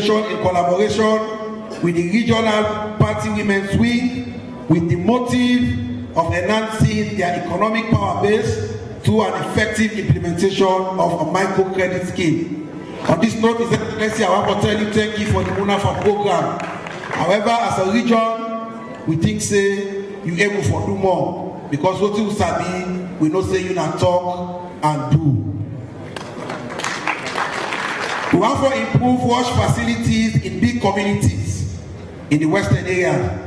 organization in collaboration with the regional party women's wing with the motive of enhancing their economic power base through an effective implementation of a microcredit scheme. On this note, His Excellency, I want to tell you thank you for the MUNAFA program. However, as a region, we think say you able for do more because what you sabi, we know say you not talk and do. We want to improve wash facilities in big communities in the western area.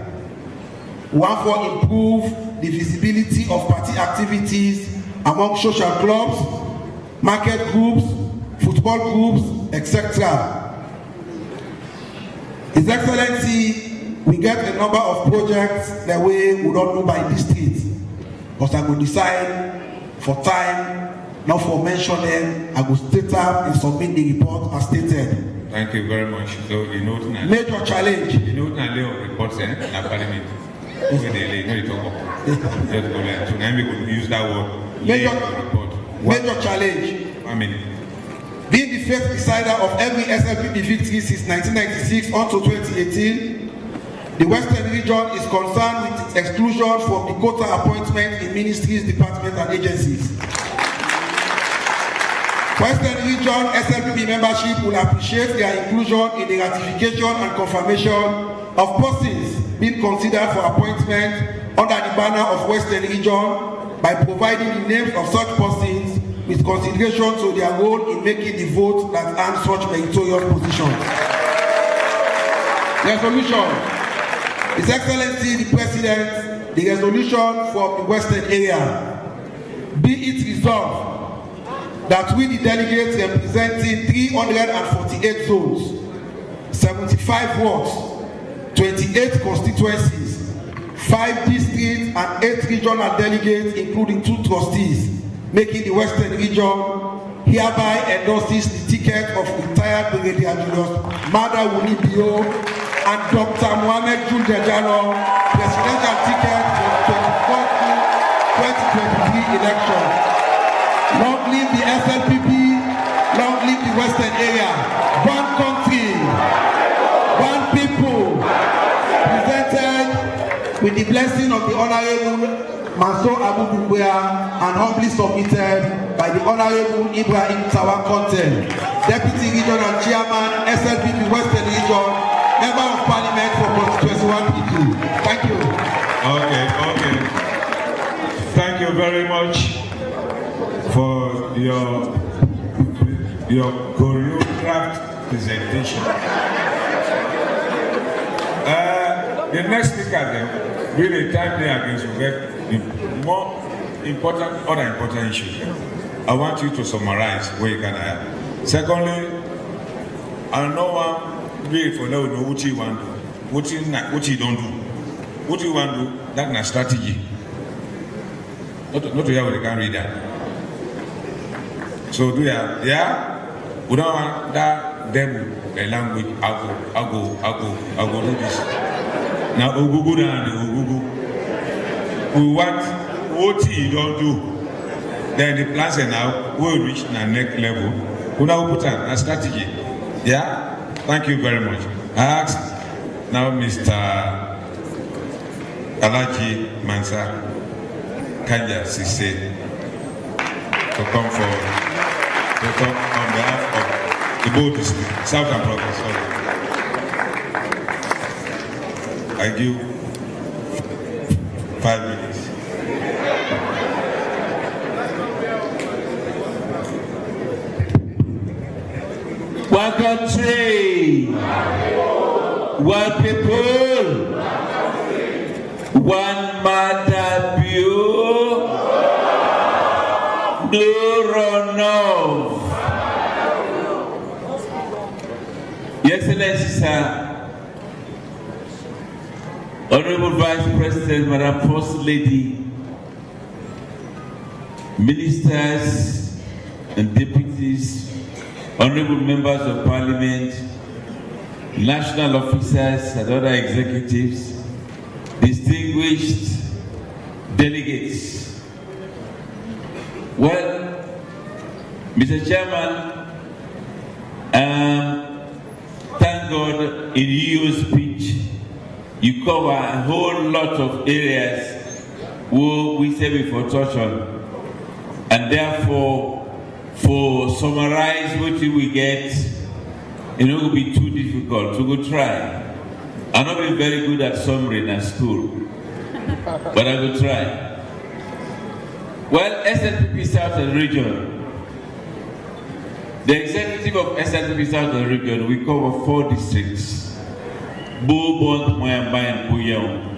We want to improve the visibility of party activities among social clubs, market groups, football groups, etc. His Excellency, we get a number of projects that we don't do by district, because I will decide for time, not for mention them. I will state up and submit the report as stated. Thank you very much. So you know major challenge. You know reports in Parliament. So now we could use that word. Major challenge. I mean, being the first decider of every SLPP victory since 1996 until 2018, the Western region is concerned with its exclusion from the quota appointment in ministries, departments, and agencies. Western region SLPP membership will appreciate their inclusion in the ratification and confirmation of persons being considered for appointment under the banner of Western region by providing the names of such persons with consideration to their role in making the vote that earn such meritorious positions. Resolution. His Excellency the President, the resolution from the Western area, be it resolved that we the delegates representing 348 zones, 75 wards, 28 constituencies, 5 districts and 8 regional delegates including 2 trustees, making the Western region hereby endorses the ticket of retired Brigadier Julius Mada Wunibio and Dr. Mohamed Juljajalo, presidential ticket for the 2023 election. Long live the SLPP, long live the Western area. One country, one people, presented with the blessing of the Honorable Mansour Abu Bumbea and humbly submitted by the Honorable Ibrahim Tawa Conte, Deputy Regional Chairman, SLPP Western Region, Member of Parliament for constituency 1P2. Thank you. Okay. Thank you very much for your choreographed presentation. The next speaker then, really timely against you get more important, other important issues. I want you to summarize where you can add. Secondly, I know one way for now know what you want to do, what you don't do. What you want to do, that's a strategy. Not to hear what they can read that. So do ya, yeah? We don't want that them a language. I'll go do this. Now Ogugu and Ogugu. We want what you don't do. Then the plans are now will reach the next level. We now put a strategy. Yeah? Thank you very much. I ask now Mr. Alaji Mansa Kanja Sise to come forward. To talk on behalf of the board district, Southern Province. I give 5 minutes. One country, one people, one mother view, no runoff. Your Excellency, sir, Honorable Vice President, Madam First Lady, Ministers and Deputies, Honorable Members of Parliament, National Officers and other executives, distinguished delegates. Well, Mr. Chairman, thank God in your speech, you cover a whole lot of areas where we say before touch on. And therefore, for summarize what we get, it will be too difficult. So go try. I'm not been very good at summary in school, but I will try. Well, SLPP Southern Region. The executive of SLPP Southern Region, we cover 4 districts. Bo, Bond, Moyamba, and Puyang.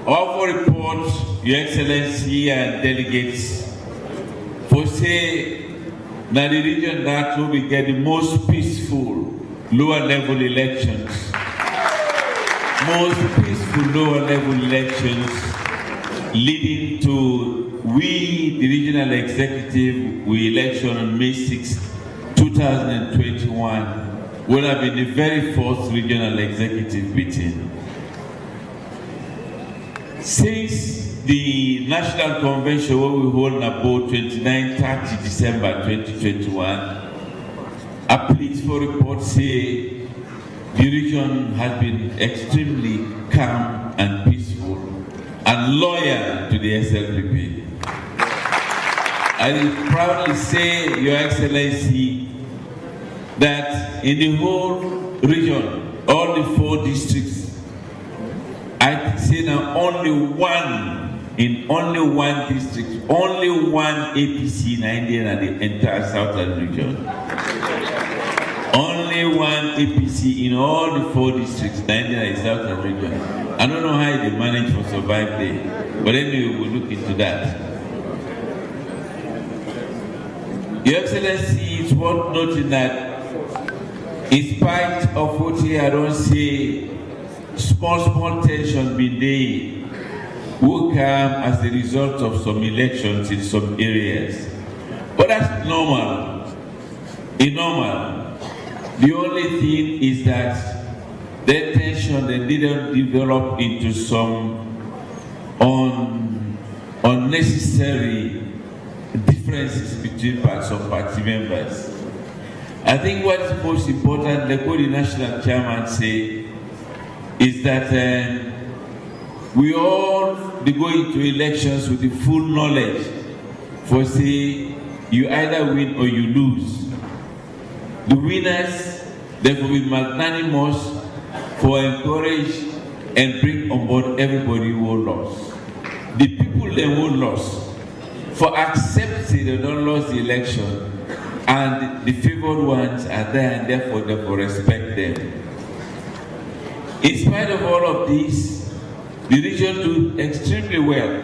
Our 4 reports, Your Excellency and delegates, for say, that the region that will be get the most peaceful lower level elections. Most peaceful lower level elections leading to we, the regional executive, we election on May 6, 2021, will have been the very first regional executive meeting. Since the National Convention where we hold on about 29-30 December 2021, a police for report say the region has been extremely calm and peaceful and loyal to the SLPP. I will proudly say, Your Excellency, that in the whole region, all the 4 districts, I say now only one district, only one APC in India and the entire southern region. Only one APC in all the 4 districts, in India and the southern region. I don't know how they manage to survive there, but anyway, we'll look into that. Your Excellency, it's worth noting that in spite of what I don't say, small tension being there will come as a result of some elections in some areas. But that's normal. It's normal. The only thing is that the tension they didn't develop into some unnecessary differences between parts of party members. I think what is most important, like what the national chairman say, is that we all go into elections with the full knowledge for say you either win or you lose. The winners, they will be magnanimous for encourage and bring on board everybody who lost. The people they who lost for accepting they don't lose the election, and the favored ones are there and therefore they will respect them. In spite of all of this, the region do extremely well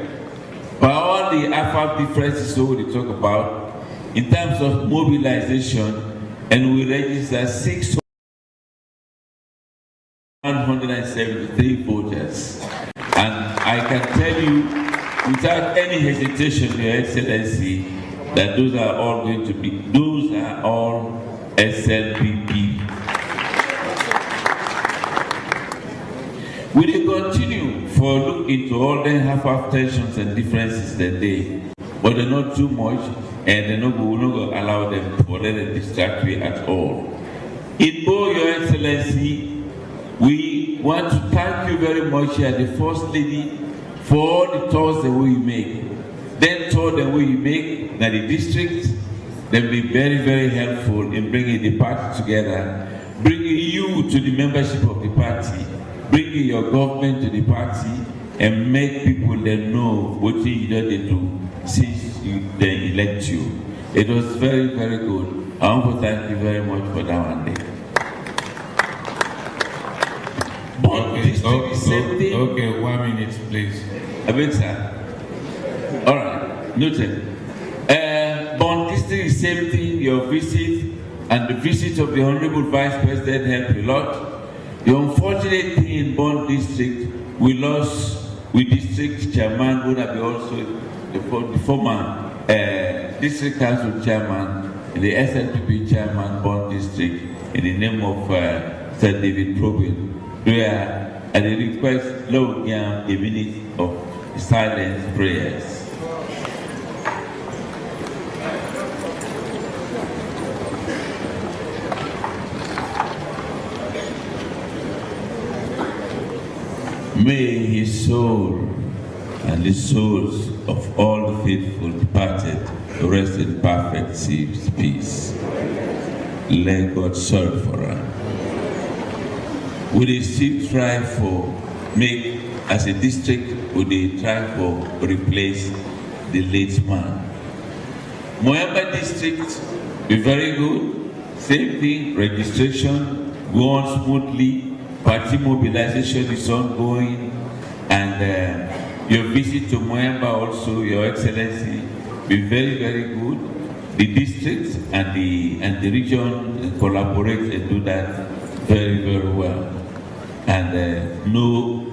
by all the APPA differences that we talk about in terms of mobilization, and we register 673 voters. And I can tell you without any hesitation, Your Excellency, that those are all going to be, those are all SLPP. We will continue for look into all the half tensions and differences that they, but they're not too much, and they're not going to allow them to let them distract you at all. In both, Your Excellency, we want to thank you very much as the First Lady for all the tours that we make. Then tour that we make that the district, they'll be very, very helpful in bringing the party together, bringing you to the membership of the party, bringing your government to the party, and make people that know what you they do since they elect you. It was very, very good. I want to thank you very much for that one day. Okay, 1 minute, please. A bit, sir. All right, noted. Bond district is same thing, your visit and the visit of the Honorable Vice President helped a lot. The unfortunate thing in Bond district, we lost with district chairman, would have been also the former district council chairman, and the SLPP chairman, Bond district, in the name of Sir David Probin. Where at the request, Lord, a minute of silent prayers. May his soul and the souls of all the faithful departed rest in perfect peace. Let God serve for us. We dey still try for make, as a district, we dey try for replace the late man. Moyamba district be very good. Same thing, registration go on smoothly. Party mobilization is ongoing, and your visit to Moyamba also, Your Excellency, be very, very good. The district and the region collaborate and do that very, very well, and no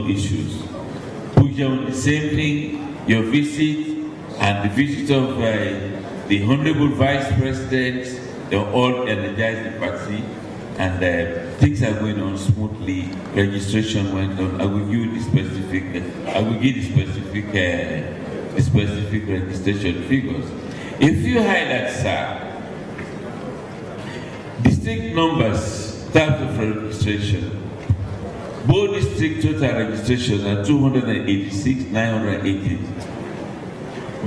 issues. Puja, the same thing. Your visit and the visit of the Honorable Vice President, they're all energized the party, and things are going on smoothly. Registration went on. I will give the specific registration figures. A few highlights, sir. District numbers, types of registration. Both district total registrations are 286,980.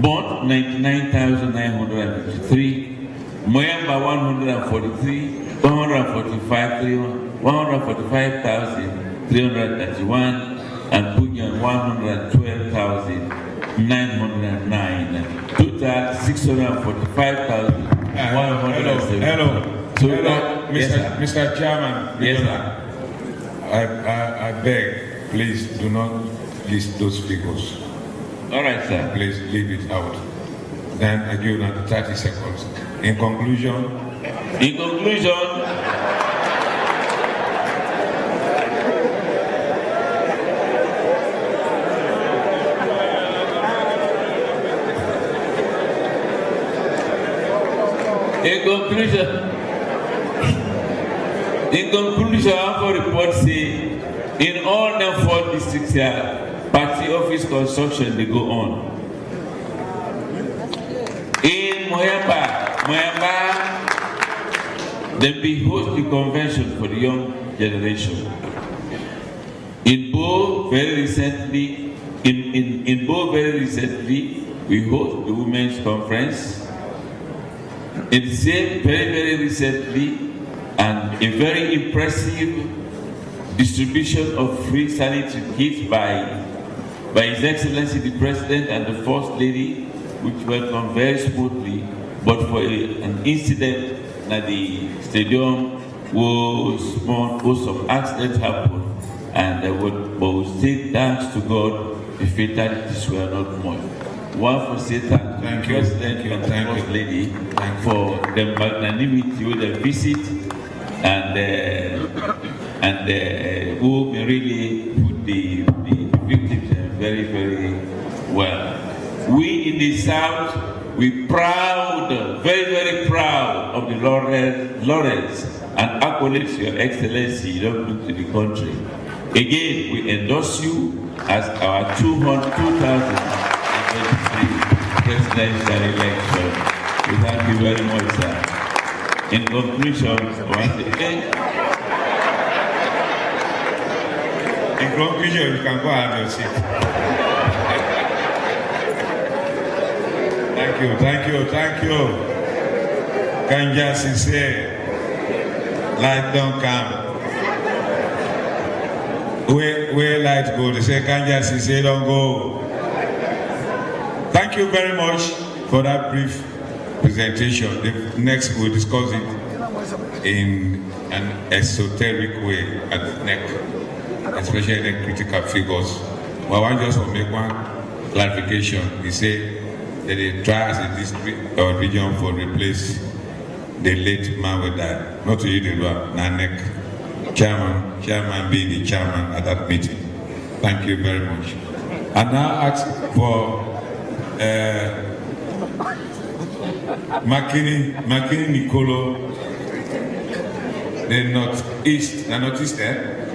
Bond 99,953. Moyamba 143. 145,331, and Punyan 112,909. Total 645,170. Hello, Yes, Mr. Chairman. Yes, sir. I beg, please do not list those figures. All right, sir. Please leave it out. Then I give you another 30 seconds. In conclusion. In conclusion, I have a report say in all the 4 districts here, party office construction they go on. In Moyamba, they be host the convention for the young generation. In Bo, very recently, we host the women's conference. In the same, very recently, and a very impressive distribution of free sanitary kits by His Excellency the President and the First Lady, which went on very smoothly, but for an incident at the stadium was some accident happened, and but we say thanks to God, the fatalities were not much. One for say thank you, President and the First Lady for the magnanimity with the visit, and who really put the victims very, very well. We in the South, we proud, very, very proud of the laurels and accolades Your Excellency you don't bring to the country. Again, we endorse you as our 2023 presidential election. We thank you very much, sir. In conclusion, once again, in conclusion, you can go and have your seat. Thank you. Kanja sincere, light don't come. Where light go? They say Kanja sincere don't go. Thank you very much for that brief presentation. Next we'll discuss it in an esoteric way at the neck, especially the critical figures. But I want just to make one clarification. He said that they try as a district or region for replace the late man with that. Not to you, the Nanek, chairman being the chairman at that meeting. Thank you very much. I now ask for Makini Nicolo, the northeast there?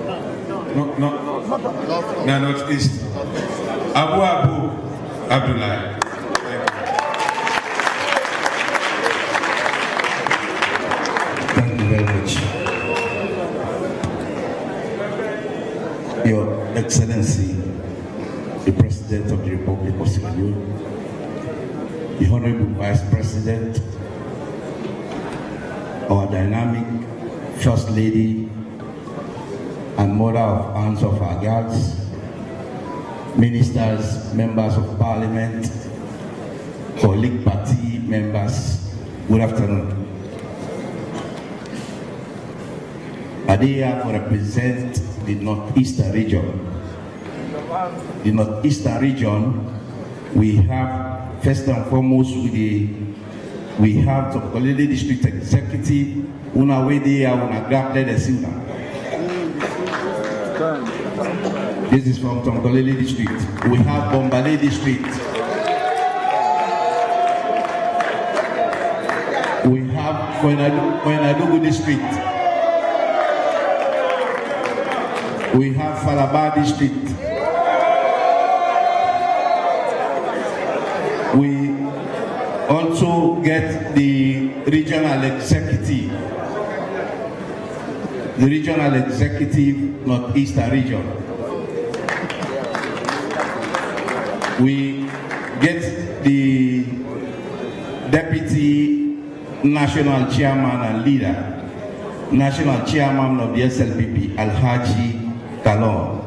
No, northeast. Abu Abdullah. Thank you very much. Your Excellency, the President of the Republic of Sierra Leone, the Honorable Vice President, our dynamic First Lady and Mother of Hands of our girls, ministers, members of Parliament, colleague party members, good afternoon. I am here to represent the Northeastern region. The Northeastern region, we have, first and foremost, we have the Tongolele District Executive, una way there, una grapple the Sina. This is from Tongolele District. We have Bombale District. We have Koenadugu District. We have Falaba District. We also get the regional executive. The regional executive, Northeastern region. We get the deputy national chairman and leader, national chairman of the SLPP, Alhaji Kalon.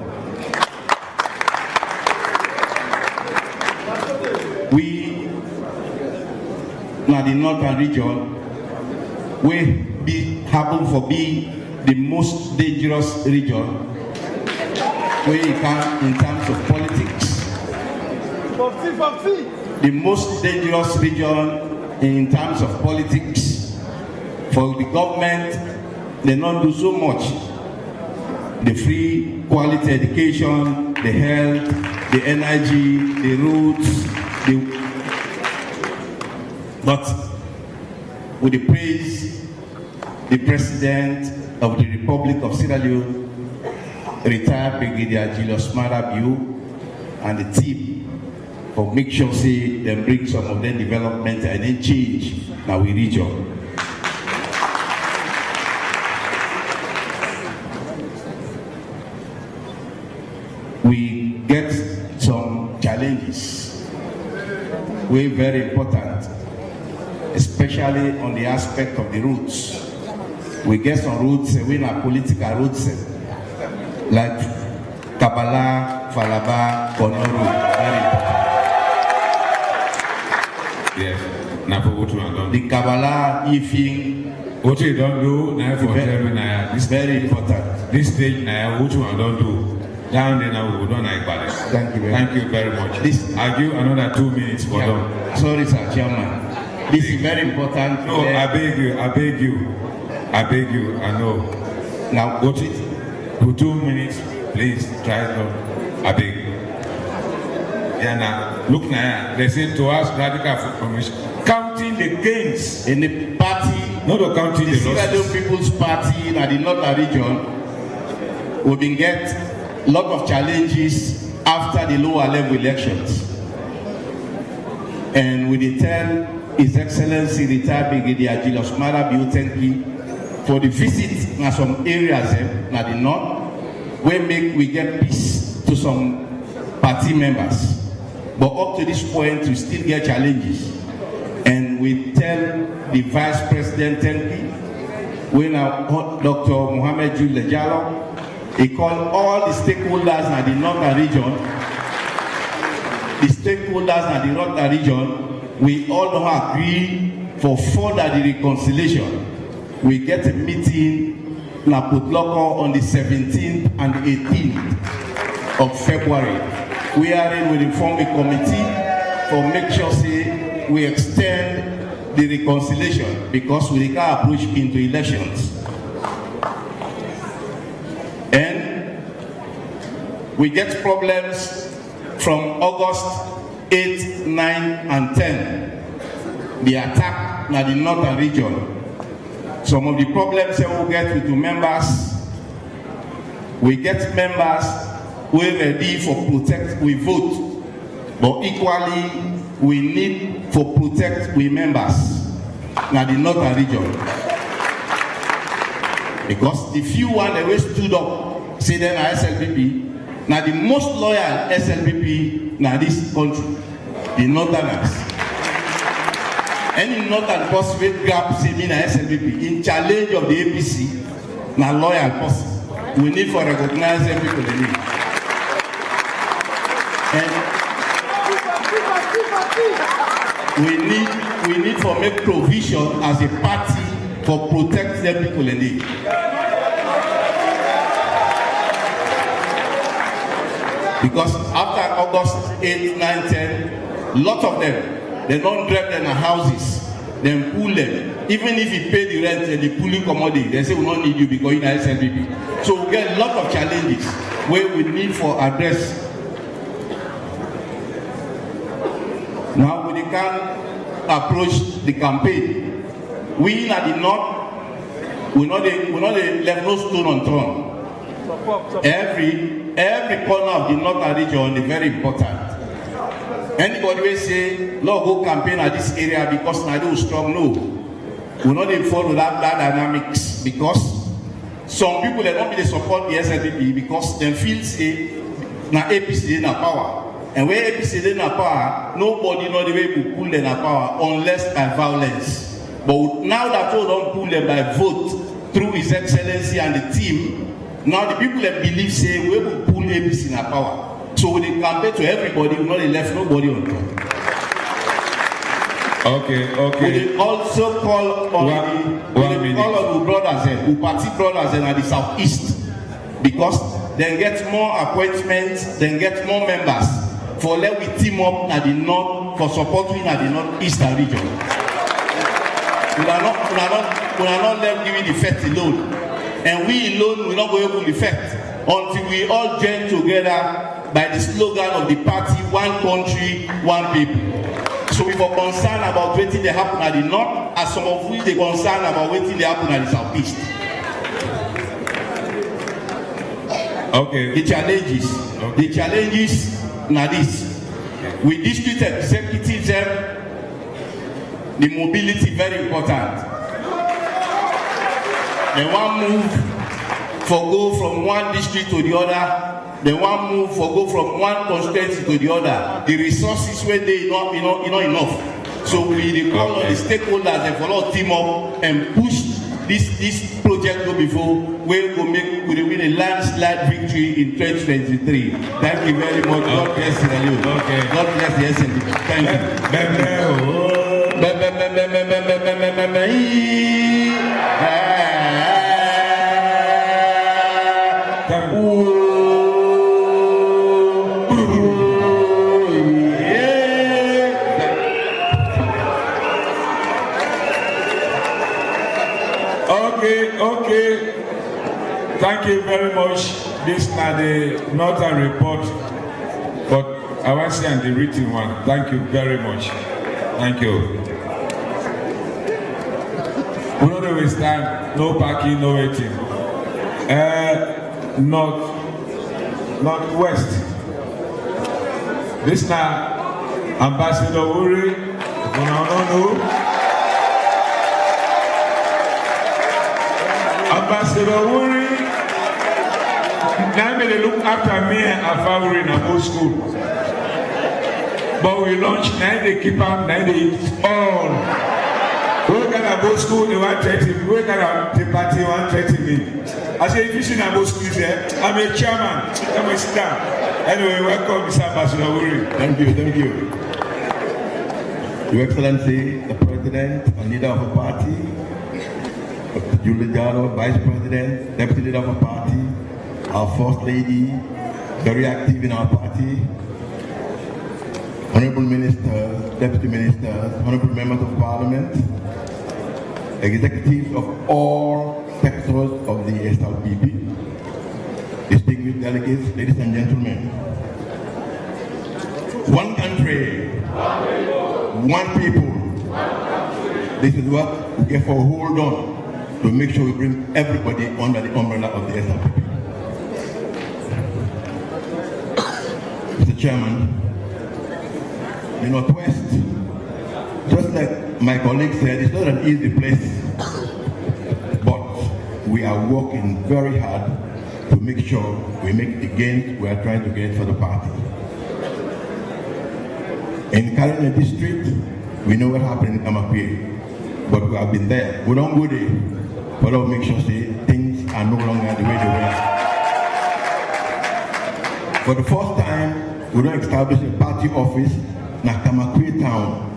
We, now the northern region, we happen to be the most dangerous region where you can in terms of politics. The most dangerous region in terms of politics. For the government, they don't do so much. The free quality education, the health, the energy, the roads, but with the praise, the President of the Republic of Sierra Leone, retired Brigadier Julius Marabiu, and the team for make sure say they bring some of them development and then change now we region. We get some challenges, very, very important, especially on the aspect of the routes. We get some routes, we are political routes, like Kabbalah, Falaba, Konoru, very important. Yes, now for what you don't. The Kabbalah, Ifing, what you don't do, now for this very important. This stage now, what you don't do. Down there now, we don't like balance. Thank you very much. I'll give another 2 minutes for them. Sorry, sir, Chairman. This is very important. No, I beg you, I know. Now, go to it. For 2 minutes, please try to. I beg you. Yeah, now, look now, they say to us, radical food commission, counting the gains. In the party, not counting the losses. Sierra Leone People's Party in the northern region, we've been get a lot of challenges after the lower level elections. And we tell His Excellency retired Brigadier Julius Marabiu Tenki for the visit in some areas in the north, where we get peace to some party members. But up to this point, we still get challenges. And we tell the Vice President Tenki, when Dr. Mohamed Jules Lejalo, he called all the stakeholders in the northern region, we all don't agree for further the reconciliation. We get a meeting in Putloko on the 17th and the 18th of February. We are in with form a committee for make sure say we extend the reconciliation because we can approach into elections. And we get problems from August 8, 9, and 10. The attack in the northern region. Some of the problems that we get with the members, we get members who are ready for protect, we vote. But equally, we need for protect we members in the northern region. Because the few one that we stood up, say then SLPP, Now the most loyal SLPP in this country, the Northerners. Any Northern possible gap see me na SLPP in challenge of the APC, na loyal person. We need to recognize them people in need. And we need to make provision as a party for protect them people in need. Because after August 8, 9, 10, lot of them, they don't drag them in houses, then pull them. Even if you pay the rent and the pooling commodity, they say we don't need you because you're not SLPP. So we get a lot of challenges where we need for address. Now we can approach the campaign. We in the north, we not left no stone unturned. Every corner of the northern region is very important. Anybody will say, Lord, go campaign at this area because Nadu is strong. No. We not follow that dynamics because some people they don't really support the SLPP because they feel say na APC in power. And where APC in power, nobody know the way to pull them in power unless by violence. But now that we don't pull them by vote through His Excellency and the team, now the people that believe say we will pull APC in power. So when they campaign to everybody, we not left nobody on top. Okay. We also call on the brothers and party brothers and at the southeast because they get more appointments, they get more members for let we team up at the north for supporting at the northeastern region. We are not left giving the effect alone, and we alone will not go able to effect until we all join together by the slogan of the party: one country, one people. So we were concerned about what they happen at the north, as some of which they concerned about what they happen at the southeast. Okay. The challenges now this. With district executives, the mobility very important. They want move for go from one district to the other. They want move for go from one constituency to the other. The resources where they not enough. So we call on the stakeholders and follow team up and push this project go before we will win a landslide victory in 2023. Thank you very much. God bless you. Okay. God bless the SND. Thank you. Okay. Thank you very much. This is the northern report, but I want to see the written one. Thank you very much. Thank you. We don't waste time. No parking, no waiting. Northwest. This now Ambassador Uri. Ambassador Uri, now they look after me and Afa in a both school. But we launch, now they keep up, now they all. We can both school, they want 30 me. We can the party, 130 me. I say, if you see both school here, I'm a chairman. Come and sit down. Anyway, welcome, Mr. Ambassador Uri. Thank you. Your Excellency, the President and leader of the party, Julie Jalo, Vice President, Deputy Leader of the party, our First Lady, very active in our party, Honorable Ministers, Deputy Ministers, Honorable Members of Parliament, executives of all sectors of the SLPP, distinguished delegates, ladies and gentlemen. One country, one people. This is what we get for hold on to make sure we bring everybody under the umbrella of the SLPP. Mr. Chairman, the Northwest, just like my colleague said, it's not an easy place, but we are working very hard to make sure we make the gains we are trying to get for the party. In Kalina district, we know what happened in Amakwe, but we have been there. We don't go there, but we'll make sure things are no longer the way they were. For the first time, we don't establish a party office in Amakwe town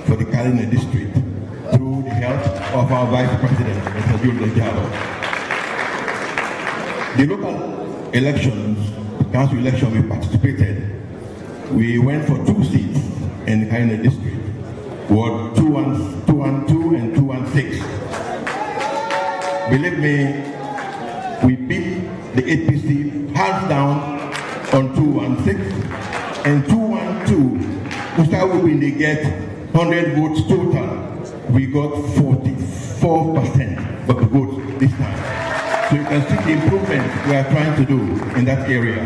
for the Kalina district through the help of our Vice President, Mr. Delegates. The local elections, council election we participated, we went for 2 seats in the Kalina district. Ward 212 and 216. Believe me, we beat the APC hands down on 216 and 212. When they get 100 votes total, we got 44% of the votes this time. So you can see the improvement we are trying to do in that area.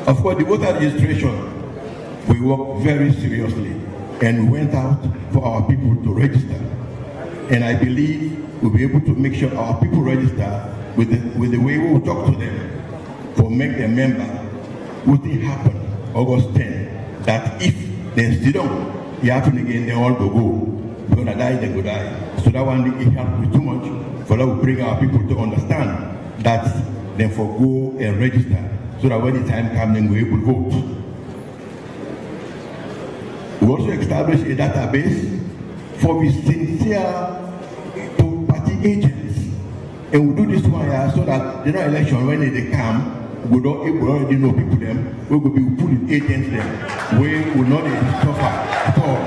Of course, the voter registration, we work very seriously. And we went out for our people to register. And I believe we'll be able to make sure our people register with the way we will talk to them for make them member. What will happen August 10, that if they still don't, it happen again, they all go. They're gonna die, they go die. So that one, it helps me too much. For that, we bring our people to understand that they forgo and register, so that when the time comes, then we're able to vote. We also establish a database for the sincere party agents. And we do this one here so that the election, when they come, we already know people them, we will be putting agents them, we will not suffer at all.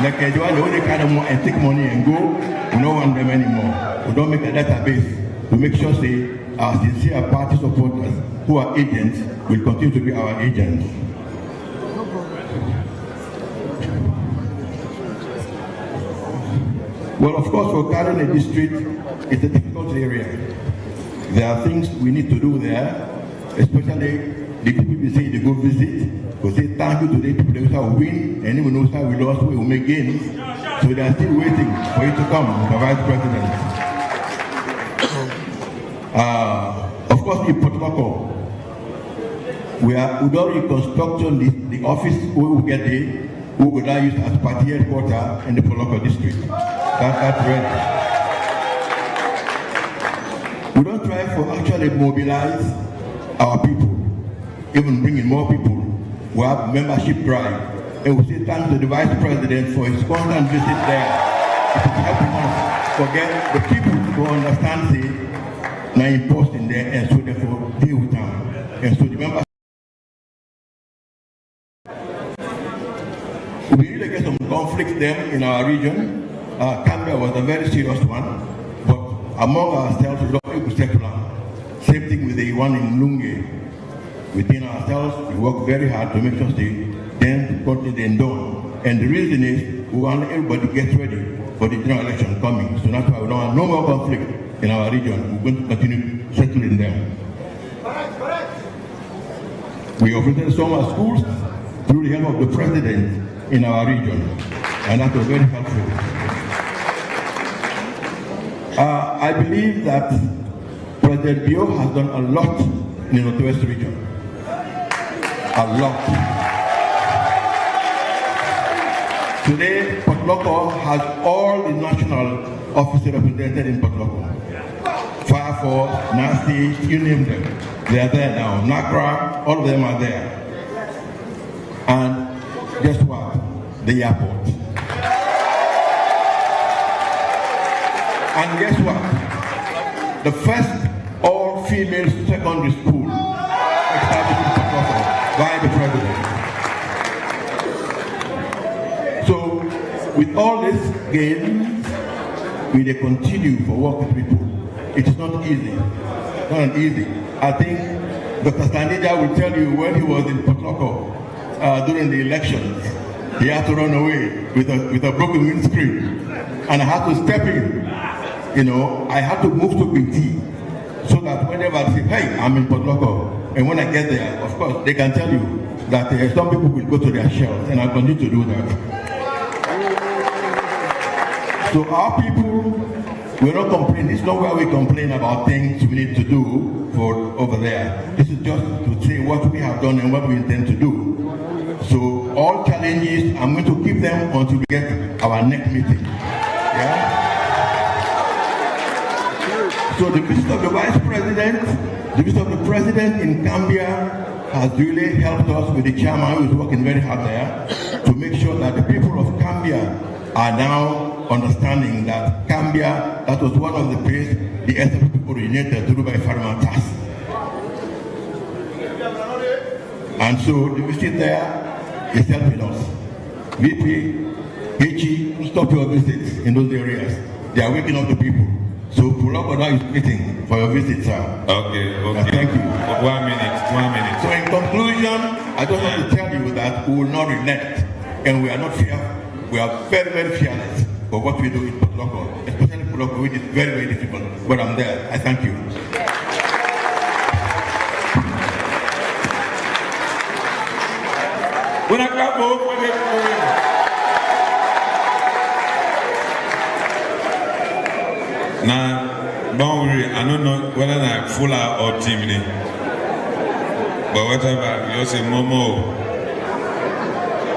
Like they only kind of more and take money and go, we don't want them anymore. We don't make a database to make sure our sincere party supporters who are agents will continue to be our agents. Well, of course, for Kalina district, it's a difficult area. There are things we need to do there, especially the people we say they go visit, we say thank you to the people that will win, and even those that we lost, we will make gains. So they are still waiting for you to come, Mr. Vice President. Of course, in Port Harcourt, we are reconstructing the office we will get there, we will now use as party headquarters in the Port Harcourt district. That's ready. We don't try to actually mobilize our people, even bringing more people. We have membership drive, and we say thanks to the Vice President for his constant visit there. It is helping us forget the people to understand the post in there, and so therefore deal with them. And so the members. We really get some conflicts there in our region. Canberra was a very serious one, but among ourselves, we don't able to settle down. Same thing with the one in Lunge. Within ourselves, we work very hard to make sure they then continue and done. And the reason is we want everybody to get ready for the general election coming. So that's why we don't have no more conflict in our region. We're going to continue settling them. We operated summer schools through the help of the president in our region, and that was very helpful. I believe that President Bio has done a lot in the Northwest region. A lot. Today, Port Harcourt has all the national officers represented in Port Harcourt. Fire Force, NASTI, you name them. They are there now. NACRA, all of them are there. And guess what? The airport. And guess what? The first all-female secondary school established in Port Harcourt by the president. So, with all this gains, we will continue for work with people. It's not easy. Not easy. I think Dr. Standija will tell you when he was in Port Harcourt during the elections, he had to run away with a broken windscreen, and I had to step in. You know, I had to move to BT so that whenever I say, hey, I'm in Port Harcourt, and when I get there, of course, they can tell you that some people will go to their shells, and I'll continue to do that. So our people We're not complaining. It's not where we complain about things we need to do for over there. This is just to say what we have done and what we intend to do. So all challenges, I'm going to keep them until we get our next meeting. Yeah? So the visit of the Vice President, the visit of the President in Gambia has really helped us with the chairman who is working very hard there to make sure that the people of Gambia are now understanding that Gambia, that was one of the places the SFP originated through by Farmantas. And so the visit there is helping us. VP, HE, stop your visits in those areas. They are waking up the people. So Pulokoda is waiting for your visit, sir. Okay. Thank you. 1 minute. So in conclusion, I just want to tell you that we will not relent, and we are not fearful. We are very, very fearless for what we do in Pulokoda, especially Pulokoda, which is very, very difficult. But I'm there. I thank you. Now, don't worry, I don't know whether I'm full or team, but whatever, you say Momo.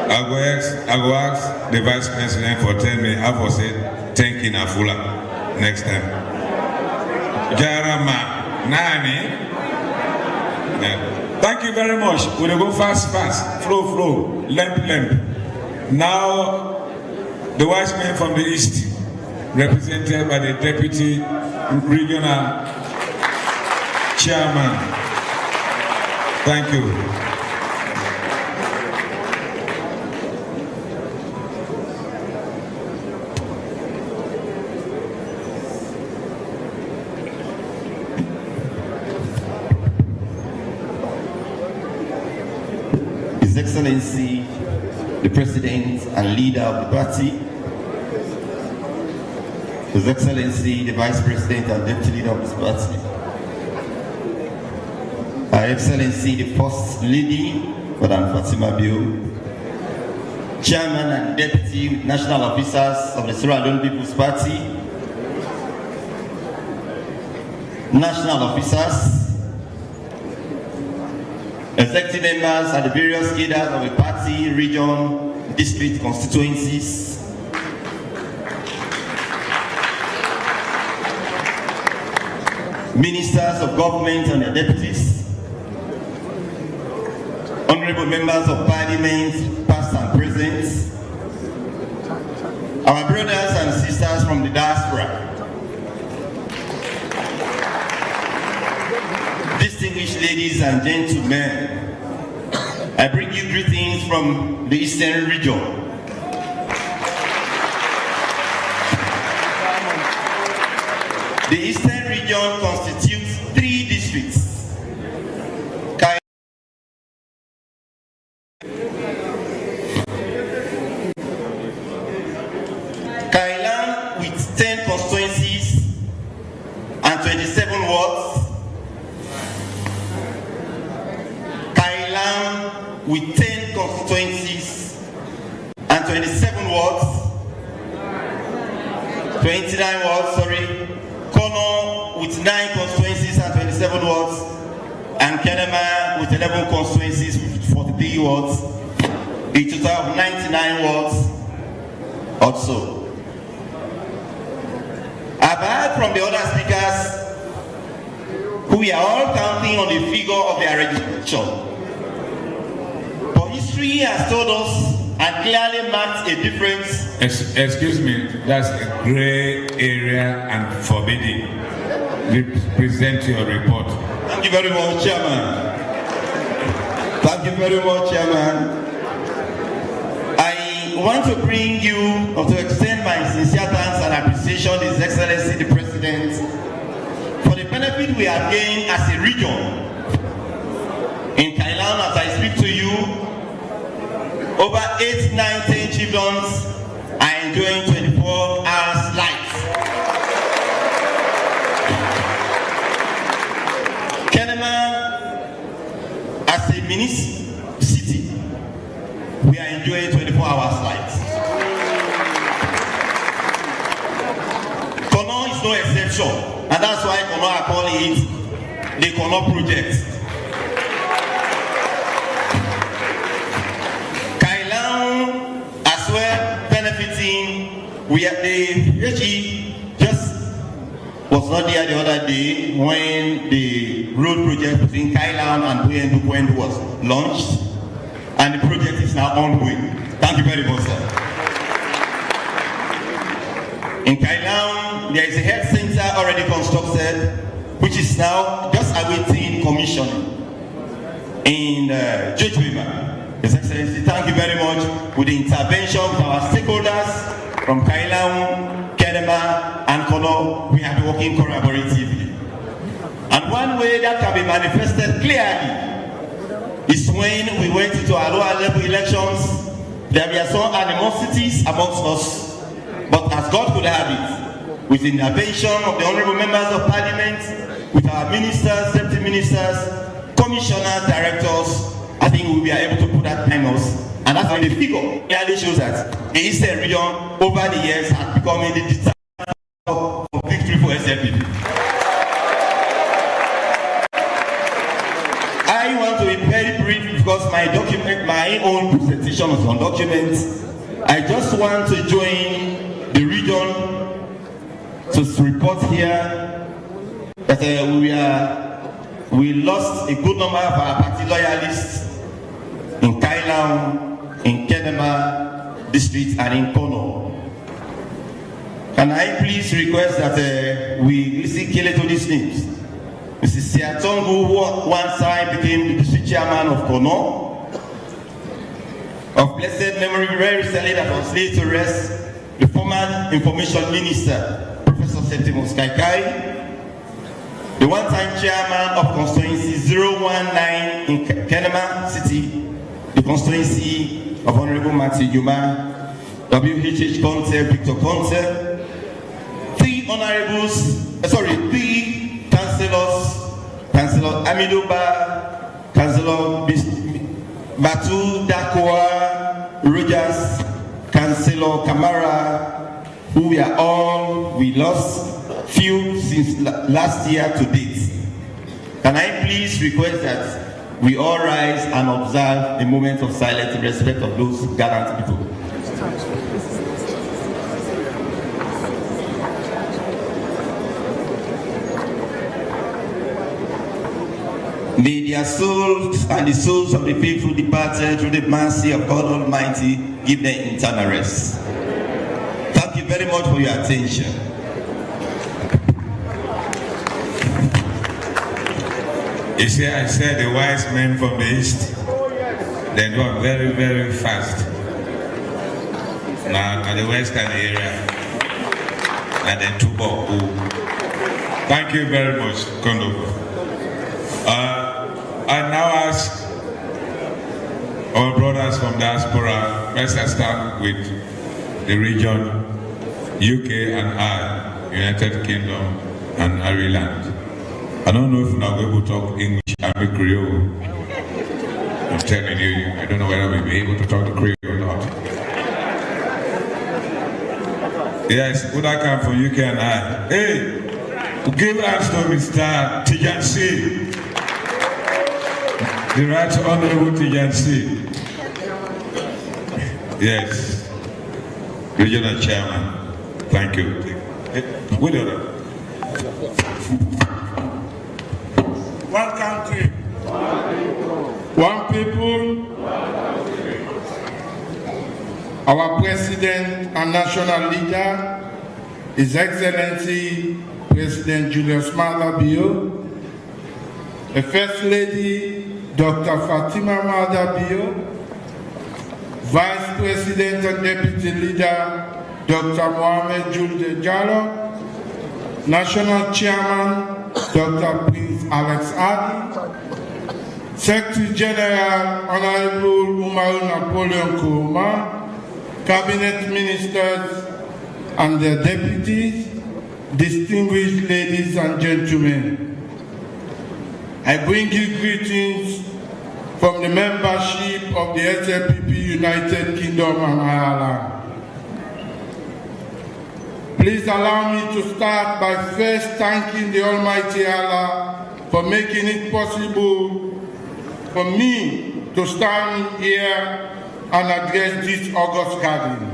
I go ask the Vice President for 10 minutes. I will say, thank you, Nafula, next time. Jarama, Nani. Yeah. Thank you very much. We'll go fast, flow, limp. Now, the wise men from the East, represented by the Deputy Regional Chairman. Thank you. His Excellency, the President and Leader of the party, His Excellency, the Vice President and Deputy Leader of this party, Her Excellency, the First Lady, Madam Fatima Biu, Chairman and Deputy National Officers of the Sierra Leone People's Party, National Officers, Executive members and the various leaders of the party, region, district constituencies, ministers of government and their deputies, honorable members of parliament, past and present, our brothers and sisters from the diaspora, distinguished ladies and gentlemen, I bring you greetings from the Eastern region. The Eastern region constitutes 3 districts. Kailan with 10 constituencies and 27 wards. With 10 constituencies and 27 wards, 29 wards, sorry, Kono with 9 constituencies and 27 wards, and Kenema with 11 constituencies with 43 wards, a total of 99 wards also. I've heard from the other speakers who we are all counting on the figure of their registration. History has told us and clearly marked a difference. Excuse me, that's a gray area and forbidden. Present your report. Thank you very much, Chairman. Thank you very much, Chairman. I want to bring you, or to extend my sincere thanks and appreciation to His Excellency the President for the benefit we have gained as a region. In Kailan, as I speak to you, over 8, 9, 10 chieftains are enjoying 24 hours light. Kenema, as a mini city, we are enjoying 24 hours light. Kono, Kono is no exception, and that's why Kono are calling it the Kono project. Kailan as well benefiting. We are the HE just was not there the other day when the road project between Kailan and Buyendu was launched, and the project is now ongoing. Thank you very much, sir. In Kailan, there is a health center already constructed, which is now just awaiting commissioning. In Judge River, His Excellency, thank you very much. With the intervention of our stakeholders from Kailan, Kenema, and Kono, we have been working collaboratively. And one way that can be manifested clearly is when we went into our lower level elections. There were some animosities amongst us. But as God could have it, with the intervention of the honorable members of parliament, with our ministers, deputy ministers, commissioners, directors, I think we were able to put that behind us. And that's when the figure clearly shows that the Eastern region over the years has become the determinant for victory for SLP. I want to be very brief because my own presentation is on documents. I just want to join the region to report here that we lost a good number of our party loyalists in Kailan, in Kenema district, and in Kono. Can I please request that we listen carefully to these names? Mr. Siatongu, who one time became the district chairman of Kono, of blessed memory, very recently that was laid to rest, the former information minister, Professor Septimus Kaikai, the one-time chairman of constituency 019 in Kenema City, the constituency of Honorable Matthew Juma, WHH Conte, Victor Conte, three councillors, Councillor Amidoba, Councillor Batu Dakwa, Rogers, Councillor Kamara, who we lost few since last year to date. Can I please request that we all rise and observe a moment of silence in respect of those gallant people? May their souls and the souls of the faithful departed through the mercy of God Almighty give them eternal rest. Thank you very much for your attention. You see, I said the wise men from the east, they go very, very fast. Now, the western area, and then Tuboku. Thank you very much, Kondo. I now ask our brothers from diaspora, let's start with the region, UK and I, United Kingdom and Ireland. I don't know if we're not able to talk English and Creole. I'm telling you, I don't know whether we'll be able to talk the Creole or not. Yes, would I come from UK and I? Hey, give hands to Mr. Tijansi. The Right Honorable Tijansi. Yes, Regional Chairman. Thank you. Wait a minute. One country, one people, our President and National Leader, His Excellency President Julius Maada Bio, the First Lady Dr. Fatima Maada Bio, Vice President and Deputy Leader Dr. Mohamed Julde Jallo, National Chairman Dr. Prince Alex Adi, Secretary General Honorable Umaru Napoleon Kuruma, Cabinet Ministers and their deputies, distinguished ladies and gentlemen. I bring you greetings from the membership of the Slpp United Kingdom and Ireland. Please allow me to start by first thanking the Almighty Allah for making it possible for me to stand here and address this August gathering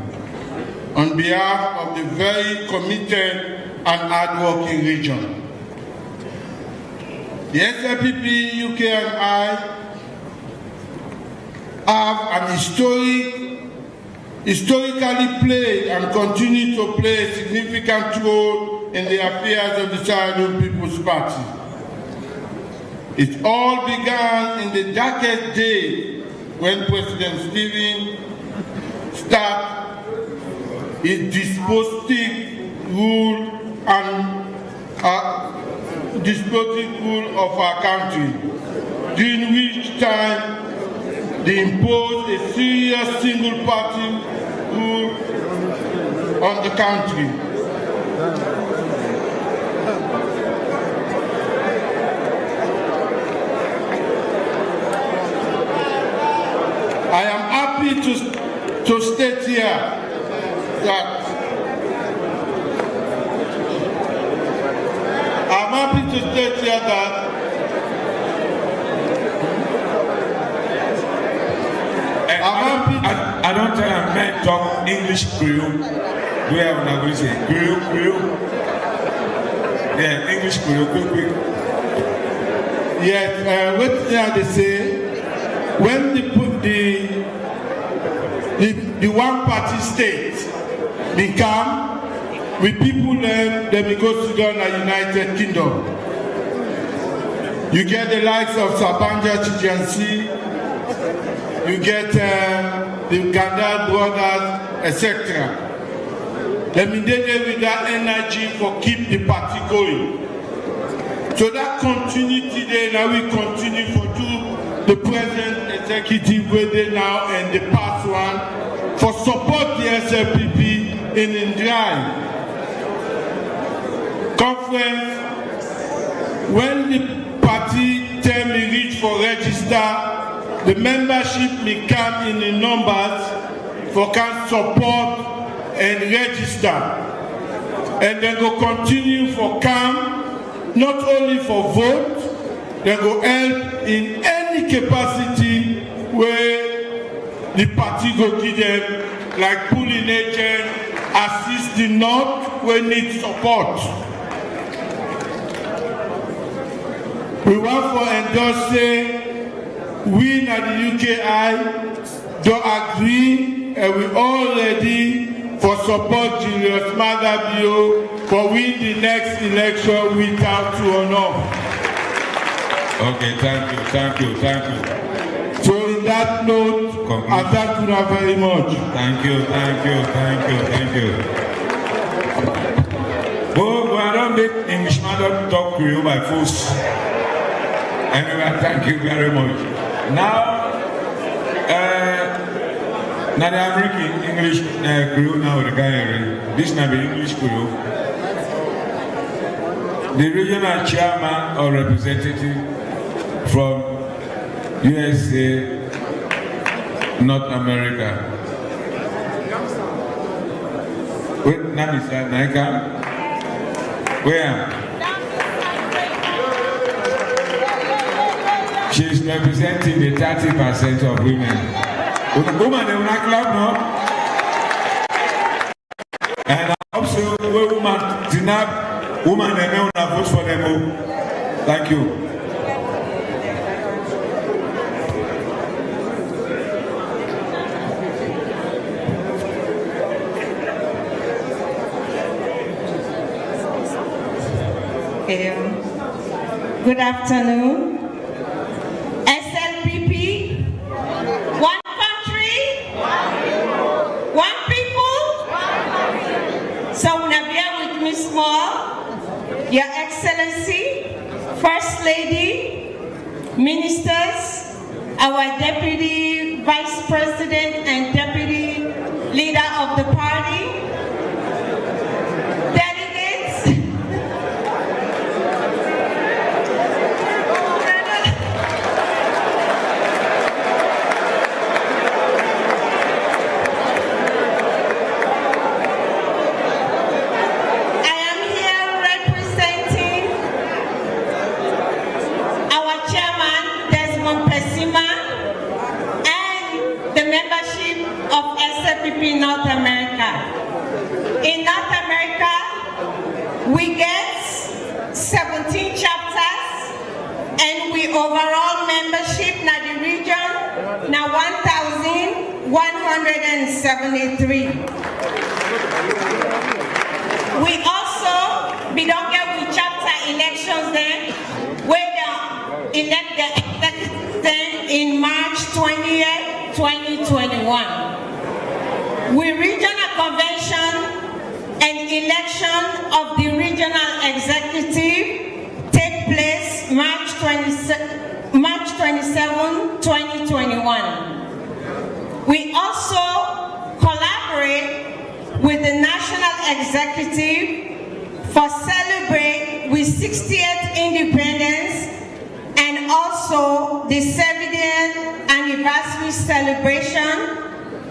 on behalf of the very committed and hardworking region. The SLPP, UK and I have an historically played and continue to play a significant role in the affairs of the Sahel People's Party. It all began in the darkest day when President Stephen started his despotic rule of our country, during which time they imposed a serious single-party rule on the country. I am happy to state here that I don't tell them men talk English Creole. Do you have an English Creole? Yeah, English Creole, quick. Yes, what they say, when the one-party state become, with people then we go to the United Kingdom. You get the likes of Sabanja Chijansi, you get the Gandal brothers, etc. They did it with that energy for keep the party going. So that continuity there, now we continue for the present executive where they now and the past one for support the SLPP in drive. Conference, when the party term we reach for register, the membership may come in the numbers for can support and register. And then go continue for come, not only for vote, they go help in any capacity where the party go give them, like pulling agent, assist the North where need support. We want for endorse say, we at the UKI don't agree and we all ready for support Julius Madabio for win the next election without to honor. Okay, thank you. So in that note, I thank you very much. Thank you. But I don't make Englishman don't talk Creole by force. Anyway, thank you very much. Now the American English Creole now the guy this now be English Creole. The regional chairman or representative from USA, North America. Wait, name is that Naika? Where? She is representing the 30% of women. Woman, they will not clap, no? And also, woman, Zinab, woman, they will not vote for them. Thank you. Good afternoon. SLPP, one country, one people. So now bear with me small. Your Excellency, First Lady, Ministers, our Deputy Vice President and Deputy Leader of the Party, Delegates, North America. In North America, we get 17 chapters, and we overall membership na the region na 1,173. We also don't get with chapter elections then, where they elect the executive in March 20th, 2021. We regional convention and election of the regional executive take place March 27, 2021. We also collaborate with the national executive for celebrate with 60th independence and also the 70th anniversary celebration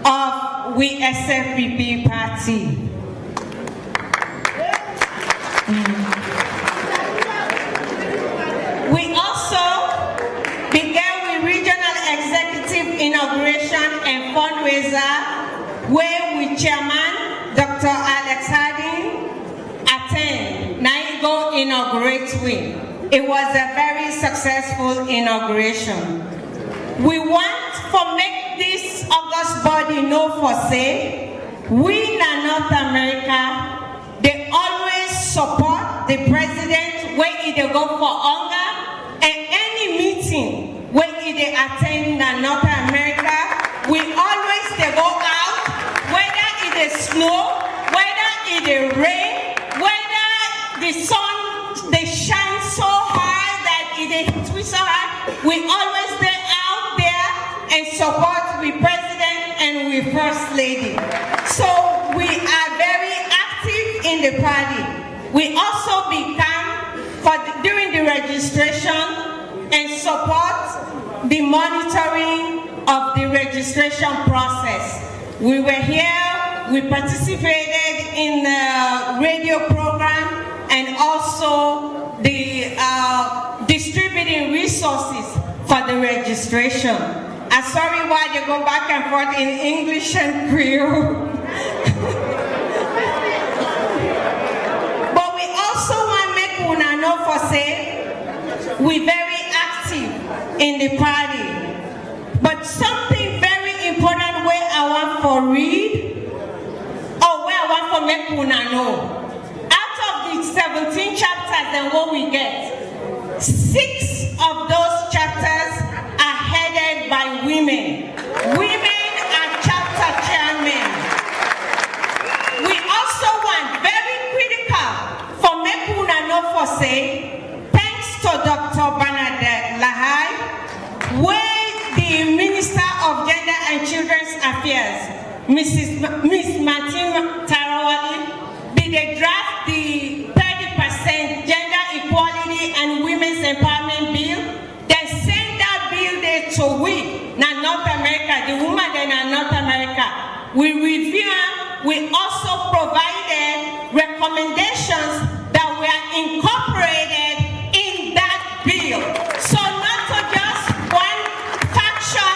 of we SLPP party. We also began with regional executive inauguration and fundraiser where we chairman Dr. Alex Harding attend. Now you go inaugurate we. It was a very successful inauguration. We want to make this August body know for say, we in North America, they always support the president when they go for hunger, and any meeting when they attend in North America, we always they go out, whether it is snow, whether it is rain, whether the sun they shine so hard that it is so hard, we always stay out there and support the president and we first lady. So we are very active in the party. We also become during the registration and support the monitoring of the registration process. We were here, we participated in the radio program and also the distributing resources for the registration. I'm sorry why they go back and forth in English and Creole. But we also want to make una know for say, we're very active in the party. But something very important where I want to read, or where I want to make una know, out of the 17 chapters and what we get, 6 of those chapters are headed by women. Women are chapter chairmen. We also want very critical for make una know for say, thanks to Dr. Bernadette Lahai, where the Minister of Gender and Children's Affairs, Miss Martin Tarawali, did they draft the 30% gender equality and women's empowerment bill. Then send that bill there to we, now North America, the woman in North America. We review them. We also provided recommendations that were incorporated in that bill. So not to just one faction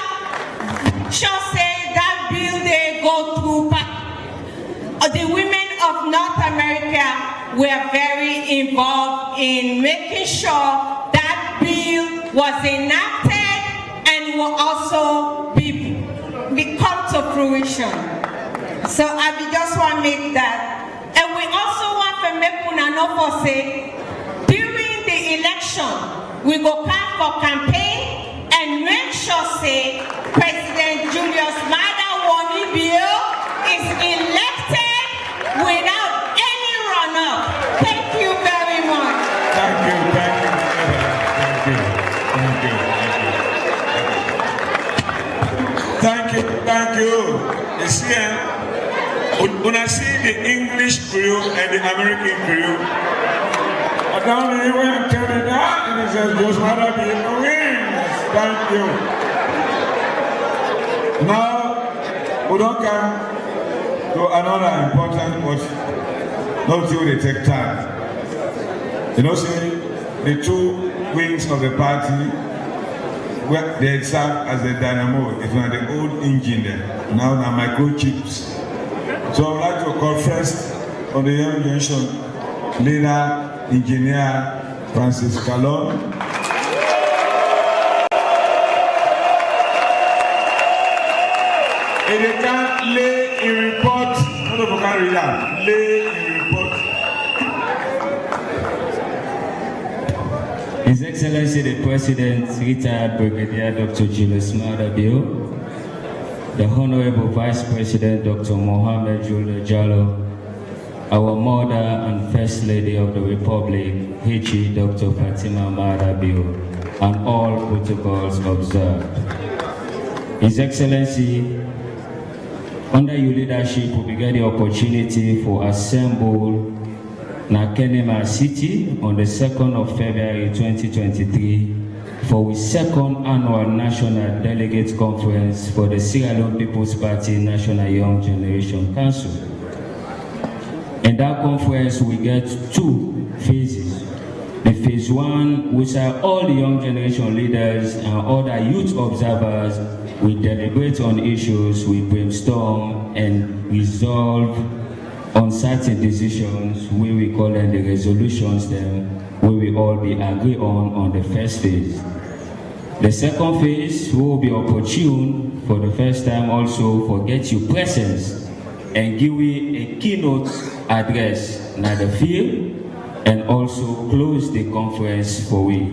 shall say that bill they go through, but the women of North America were very involved in making sure that bill was enacted and will also come to fruition. So I just want to make that. And we also want to make una know for say, during the election, we go come for campaign and make sure say President Julius Maada Wonibio is elected without any runoff. Thank you very much. Thank you, thank you, thank you, thank you. You see, when I see the English crew and the American crew, I don't know when I'm telling that, and it says, Julius Maada wins. Thank you. Now, we don't come to another important but not till they take time. You know, see, the two wings of the party, where they serve as the dynamo. It's not the old engine there. Now microchips. So I would like to call first on the young generation leader, engineer Francis Calon. If they can't lay a report, no people can read that. Lay a report. His Excellency the President, retired Brigadier Dr. Julius Maada-Bio, the Honorable Vice President Dr. Mohamed Julia Jallo, our Mother and First Lady of the Republic, H.E. Dr. Fatima Maada-Bio, and all protocols observed. His Excellency, under your leadership, we get the opportunity for assemble Nakenema City on the 2nd of February 2023 for the second annual National Delegates Conference for the Sierra Leone People's Party National Young Generation Council. In that conference, we get two phases. The phase one, which are all the young generation leaders and other youth observers. We deliberate on issues, we brainstorm and resolve on certain decisions, where we call them the resolutions, then where we all be agree on the first phase. The second phase will be opportune for the first time also for get your presence and give we a keynote address in the field and also close the conference for we.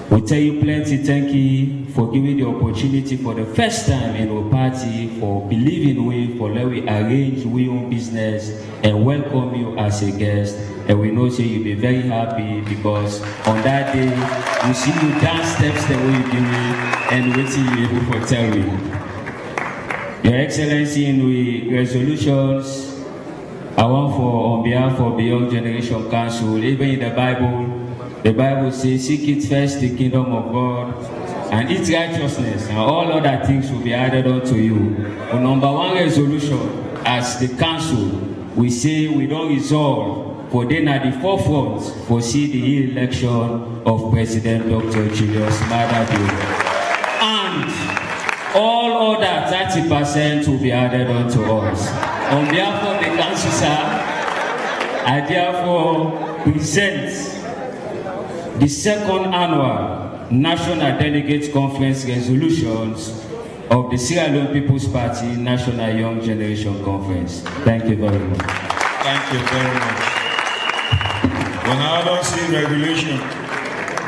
We tell you plenty thank you for giving the opportunity for the first time in our party, for believing we, for let we arrange we own business and welcome you as a guest. And we know say you'll be very happy because on that day, we see you dance steps the way you do it and waiting you able to tell me. Your Excellency, in the resolutions, I want for on behalf of the Young Generation Council, even in the Bible says, seek it first, the kingdom of God, and its righteousness, and all other things will be added unto you. On number one resolution, as the council, we say we don't resolve for then at the forefront for see the election of President Dr. Julius Maada-Bio. And all other 30% will be added unto us. On behalf of the council, sir, I therefore present the second annual National Delegates Conference resolutions of the Sierra Leone People's Party National Young Generation Conference. Thank you very much. Thank you very much. When I don't see regulation,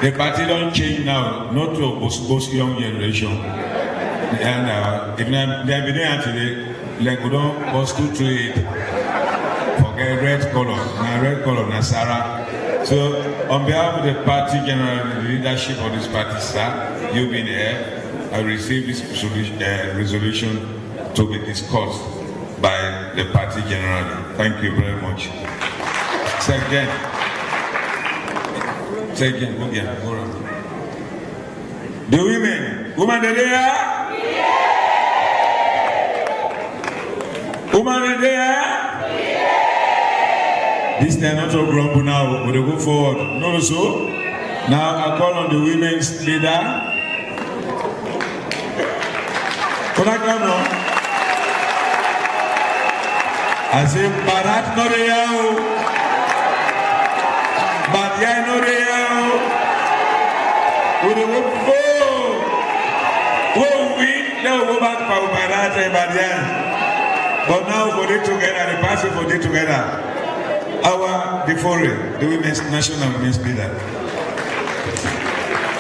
the party don't change now, not to boast young generation. And if they have been there today, like we don't boast to trade, forget red color, now red color, Nasara. So, on behalf of the party general, the leadership of this party, sir, you've been here. I received this resolution to be discussed by the party general. Thank you very much. Second, go again, go around. The women are there? Women are there? This time not to grumble now, but they go forward. No, so now I call on the women's leader. Could I come now? I say, Barat no real, Batia no real. We go forward. Who win? Now go back for Barat and Batia. But now for them together, the party for them together. Our Defore, the Women's National Women's Leader.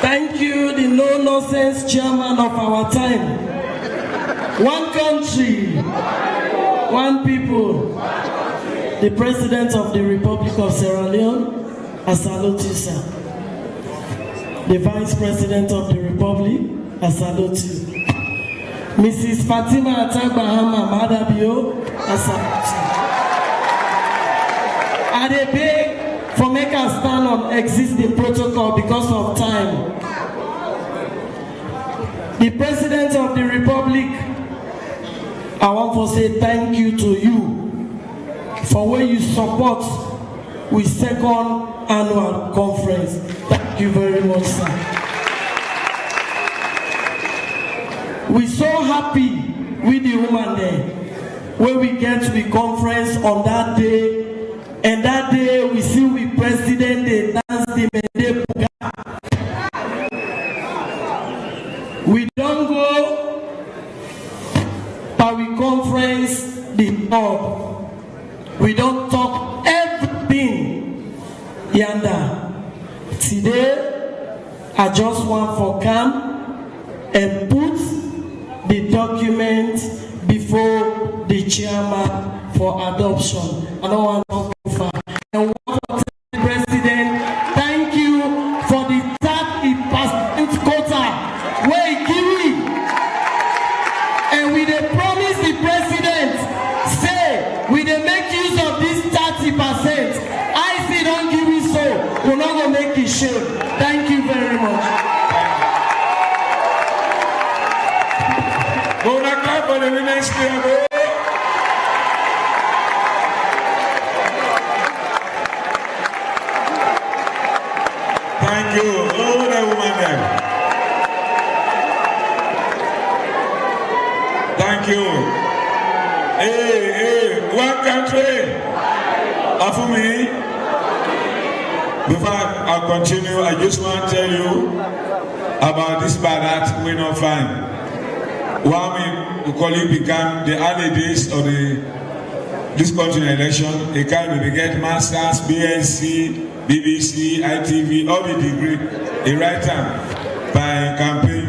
Thank you, the no-nonsense chairman of our time. One country, one people. The President of the Republic of Sierra Leone, I salute you, sir. The Vice President of the Republic, I salute you. Mrs. Fatima Atagbahama Maada-Bio, I salute you. I beg for make us stand on existing protocol because of time. The President of the Republic, I want to say thank you to you for where you support with second annual conference. Thank you very much, sir. We're so happy with the woman there. where we get to the conference on that day, and that day we see we president the dance the Mende Puga. We don't go but we conference the Lord. We don't talk everything yonder. Today I just want for come and put the document before the chairman for adoption. I don't want to go far. And one for the president, thank you for the 30% quota where he give me. And we dey promise the president, say we dey make use of this 30%. I say don't give me so, we're not gonna make it shame. Thank you very much. Gonna clap for the women's club. Thank you. Oh, the woman there. Thank you. Hey, one country. Afumi. Before I continue, I just want to tell you about this ballot we not find. When we call it become the early days of this country election, it can be get masters, BSc, BBC, ITV, all the degree, a writer by campaign.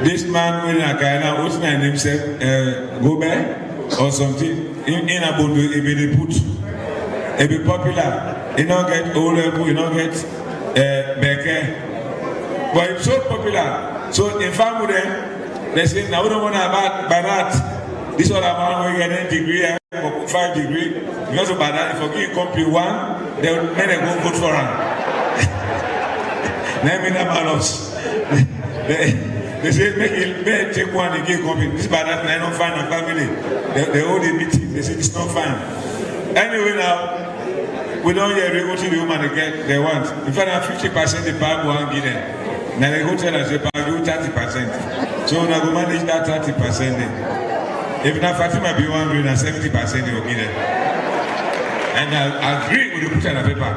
This man when I can what's my name said Gobe or something in a bondo it be put. It be popular. You don't get old level, you don't get Beke. But it's so popular. So in fact with them, they say now we don't want to about that. This one about we get a degree or 5 degree. Because of that, if you give company 1, they will make them go vote for him. They say make take one and give company. This bad that I don't find a family. They hold a meeting. They say it's not fine. Anyway now. We don't hear what the woman they want. In fact, 50% the power won't give them. Now they go tell us they pay you 30%. So now go manage that 30%. If not Fatima be 170%, they will give them. And I agree with the put on the paper.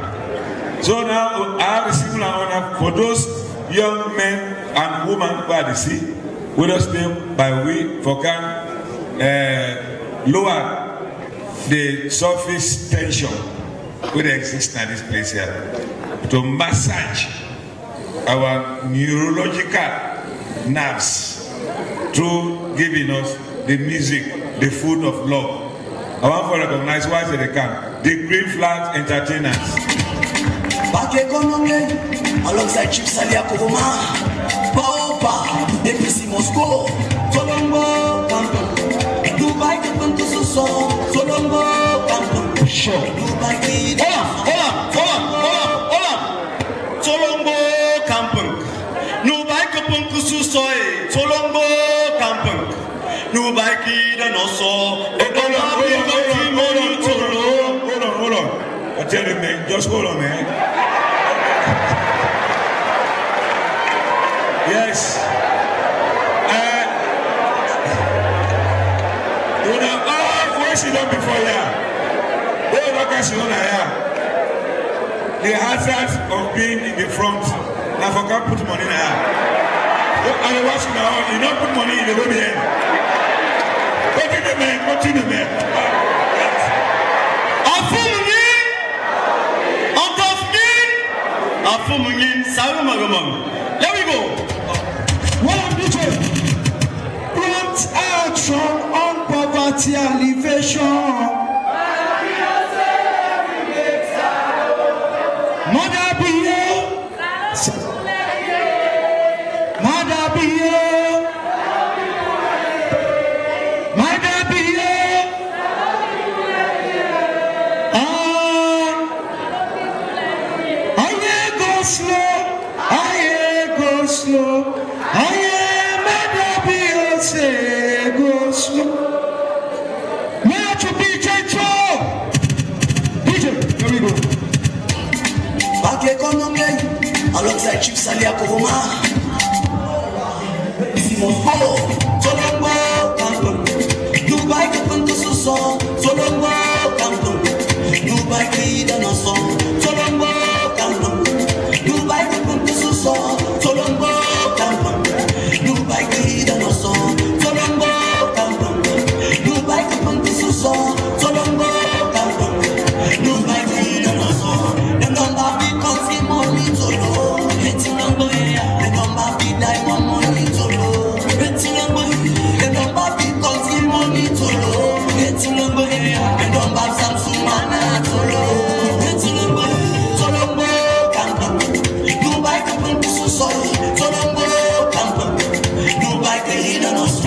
So now I have a similar honor for those young men and women who are the sea. We just stay by way for can lower the surface tension. Would exist at this place here to massage our neurological nerves through giving us the music, the food of love. I want to recognize why they can. The Green Flag Entertainers. Back economy alongside Chief Salia Kovoma, Paopa, APC Moscow, Colombo, Campbell, Dubai, Campbell, Colombo, Campbell. Sure. Hold on. Tolombo Campung. Nubai Kapung Kususoy. Tolombo Campung. Nubai Kida Noso. Hold on. I tell you, man, just hold on, man. Yes. Where's she done before here? The hazard of being in the front. Now for God put money in the air. And watch now, you don't put money in the way behind. Continue, man. There we go. One DJ. Prompt action on poverty alleviation. Alongside Chief Salia Kovoma, Simon Polo, Tolombo, Campbell, Dubai, Campbell, so, Solombo Campum, Dubai Kida no so, Solombo Campum, Dubai Campum so, Solombo Campum, Dubai Kida no so, Solombo Campum, Dubai Campum so, Solombo Campum, Dubai Kida no so, them number be country money to low, it's number here, the number be diamond money to low, it's number the number be country money to low, it's number here, the number Samsung mana to low, it's number Solombo Campum, Dubai Campum so, Solombo Campum, Dubai Kida no so.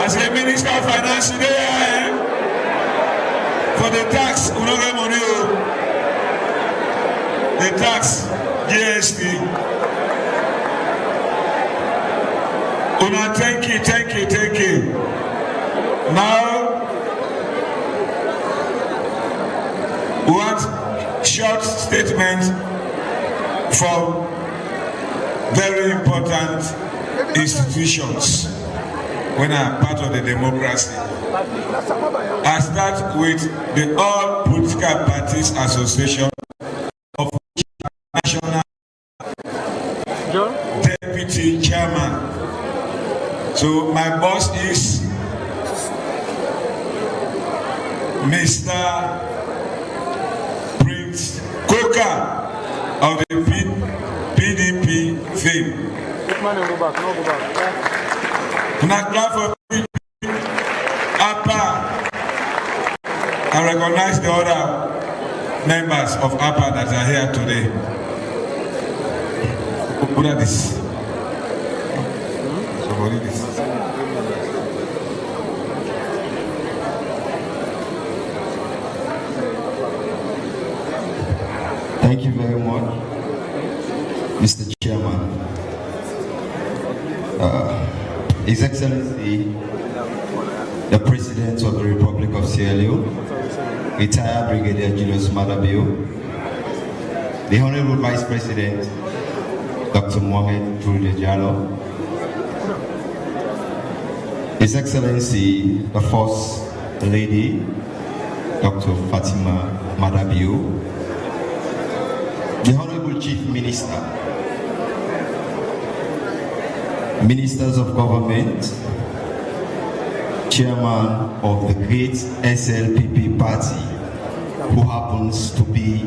As a Minister of Finance today, for the tax, we don't get money. The tax, GST. Una, thank you. Now, we want short statements from very important institutions when I'm part of the democracy. I start with the All Political Parties Association, of which National Deputy Chairman. So my boss is Mr. Prince Coca of the PDP fame. Now clap for PDP, APPA. I recognize the other members of APPA that are here today. What are this? So what is this? Thank you very much, Mr. Chairman. His Excellency, the President of the Republic of Sierra Leone, retired Brigadier Julius Madabio, the Honorable Vice President, Dr. Mohamed Julia Jallo, His Excellency, the First Lady, Dr. Fatima Madabio, the Honorable Chief Minister, Ministers of Government, Chairman of the great SLPP party, who happens to be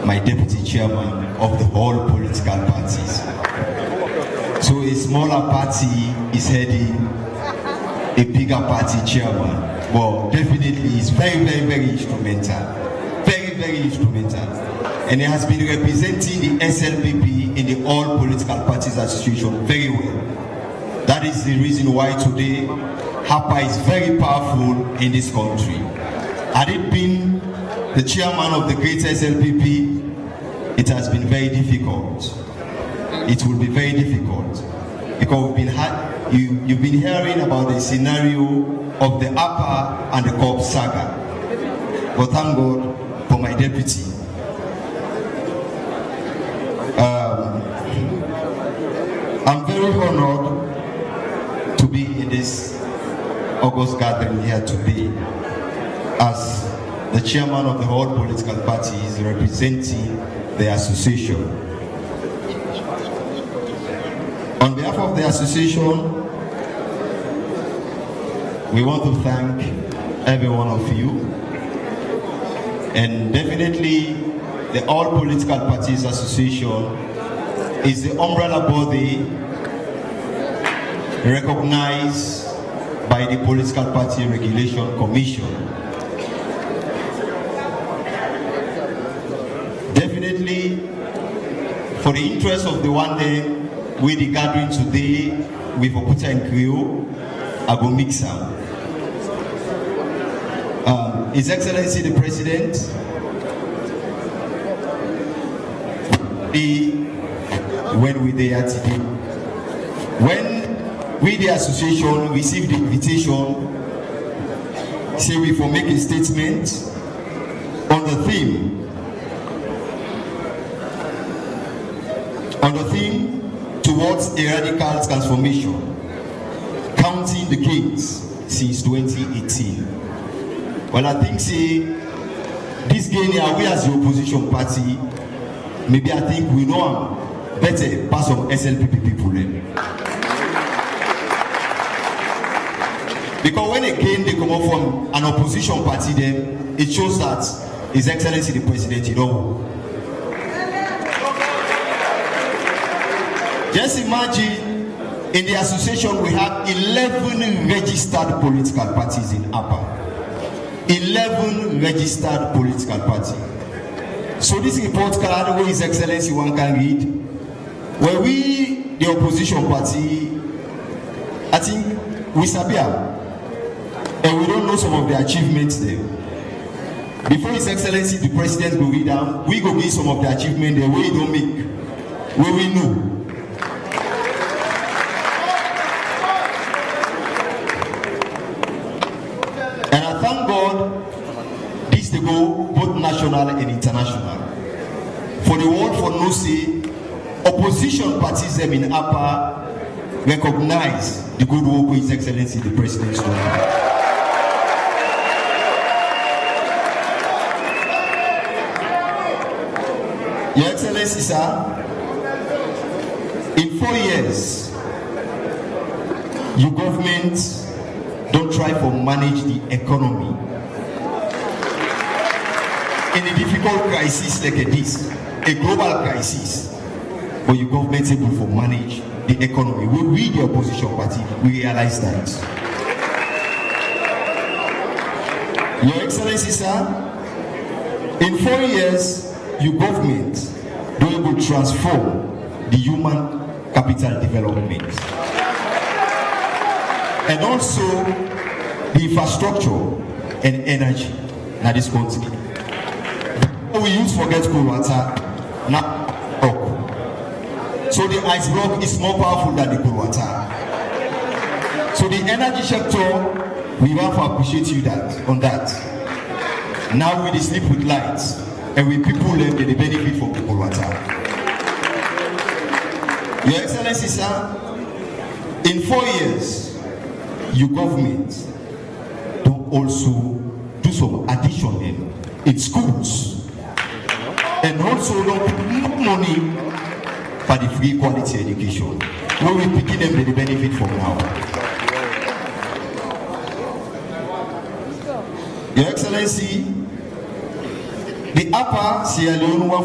my Deputy Chairman of the whole political parties. So a smaller party is heading a bigger party chairman. Well, definitely he's very instrumental. Very instrumental. And he has been representing the SLPP in the All Political Parties Association very well. That is the reason why today APPA is very powerful in this country. Had it been the chairman of the great SLPP, it has been very difficult. It will be very difficult. Because you've been hearing about the scenario of the APPA and the COP saga. But thank God for my deputy. I'm very honored to be in this August gathering here today as the chairman of the whole political parties representing the association. On behalf of the association, we want to thank every one of you, and definitely the All Political Parties Association is the umbrella body recognized by the Political Party Regulation Commission. Definitely, for the interest of the one day, we the gathering today with Oputa and Creole, I go mix them. His Excellency the President, when we there today, when we the association received the invitation, say we for make a statement on the theme towards a radical transformation, counting the gains since 2018. Well, I think say this gain here, we as the opposition party, maybe I think we know better pass some SLPP people in. Because when again they come up from an opposition party, then it shows that His Excellency the President, you know. Just imagine, in the association we have 11 registered political parties in APPA. 11 registered political parties. So this report card, where His Excellency one can read, where we, the opposition party, I think we Sabia, and we don't know some of the achievements there. Before His Excellency the President go read down, we go give some of the achievements there where we don't make, where we know. And I thank God this to go both national and international. For the world for no say, opposition parties them in APPA recognize the good work His Excellency the President is doing. Your Excellency, sir, in 4 years, your government don't try to manage the economy. In a difficult crisis like this, a global crisis, but your government is able to manage the economy. We read the opposition party, we realize that. Your Excellency, sir, in 4 years, your government don't able to transform the human capital development and also the infrastructure and energy in this country. We use forget cold water now. So the ice block is more powerful than the cold water. So the energy sector, we want to appreciate you on that. Now we sleep with lights. And we people learn the benefit from the cold water. Your Excellency, sir, in 4 years, your government don't also do some addition in schools, and also don't put money for the free quality education. Where we picking them the benefit from now. Your Excellency, the APPA Sierra Leone.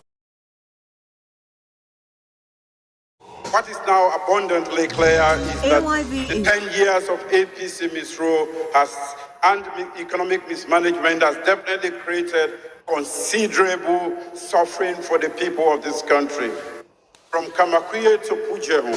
What is now abundantly clear is that the 10 years of APC misrule and economic mismanagement has definitely created considerable suffering for the people of this country. From Kamakwie to Pujehu,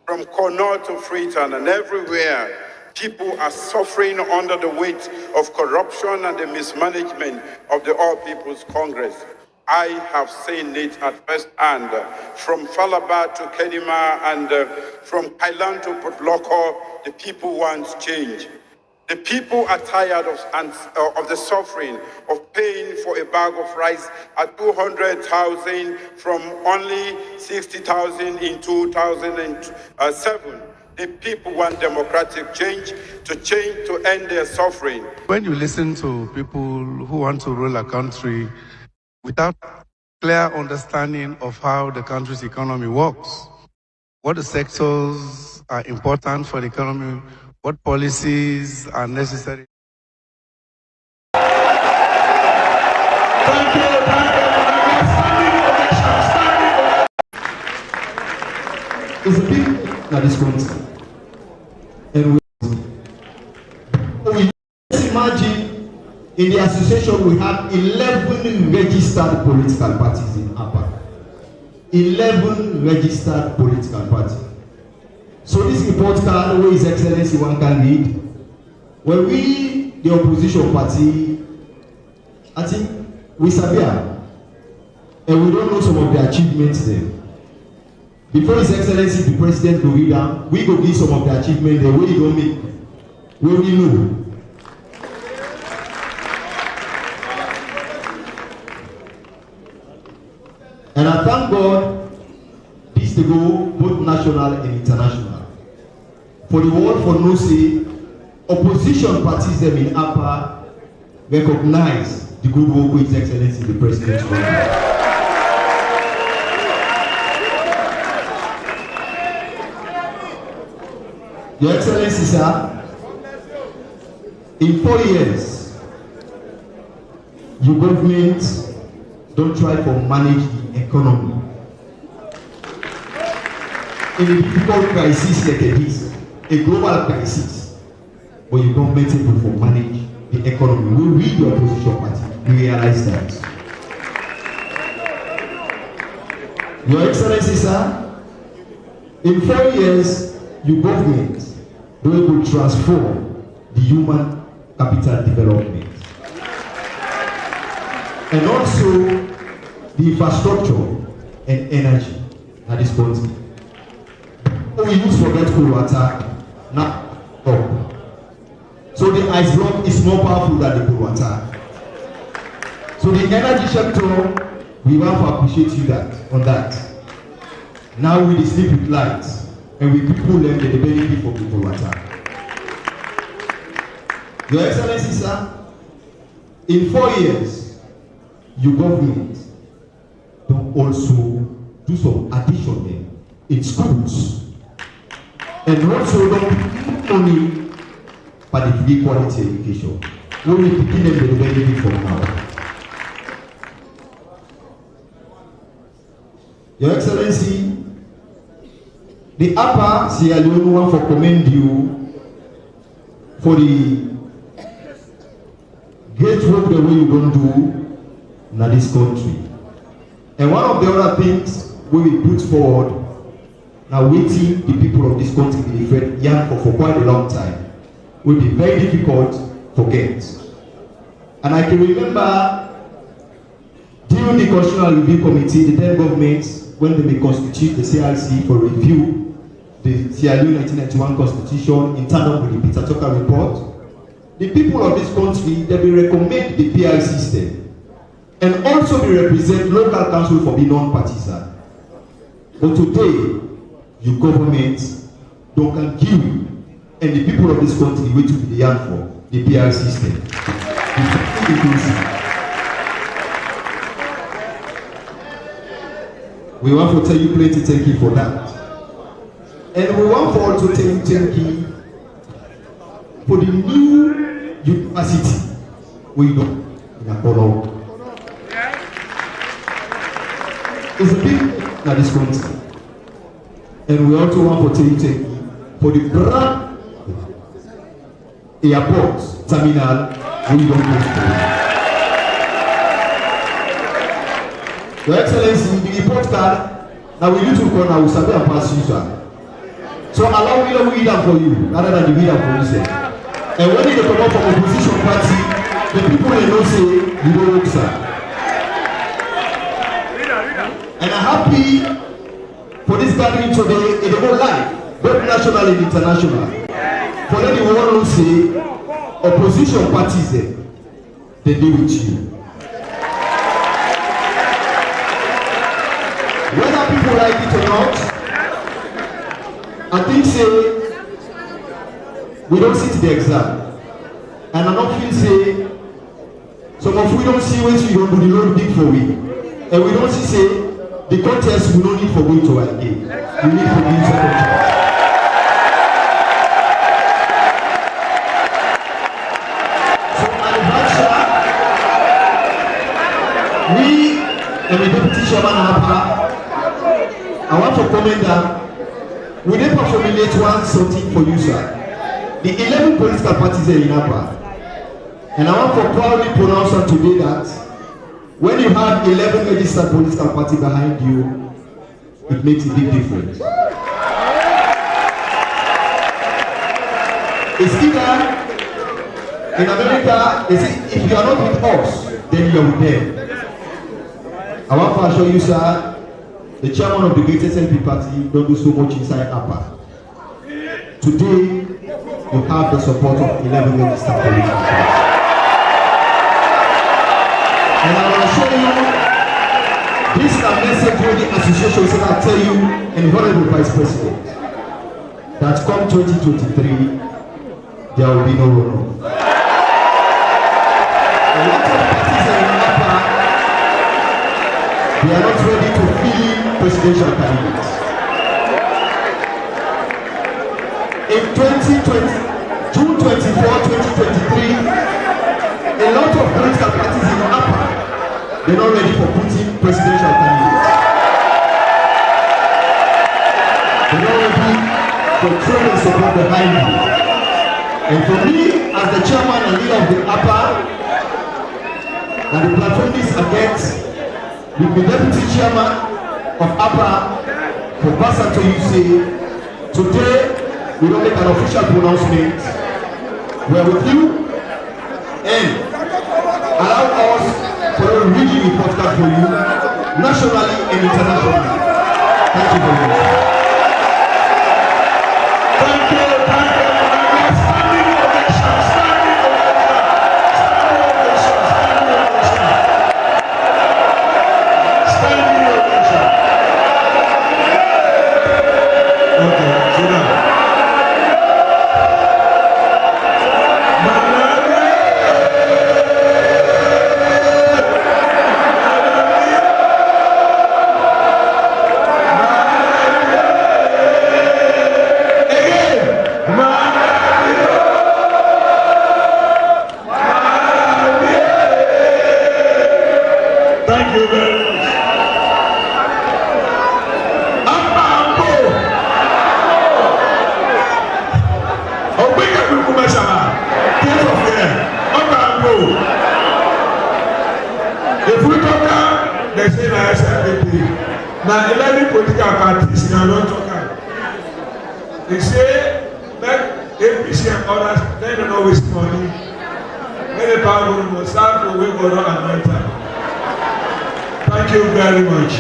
from Kono to Freetown, and everywhere, people are suffering under the weight of corruption and the mismanagement of the All People's Congress. I have seen it at first hand, from Falaba to Kenima and from Thailand to Potloko. The people want change. The people are tired of the suffering of paying for a bag of rice at 200,000 from only 60,000 in 2007. The people want democratic change to end their suffering. When you listen to people who want to rule a country without clear understanding of how the country's economy works, what the sectors are important for the economy, what policies are necessary. Thank you. It's a big now this country. And we imagine in the association we have 11 registered political parties in APPA. 11 registered political parties. So this report card where His Excellency one can read, when we, the opposition party, I think we Sabia, and we don't know some of the achievements there. Before His Excellency the President go read down, we go give some of the achievements there where he don't make, where we know. And I thank God this to go both national and international. For the world for no say, opposition parties them in APPA recognize the good work with His Excellency the President. Your Excellency, sir, in 4 years, your government don't try to manage the economy. In a difficult crisis like this, a global crisis, but your government is able to manage the economy. We read the opposition party, we realize that. Your Excellency, sir, in 4 years, your government we could transform the human capital development. And also the infrastructure and energy at this country. We use for get cool water, now up. So the ice block is more powerful than the cool water. So the energy sector, we want to appreciate you on that. Now we sleep with lights, and we people learn the benefit for people water. Your Excellency, sir, in 4 years, your government don't also do some addition there in schools, and also don't only for the free quality education. We will begin them the benefit from now. Your Excellency, the APPA, Sierra Leone want to commend you for the great work the way you don't do in this country. And one of the other things we put forward, now waiting the people of this country to defend young for quite a long time, will be very difficult to get. And I can remember during the Constitutional Review Committee, the then government, when they may constitute the CRC for review, the Sierra Leone 1991 Constitution in tandem with the Peter Tucker report, the people of this country, they will recommend the PI system and also will represent local council for being non-partisan. But today, your government don't can give, and the people of this country wait to be the hand for the PI system. We want to tell you plenty thank you for that. And we want to also tell you thank you for the new university we do in Apollo. It's a big in this country. And we also want to tell you thank you for the brand airport terminal we don't go. Your Excellency, the report card, now we need to call now, we sabi and pass you, sir. So allow me to read them for you, rather than the reader for you, sir. And when they come up from opposition party, the people they don't say, you don't work, sir. And I'm happy for this gathering today in the whole life, both national and international. For let the world say, opposition parties, they deal with you. Whether people like it or not, I think say we don't sit the exam. And I don't feel say some of we don't see what we don't do the Lord big for we. And we don't see say the contest we don't need for going to our game. We need for being second. We and the deputy chairman APPA, I want to comment that we never formulate one something for you, sir. The 11 political parties are in APPA. And I want to proudly pronounce on today that when you have 11 registered political parties behind you, it makes a big difference. It's either in America, they say if you are not with us, then you are with them. I want to assure you, sir, the chairman of the greatest LP party don't do so much inside APPA. Today, you have the support of 11 registered political parties. And I will assure you, this is a message where the association said I tell you, and Honorable Vice President, that come 2023, there will be no runoff. A lot of parties are in APPA, they are not ready to fill presidential candidates. In 2020, June 24, 2023, a lot of political parties in APPA, they're not ready for putting presidential candidates. They're not ready for throwing support behind you. And for me, as the chairman and leader of the APPA, and the platform is against with the deputy chairman of APPA, Professor Toyuse, today we don't make an official pronouncement. We are with you and allow us for a really important for you, nationally and internationally. Thank you very much. Thank you. Standing ovation. Okay, sit down. Thank you very much. If we talk about the same as SLP, now 11 political parties now don't talk about. They say that APC and others, they don't always money. When the power will start to wait for another. Thank you very much.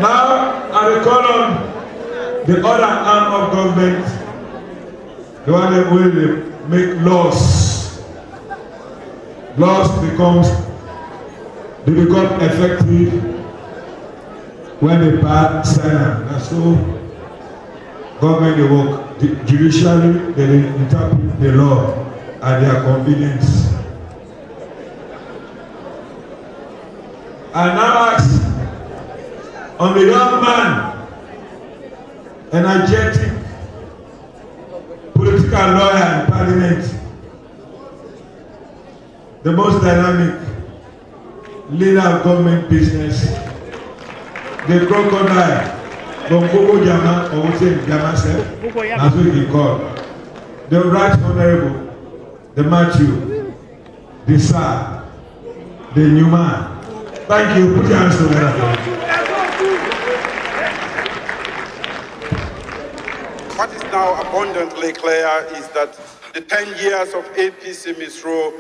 Now I will call on the other arm of government, the one that will make laws. Laws they become effective when the part sign up. That's so government they work. Judicially they interpret the law at their convenience. I now ask on the young man, energetic political lawyer in Parliament, the most dynamic leader of government business, the crocodile, the Bobo Jama, or what's it, Jama said, that's what he called, the right honorable, the Matthew, the Sir, the new man. Thank you. Put your hands together. What is now abundantly clear is that the 10 years of APC misrule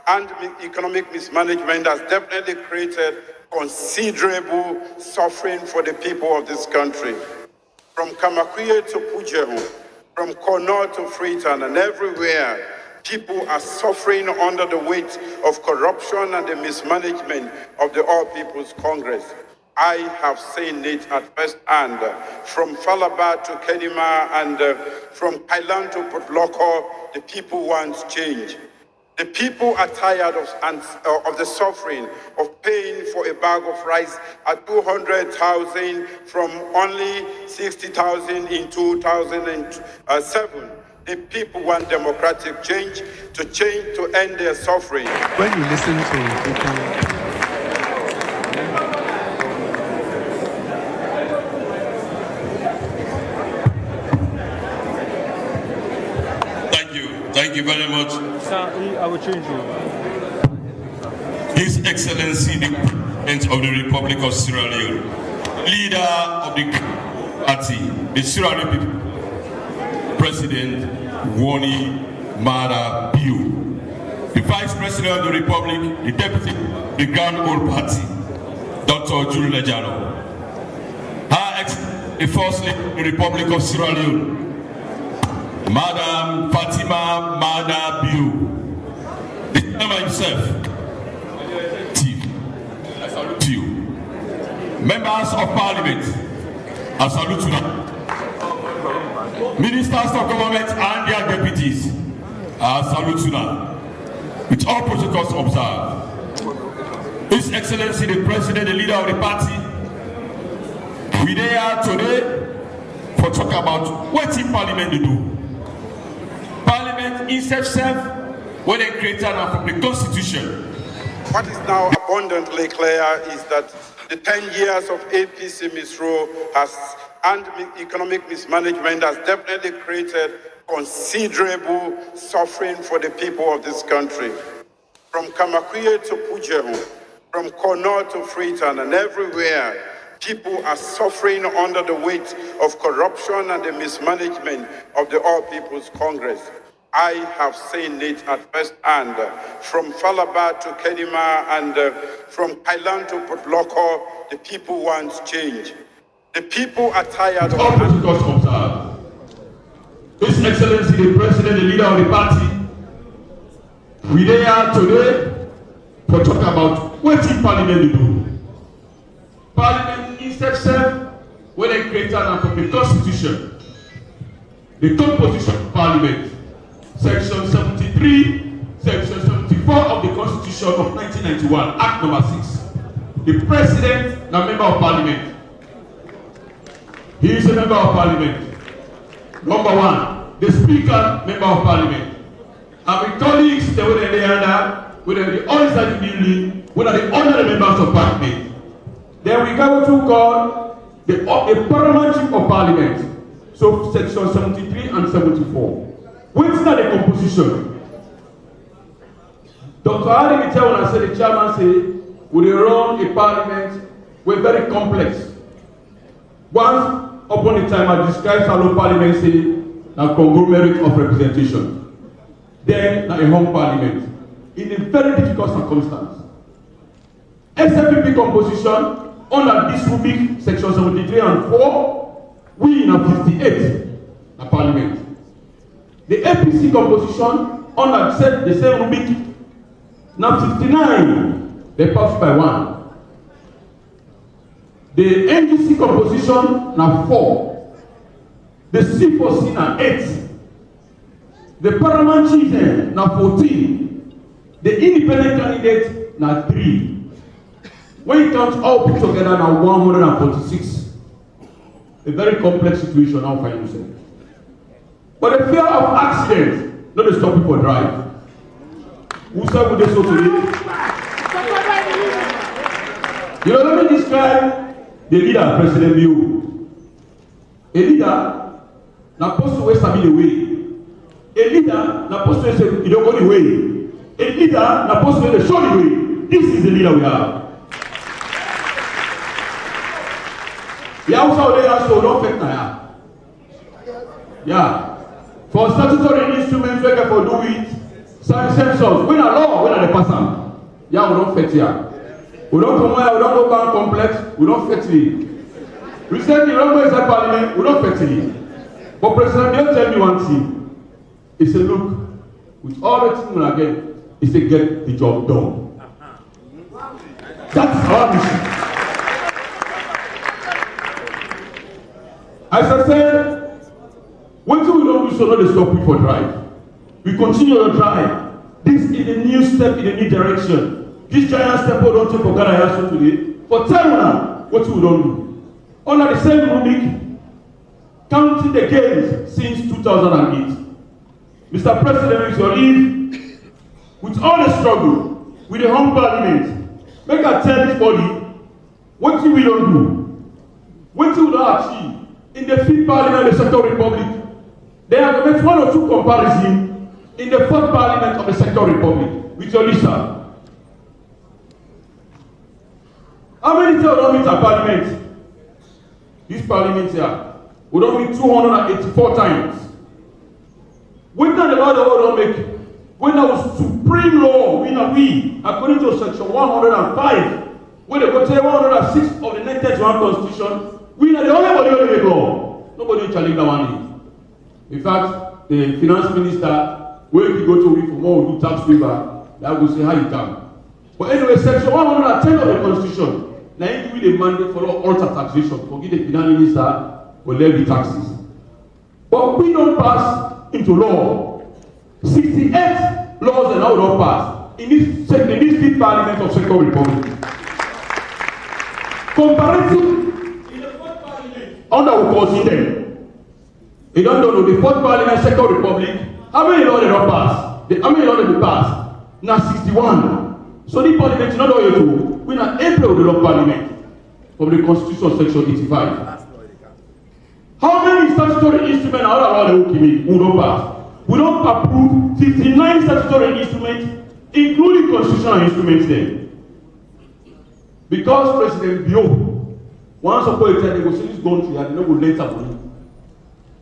and economic mismanagement has definitely created considerable suffering for the people of this country. From Kamakwie to Pujehu, from Kono to Freetown and everywhere, people are suffering under the weight of corruption and the mismanagement of the All People's Congress. I have seen it at first hand, from Falaba to Kedima and from Kailan to Putloko, the people want change. The people are tired of the suffering of paying for a bag of rice at 200,000 from only 60,000 in 2007. The people want democratic change to end their suffering. When you listen to people, Thank you very much. Sir, I will change you. His Excellency, the President of the Republic of Sierra Leone, leader of the party, the Sierra Leone people, President Woni Mada Bio, the Vice President of the Republic, the Deputy, the Grand Old Party, Dr. Jules Lejano, the First Lady of the Republic of Sierra Leone, Madam Fatima Mada Bio, the chairman himself, I salute you. Members of Parliament, I salute you. Ministers of government and their deputies, I salute you. With all protocols observed. His Excellency the President, the leader of the party, we are today for talk about what in Parliament to do. Parliament in itself, when they created the Constitution. What is now abundantly clear is that the 10 years of APC misrule and economic mismanagement has definitely created considerable suffering for the people of this country. From Kamakwie to Pujehu, from Kono to Freetown and everywhere, People are suffering under the weight of corruption and the mismanagement of the All People's Congress. I have seen it at first hand, from Falaba to Kedima and from Kailan to Potloko. The people want change. The people are tired of... All protocols observed. His Excellency the President, the leader of the party, we are today to talk about what in Parliament do. Parliament instead self, when they created and from the Constitution, the top position of Parliament, Section 73, Section 74 of the Constitution of 1991, Act number 6. The President, a member of Parliament. He is a member of Parliament. Number 1, the Speaker, member of Parliament. And my colleagues, they were the other, whether the others building, whether the other members of Parliament. Then we go to call the Parliamentary of Parliament. So Section 73 and 74. What's not the composition? Dr. Ari Mitchell, when I said the chairman said, we run a parliament, we're very complex. Once upon a time, I described how parliament say a conglomerate of representation. Then a home parliament in a very difficult circumstance. SLPP composition under this rubric, section 73 and 4, we in a 58 a parliament. The APC composition under the same rubric, now 59, they pass by 1. The NGC composition now 4. The C4C now 8. The Parliamentary now 14. The independent candidate now 3. When you count all put together now 146. A very complex situation now for yourself. But the fear of accident, not to stop people drive. Who said would they so today? You know, let me describe the leader, President Biu. A leader, not supposed to waste the way. A leader, not supposed to say you don't go the way. A leader, not supposed to show the way. This is the leader we have. The outside they also don't fit now. Yeah. For statutory instruments, we can do it. Sensors. When a law, when a person. Yeah, we don't fit here. We don't come here, we don't go back complex, we don't fit it. We said the wrong way is a parliament, we don't fit it. But President, they'll tell me one thing. He said, look, with all the things again, he said, get the job done. That's our mission. As I said, what we don't do so not to stop people drive. We continue to drive. This is a new step in a new direction. This giant step we don't take for Ghana Yasu today. For Teruna, what we don't do. Under the same rubric, counting the gains since 2008. Mr. President, with your leave, with all the struggle, with the home parliament, make I tell this body what we don't do, what we don't achieve. In the 5th Parliament of the Sector Republic, they have made 1 or 2 comparisons in the 4th Parliament of the Sector Republic with your list. How many times don't meet at Parliament? This Parliament here, we don't meet 284 times. When that the law the world don't make, when that was supreme law, we according to section 105, when they go to 106 of the 1991 Constitution, we are the only body who make law. Nobody will challenge that one. In fact, the finance minister, when he go to week for more, do tax waiver, that will say how you come. But anyway, section 110 of the Constitution, now you give the mandate for alter taxation, forgive the finance minister for levy taxes. But we don't pass into law. 68 laws and now don't pass in this 5th Parliament of Sector Republic. Comparative. Under we consider them. You don't know the 4th Parliament, Sector Republic. How many laws they don't pass? How many laws they pass? Now 61. So the Parliament is not all you do. We are April the law Parliament from the Constitution section 85. How many statutory instruments are all the who don't pass? We don't approve 59 statutory instruments, including constitutional instruments there. Because President Bio Once upon a time, they go see this country and they don't go later money.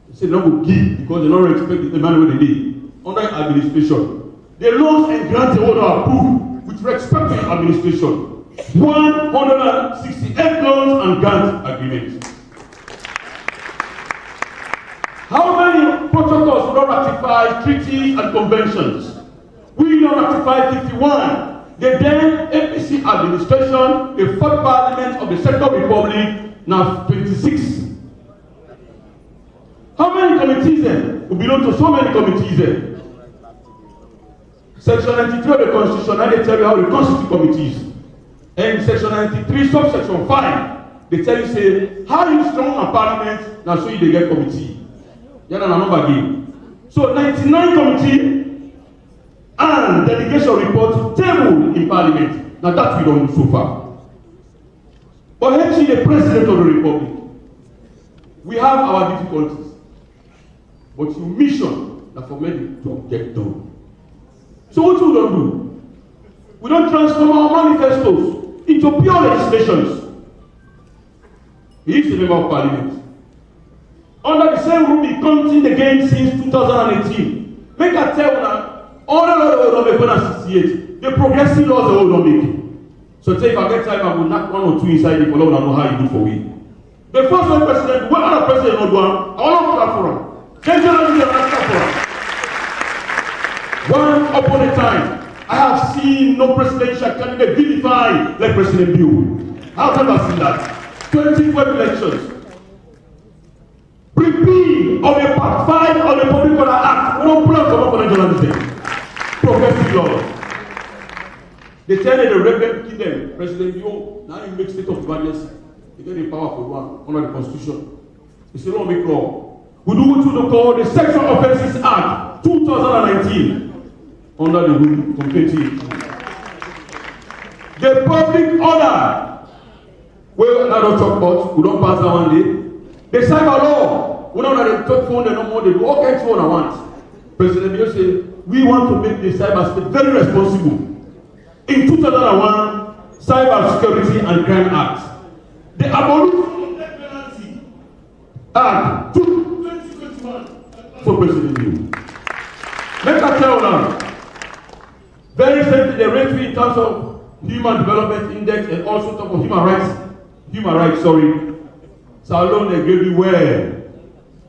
They say they don't go give because they don't respect the money where they did. Under administration, the laws and grants they want to approve with respect to the administration. 168 loans and grant agreements. How many protocols we don't ratify treaties and conventions? We don't ratify 51. The then APC administration, the fourth parliament of the Second Republic, now 26. How many committees then? We belong to so many committees then. Section 93 of the Constitution, and they tell you how to constitute committees. And Section 93, subsection 5, they tell you, say, how you strong a parliament, now so you they get committee. You know, another game. So 99 committee and delegation report table in parliament. Now that we don't do so far. But actually, the president of the republic, we have our difficulties. But your mission is for many to get done. So what we don't do? We don't transform our manifestos into pure legislations. He is a member of parliament. Under the same rule, he continued again since 2018. Make a tell now, all the laws they don't make when I 68, the progressive laws they don't make. So say if I get time, I will knock one or two inside it for long and know how you do for me. The first one president, when other president not one, I want to clap for him. Then generally they clap for him. One upon a time, I have seen no presidential candidate vilified like President Bill. How have I seen that? 20 web elections. Repeal of the Part 5 of the Public Order Act. We don't plan to come for regionalism. Progressive laws. They tell the rebel kill them. President Bill, now he makes state of emergency. He get the power for one under the Constitution. He say, don't make law. We do what we call the Sexual Offences Act 2019. Under the rule from 2018. The public order, well, I don't talk about, we don't pass that one day. The cyber law, we don't have the top phone, they don't want to do all kinds of phone I want. President Bill said, we want to make the cyber state very responsible. In 2001, Cyber Security and Crime Act, the Abolition of Death Penalty Act 2021 for President Bill. Let us tell now. Very simply, the rate in terms of Human Development Index and also talk of human rights, so alone they give you where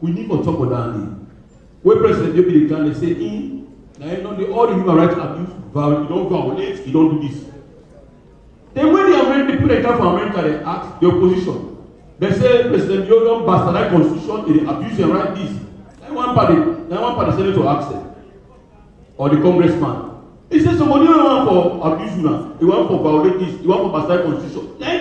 we need to talk about that. When President David can they say, all the human rights abuse, you don't violate, you don't do this. Then when the people they come from America, they ask the opposition. They say President you don't bastardize constitution, they abuse and write this. Then one party senator ask them, or the congressman. He says somebody don't want for abuse now, they want for violate this, they want for bastardize constitution. Then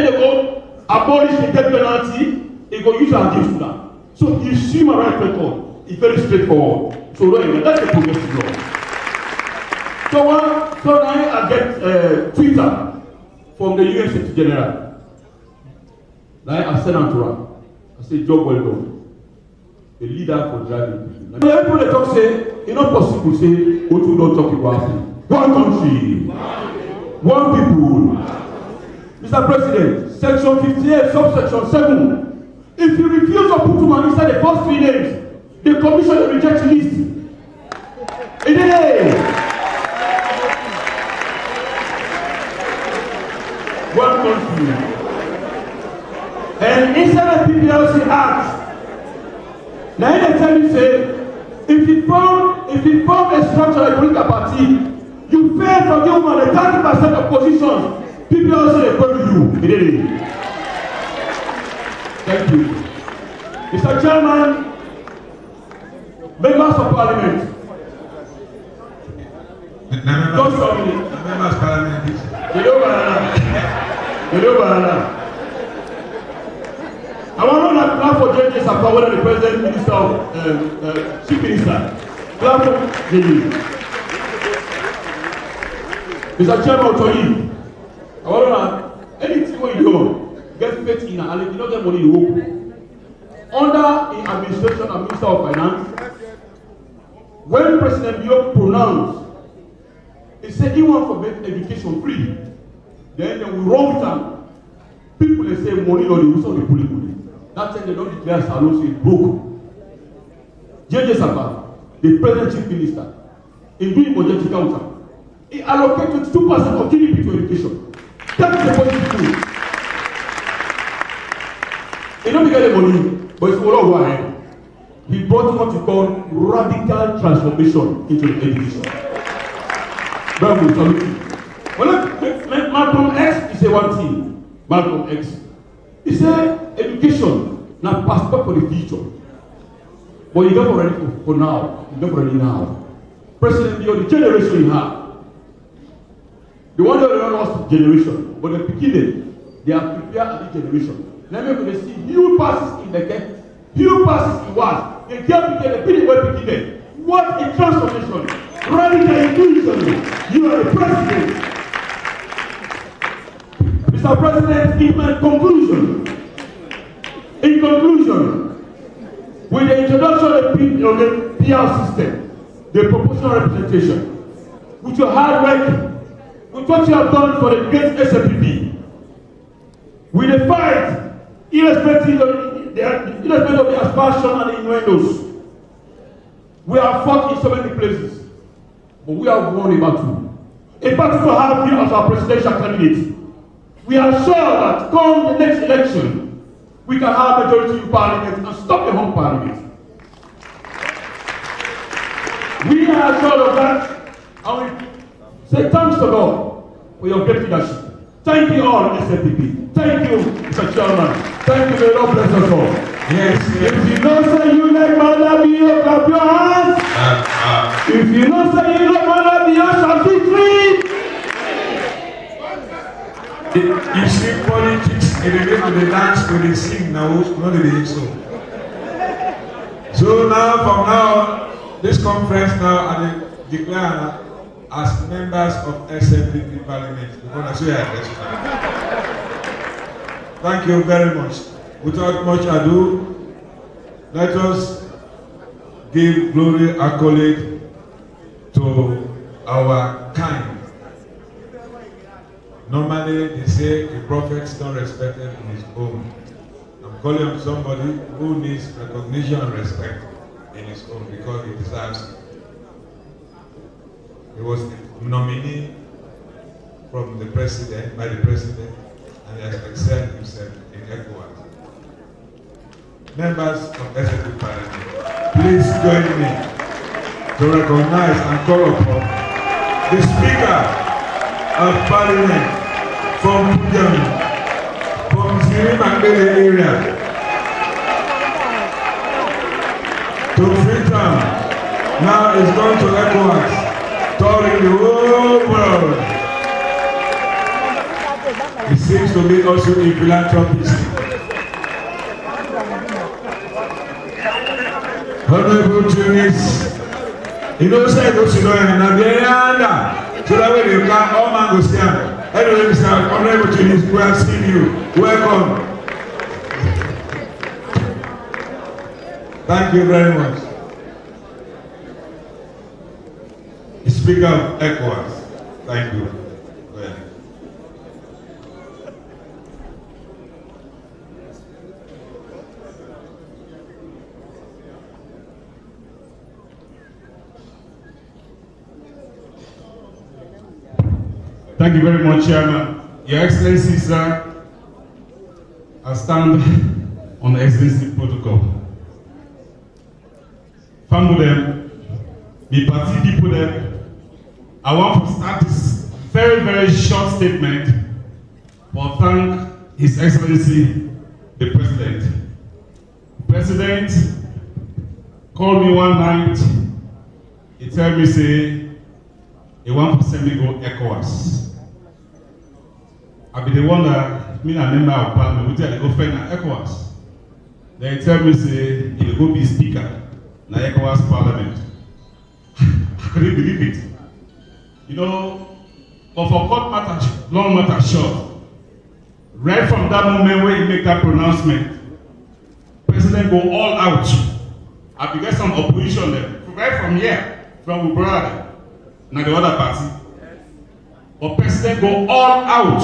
they go abolish the death penalty, they go use it against you now. So his human rights record is very straightforward. So that's the progressive law. So now I get Twitter from the US Secretary General. Now I send out to her. I say, job well done. The leader for driving people. Now people they talk say, it's not possible to say, what we don't talk about. One country, one people. Mr. President, Section 58, subsection 7. If you refuse to put money inside the first 3 names, the commission will reject list. It is. One country. And inside the PPLC Act, now they tell you say, if you form a structure like a political party, you fail from the woman the 30% of positions, PPLC they go to you. It is. Thank you. Mr. Chairman, members of Parliament. Don't stop me. Members of Parliament. I want to clap for judges and for the President, Minister of Chief Minister. Clap for judges. Mr. Chairman, to you. I want to anything what you do, get faith in and you don't get money you work. Under the administration of Minister of Finance, when President Biyo pronounced, he said he wants to make education free. Then we wrong with him. People they say money or they also the pulling money. That time they don't declare Sanusi broke. JJ Sapa, the present chief minister, in doing budget counter, he allocated 2% of GDP to education. That is the positive thing. He don't get the money, but it's all over ahead. He brought what we call radical transformation into the education. Well, Malcolm X is a one thing. Malcolm X. He said education, not passport for the future. But you got already for now. You got already now. President, you're the generation you have. The one that are lost generation, but the beginning, they are prepared at the generation. Let me go see huge passes in the game, huge passes in what? They get the beginning where beginning. What a transformation! Radical inclusion. You are the president. Mr. President, in my conclusion, with the introduction of the PR system, the proportional representation, with your hard work, with what you have done for the great SLPP, with the fight, irrespective of the aspersion and the innuendos, we have fought in so many places, but we have won a battle. A battle to have you as our presidential candidate. We are sure that come the next election, we can have majority in parliament and stop the home parliament. We are sure of that, and we say thanks to God for your great leadership. Thank you all, SLPP. Thank you, Mr. Chairman. Thank you, the Lord bless us all. Yes. If you don't say you like Malabio, clap your hands. If you don't say you like Malabio, shall be free. You see politics in the name of the dance when they sing now, not in the so. So now, from now, this conference now, and they declare as members of SLPP Parliament. Thank you very much. Without much ado, let us give glory accolade to our kind. Normally, they say a prophet is not respected in his home. I'm calling on somebody who needs recognition and respect in his home because he deserves it. He was the nominee from the president, by the president, and he has excelled himself in ECOWAS. Members of SLP Parliament, please join me to recognize and call upon the Speaker of Parliament from Pujam, from Ziri-Mambele area, to Freetown. Now it's going to ECOWAS, touring the whole world. He seems to be also a philanthropist. Honorable Tunis, you know, say go to Nigeria, so that way you can all man go stand. Anyway, Mr. Honorable Tunis, we have seen you. Welcome. Thank you very much. Speaker of ECOWAS, thank you. Go ahead. Thank you very much, Chairman. Your Excellency, sir, I stand on the existing protocol. Family them, the party people them. I want to start this very, very short statement for thank His Excellency, the President. The President called me one night, he told me, say, he want to send me go ECOWAS. I be the one that, me a member of Parliament, we tell go friend at ECOWAS. Then he tell me, say, he will go be Speaker na ECOWAS Parliament. I couldn't believe it. You know, but for short matter, long matter short, right from that moment when he make that pronouncement, President go all out. I began some opposition there, right from here, from Ubrada, now the other party. But President go all out.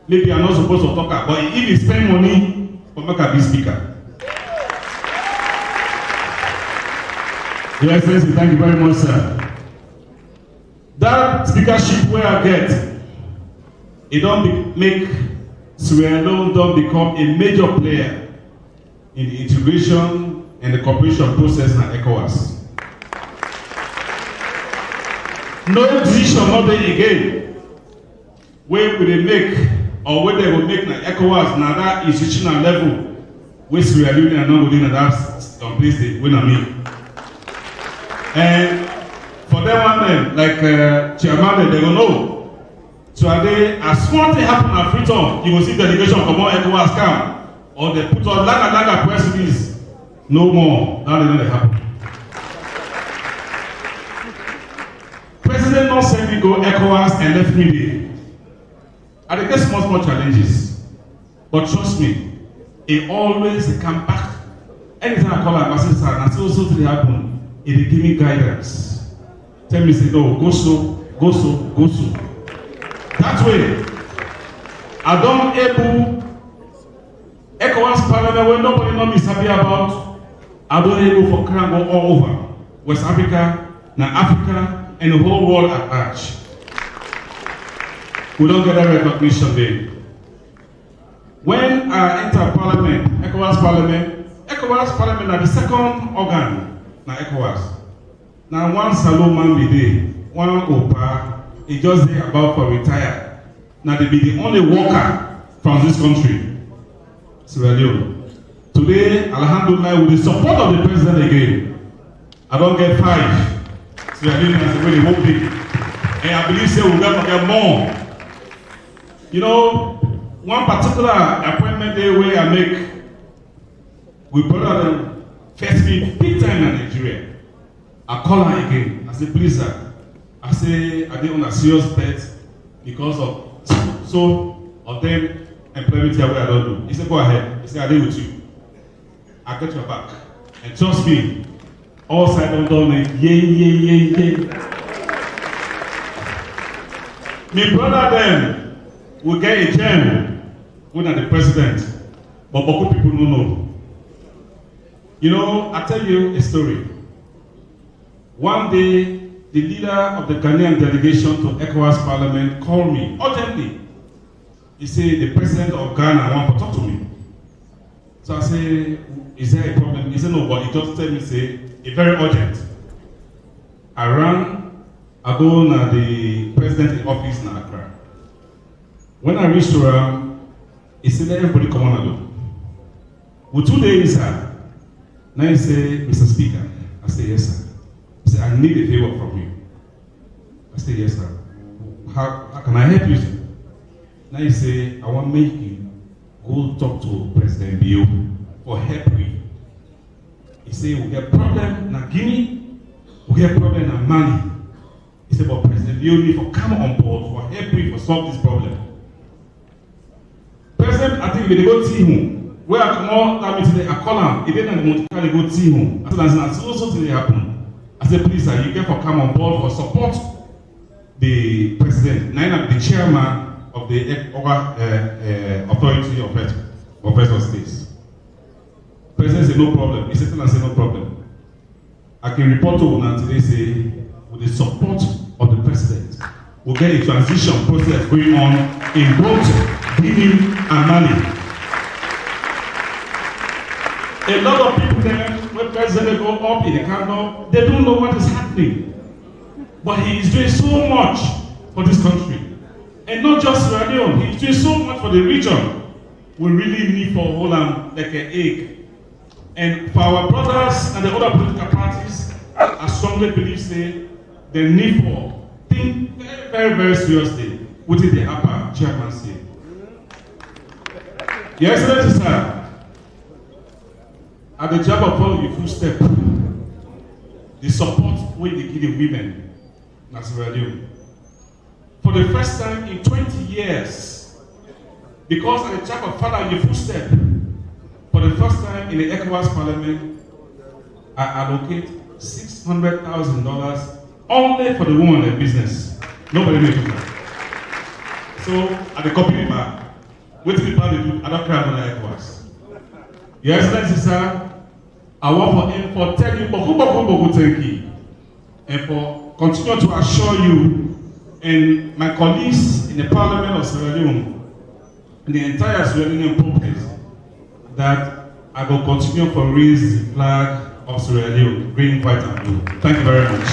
maybe I'm not supposed to talk about, but if he spend money, for make a big speaker. Your Excellency, thank you very much, sir. That speakership where I get, it don't make Sierra Leone don't become a major player in the integration and the cooperation process in ECOWAS. No decision not there again. Where will they make or where they will make na ECOWAS na that institutional level where Sierra Leone and not within that place they win on me. And for them, like Chairman, they don't know. So as small thing happen at Freetown, you will see delegation from more ECOWAS come, or they put on laga press release. No more. Now they know they happen. President not send me go ECOWAS and left me there. I get small challenges, but trust me, it always come back. Anytime I call my sister, and I say also to happen. It give me guidance. Tell me, say, no, go so. That way, I don't able ECOWAS Parliament where nobody know me is happy about. I don't able for crime go all over West Africa, Africa, and the whole world at large. We don't get that recognition there. When I enter Parliament, ECOWAS Parliament are the second organ. Na ECOWAS. Now one salon man be there, one Opa, he just there about for retire. Now they be the only worker from this country, Sierra Leone. Today, Alhamdulillah, with the support of the president again, I don't get 5. Sierra Leone has a really whole big. And I believe say we'll get more. You know, one particular appointment day where I make with brother first me big time in Nigeria. I call her again. I say, please sir. I say, I didn't on a serious bet because of so of them employment here where I don't do. He said, go ahead. He said, I deal with you. I got your back. And trust me, all sides don't do me. Yay. My brother then will get a gem when I'm the president. But Boko people don't know. You know, I'll tell you a story. One day, the leader of the Ghanaian delegation to ECOWAS Parliament called me urgently. He said, the president of Ghana wants to talk to me. So I said, is there a problem? He said, no, but he just told me, say, it's very urgent. I ran, I go to the president's office in Accra. When I reached to he said, let everybody come on and do. With 2 days, sir. Now he say, Mr. Speaker. I say, yes, sir. He said, I need a favor from you. I say, yes, sir. How can I help you, sir? Now he say, I want to make you go talk to President Bio for help me. He say, we get problem in Guinea, we get problem in Mali. He said, but President Bio need to come on board for help me to solve this problem. President, I think we go see him. Where I come out that meeting, I call him. He didn't want to go see him. I said, so thing happen. I said, please, sir, you get for come on board for support the president, the chairman of the authority of Western States. President said, no problem. He said, no problem. I can report to you today, say, with the support of the president, we'll get a transition process going on in both Guinea and Mali. A lot of people there, when President go up in the council, they don't know what is happening. But he is doing so much for this country. And not just Sierra Leone, he is doing so much for the region. We really need for hold on like an egg. And for our brothers and the other political parties, I strongly believe say the need for think very seriously within the APPA chairmanship. Your Excellency, sir, at the job of following your footstep, the support we give the women in Sierra Leone. For the first time in 20 years, because at the job of following your footstep, for the first time in the ECOWAS Parliament, I allocate $600,000 only for the women in business. Nobody makes that. So, at the company back, What the party do? I don't care about ECOWAS. Your Excellency, sir, I want for telling you, and for continue to assure you and my colleagues in the Parliament of Sierra Leone, and the entire Sierra Leone populace, that I will continue to raise the flag of Sierra Leone, green, white, and blue. Thank you very much.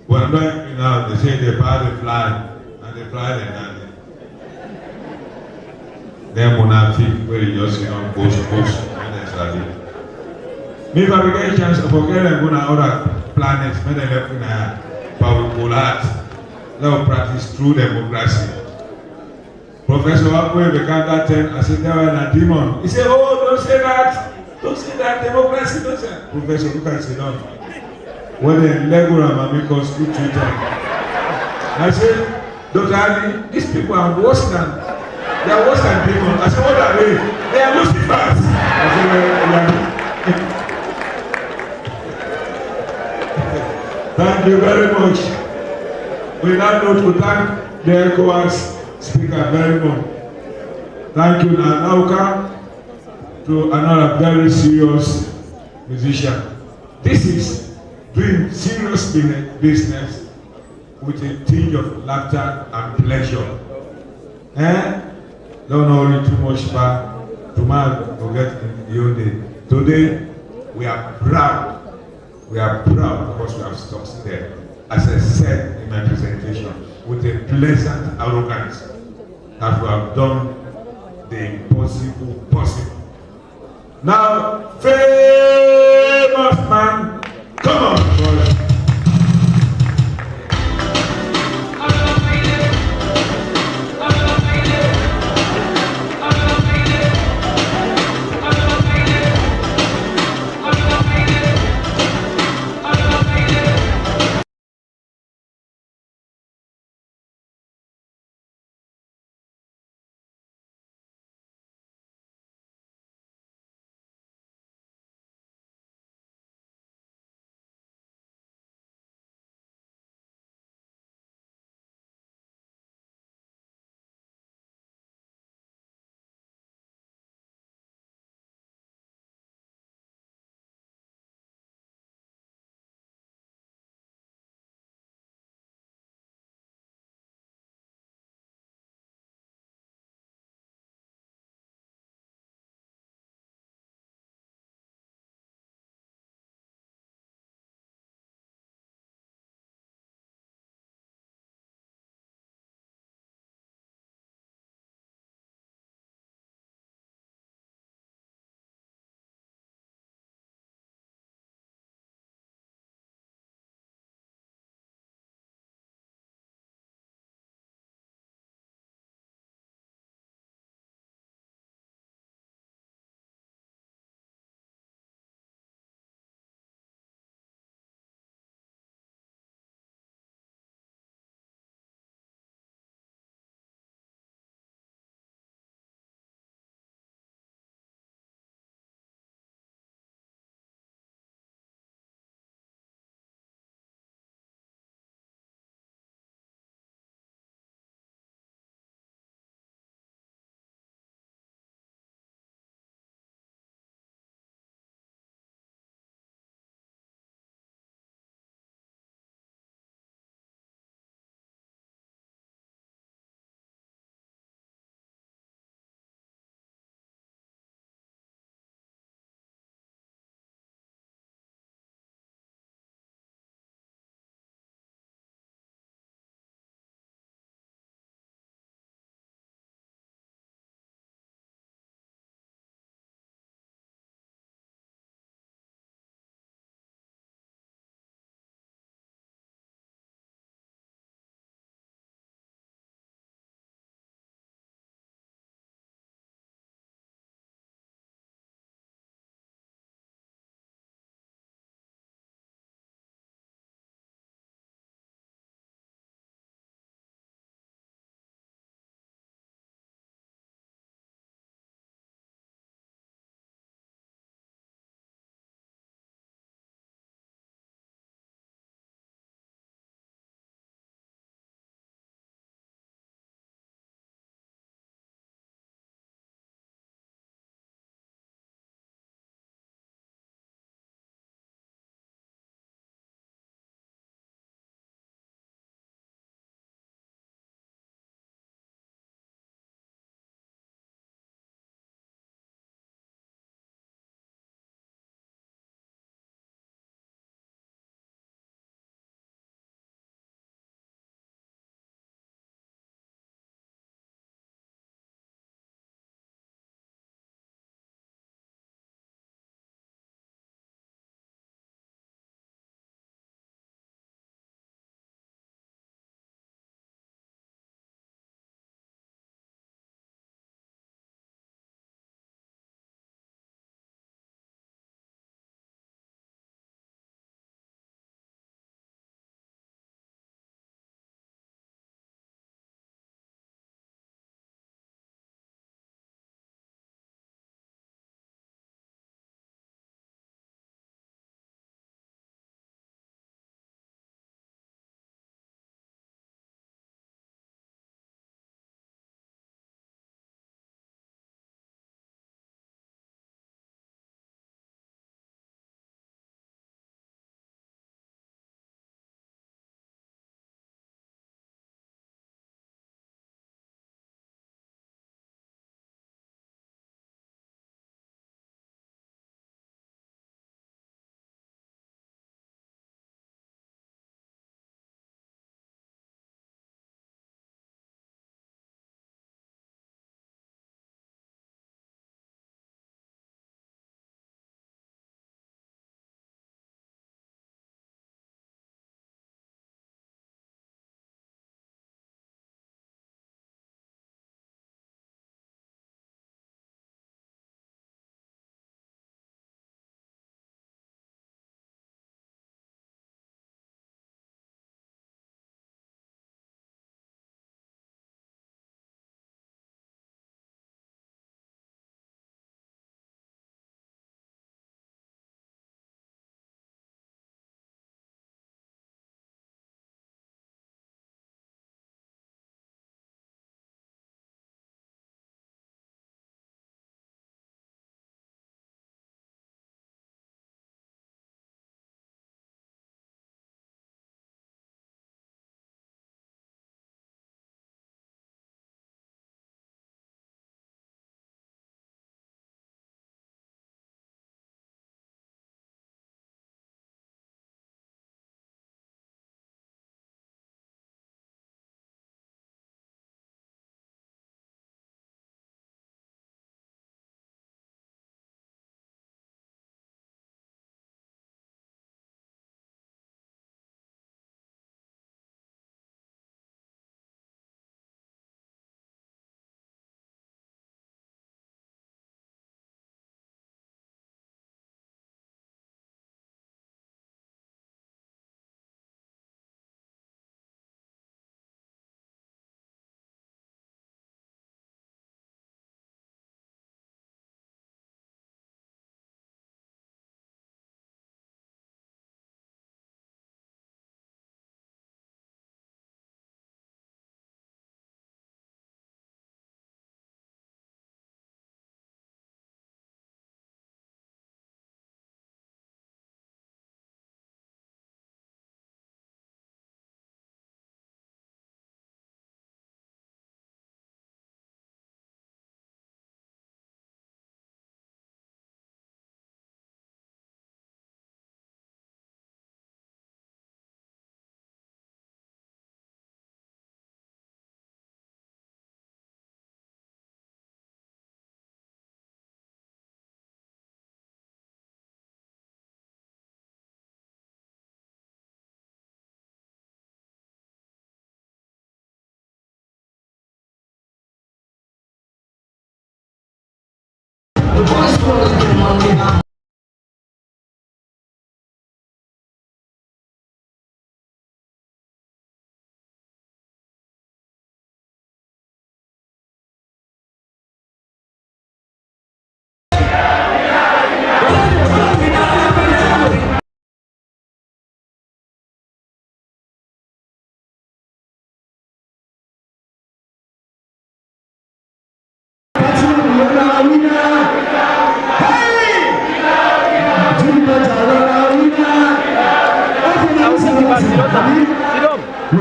Well, you know, they say they buy the flag and they fly the land. Then monarchy, where you just, post, and then study. Maybe I will get a chance to forget and go to other planets, when they left in a powerful art. Now practice true democracy. Professor Akwe began that time, I said, there was a demon. He said, oh, don't say that. Don't say that, democracy, don't say that. Professor, look at it now. When they Lego and make us do Twitter. I said, Dr. Ali, these people are worse than, they are worse than demons. I said, what are they? They are Lucifers. I said, thank you very much. We now know to thank the ECOWAS speaker very much. Thank you. Now we come to another very serious musician. This is doing serious business with a tinge of laughter and pleasure. Don't worry too much, but tomorrow we'll get in your day. Today, we are proud. We are proud because we have succeeded, as I said in my presentation, with a pleasant arrogance that we have done the impossible possible. Now, famous man, come on, boys.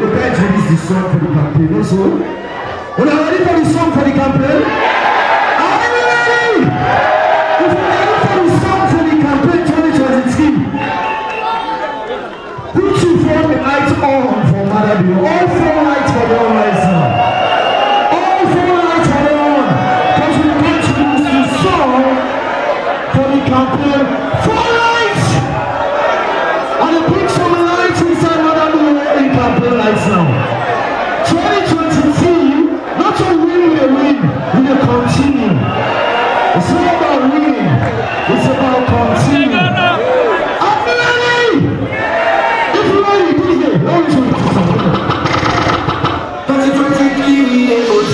prepare to release the song for the campaign also. When I'm ready for the song for the campaign, are you ready? If you're ready for the song for the campaign 2023, put your phone lights on for Madabio. All 4 lights for the on right now. All 4 lights for the on. Because we're going to release the song for the campaign. 4 lights! And it brings some lights inside Madabio in campaign lights now. 2023, not a win, we will continue. It's not about winning, it's about continuing. I'm ready! If you're ready, DJ, let me show you something. 2023, it was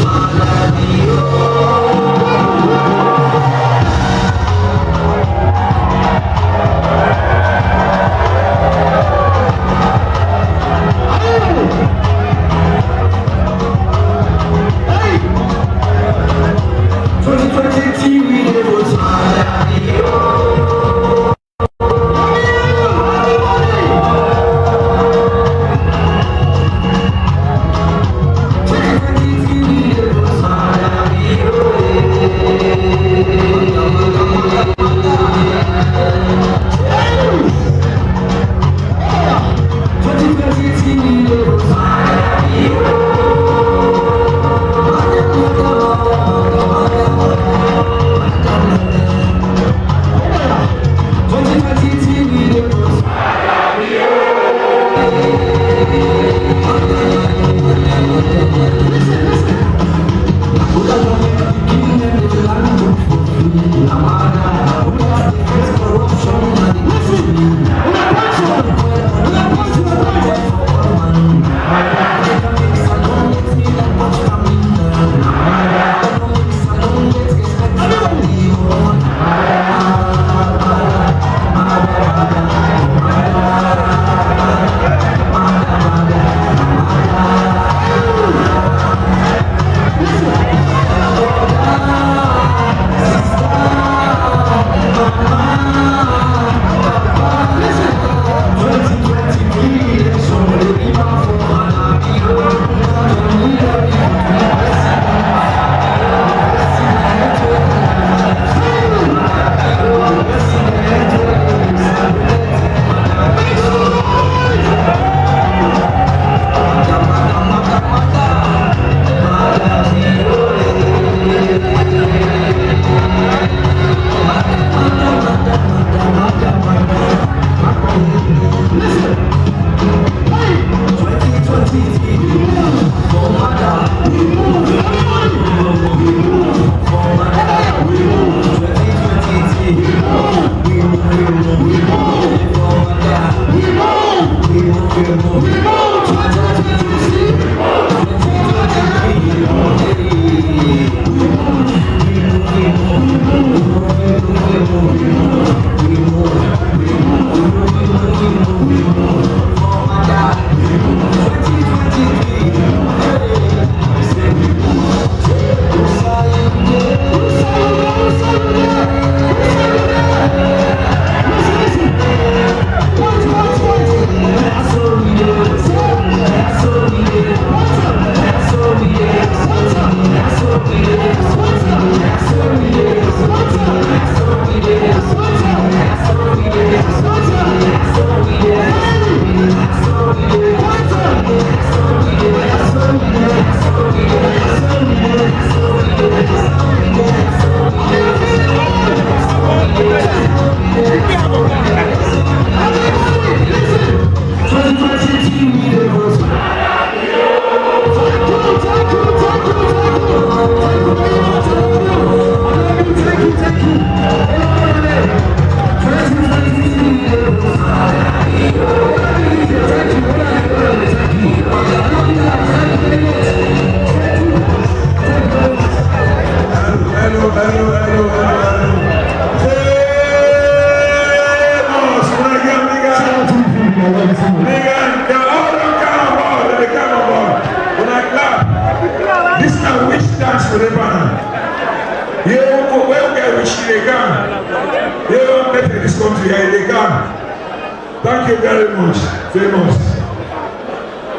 Thank you very much. Famous.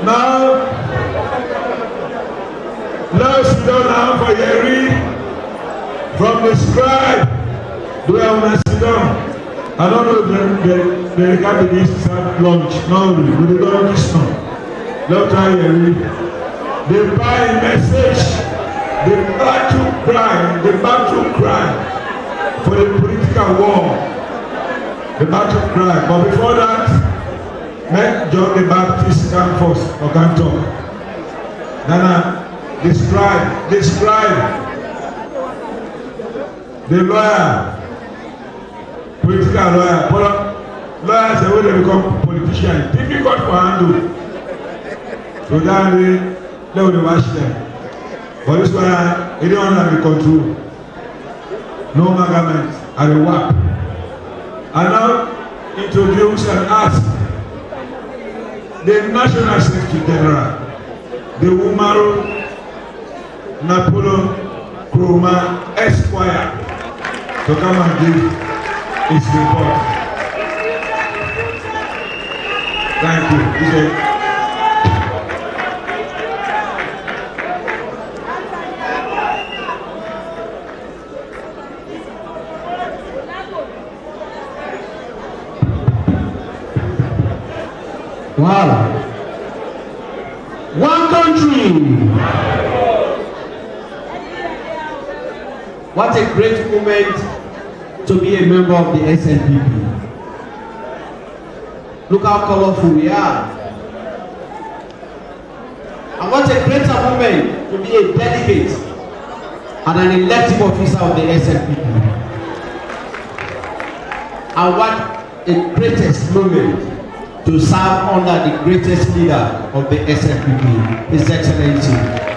Now, Now sit down now for your read from the scribe. Do I want to sit down? I don't know if they got this lunch. No, we don't listen. Don't try to read. They buy a message. They battle cry for the political war. The battle cry. But before that, let John the Baptist come first or can talk. Nana, describe, the lawyer. Political lawyer, lawyers are when they become politicians. Difficult for handle. So that they will watch them. But this one, anyone have the control. No government, I will work. And now introduce and ask the National Secretary General, the Umaru Napolo Kroma Esquire, to come and give his report. Thank you. Wow. One country. What a great moment to be a member of the SLPP. Look how colorful we are. And what a greater moment to be a delegate and an elective officer of the SLPP. And what a greatest moment to serve under the greatest leader of the SLPP, His Excellency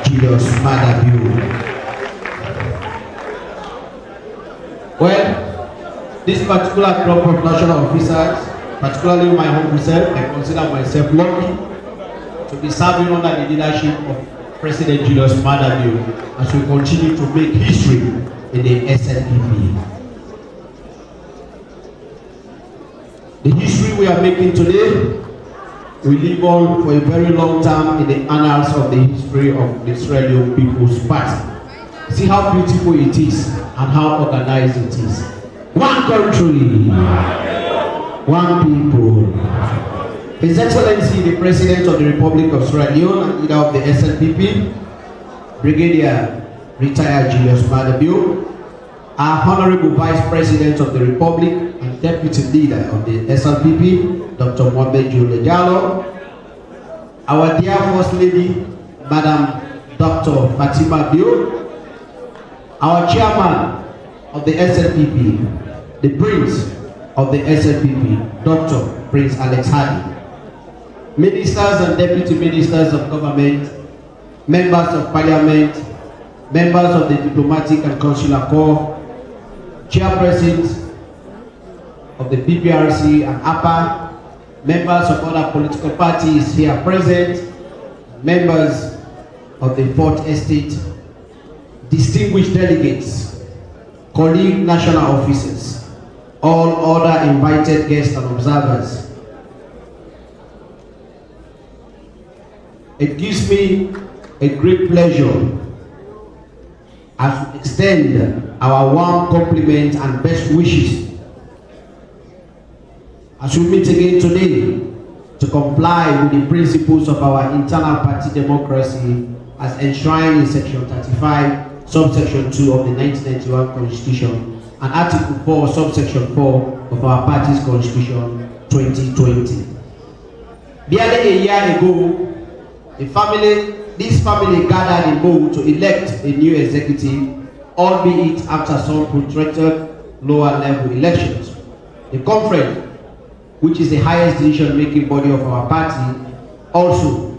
Julius Maada Bio. Well, this particular group of national officers, particularly my humble self, I consider myself lucky to be serving under the leadership of President Julius Maada Bio as we continue to make history in the SLPP. The history we are making today will live on for a very long time in the annals of the history of the Israeli People's Party. See how beautiful it is and how organized it is. One country, one people. His Excellency, the President of the Republic of Sierra Leone and leader of the SLPP, Brigadier Retired Julius Maada Bio, our Honorable Vice President of the Republic and Deputy Leader of the SLPP, Dr. Mohamed Jule Jallow, our dear First Lady, Madam Dr. Fatima Bio, our Chairman of the SLPP, the Prince of the SLPP, Dr. Prince Alex Hadi, Ministers and Deputy Ministers of Government, Members of Parliament, Members of the Diplomatic and Consular Corps, Chairpersons of the PPRC and APPA, members of other political parties here present, members of the Fourth Estate, distinguished delegates, colleague national officers, all other invited guests and observers. It gives me a great pleasure as we extend our warm compliments and best wishes as we meet again today to comply with the principles of our internal party democracy as enshrined in Section 35, Subsection 2 of the 1991 Constitution and Article 4, Subsection 4 of our party's Constitution 2020. Barely a year ago, this family gathered in Bo to elect a new executive, albeit after some protracted lower level elections. The Confrence, which is the highest decision-making body of our party, also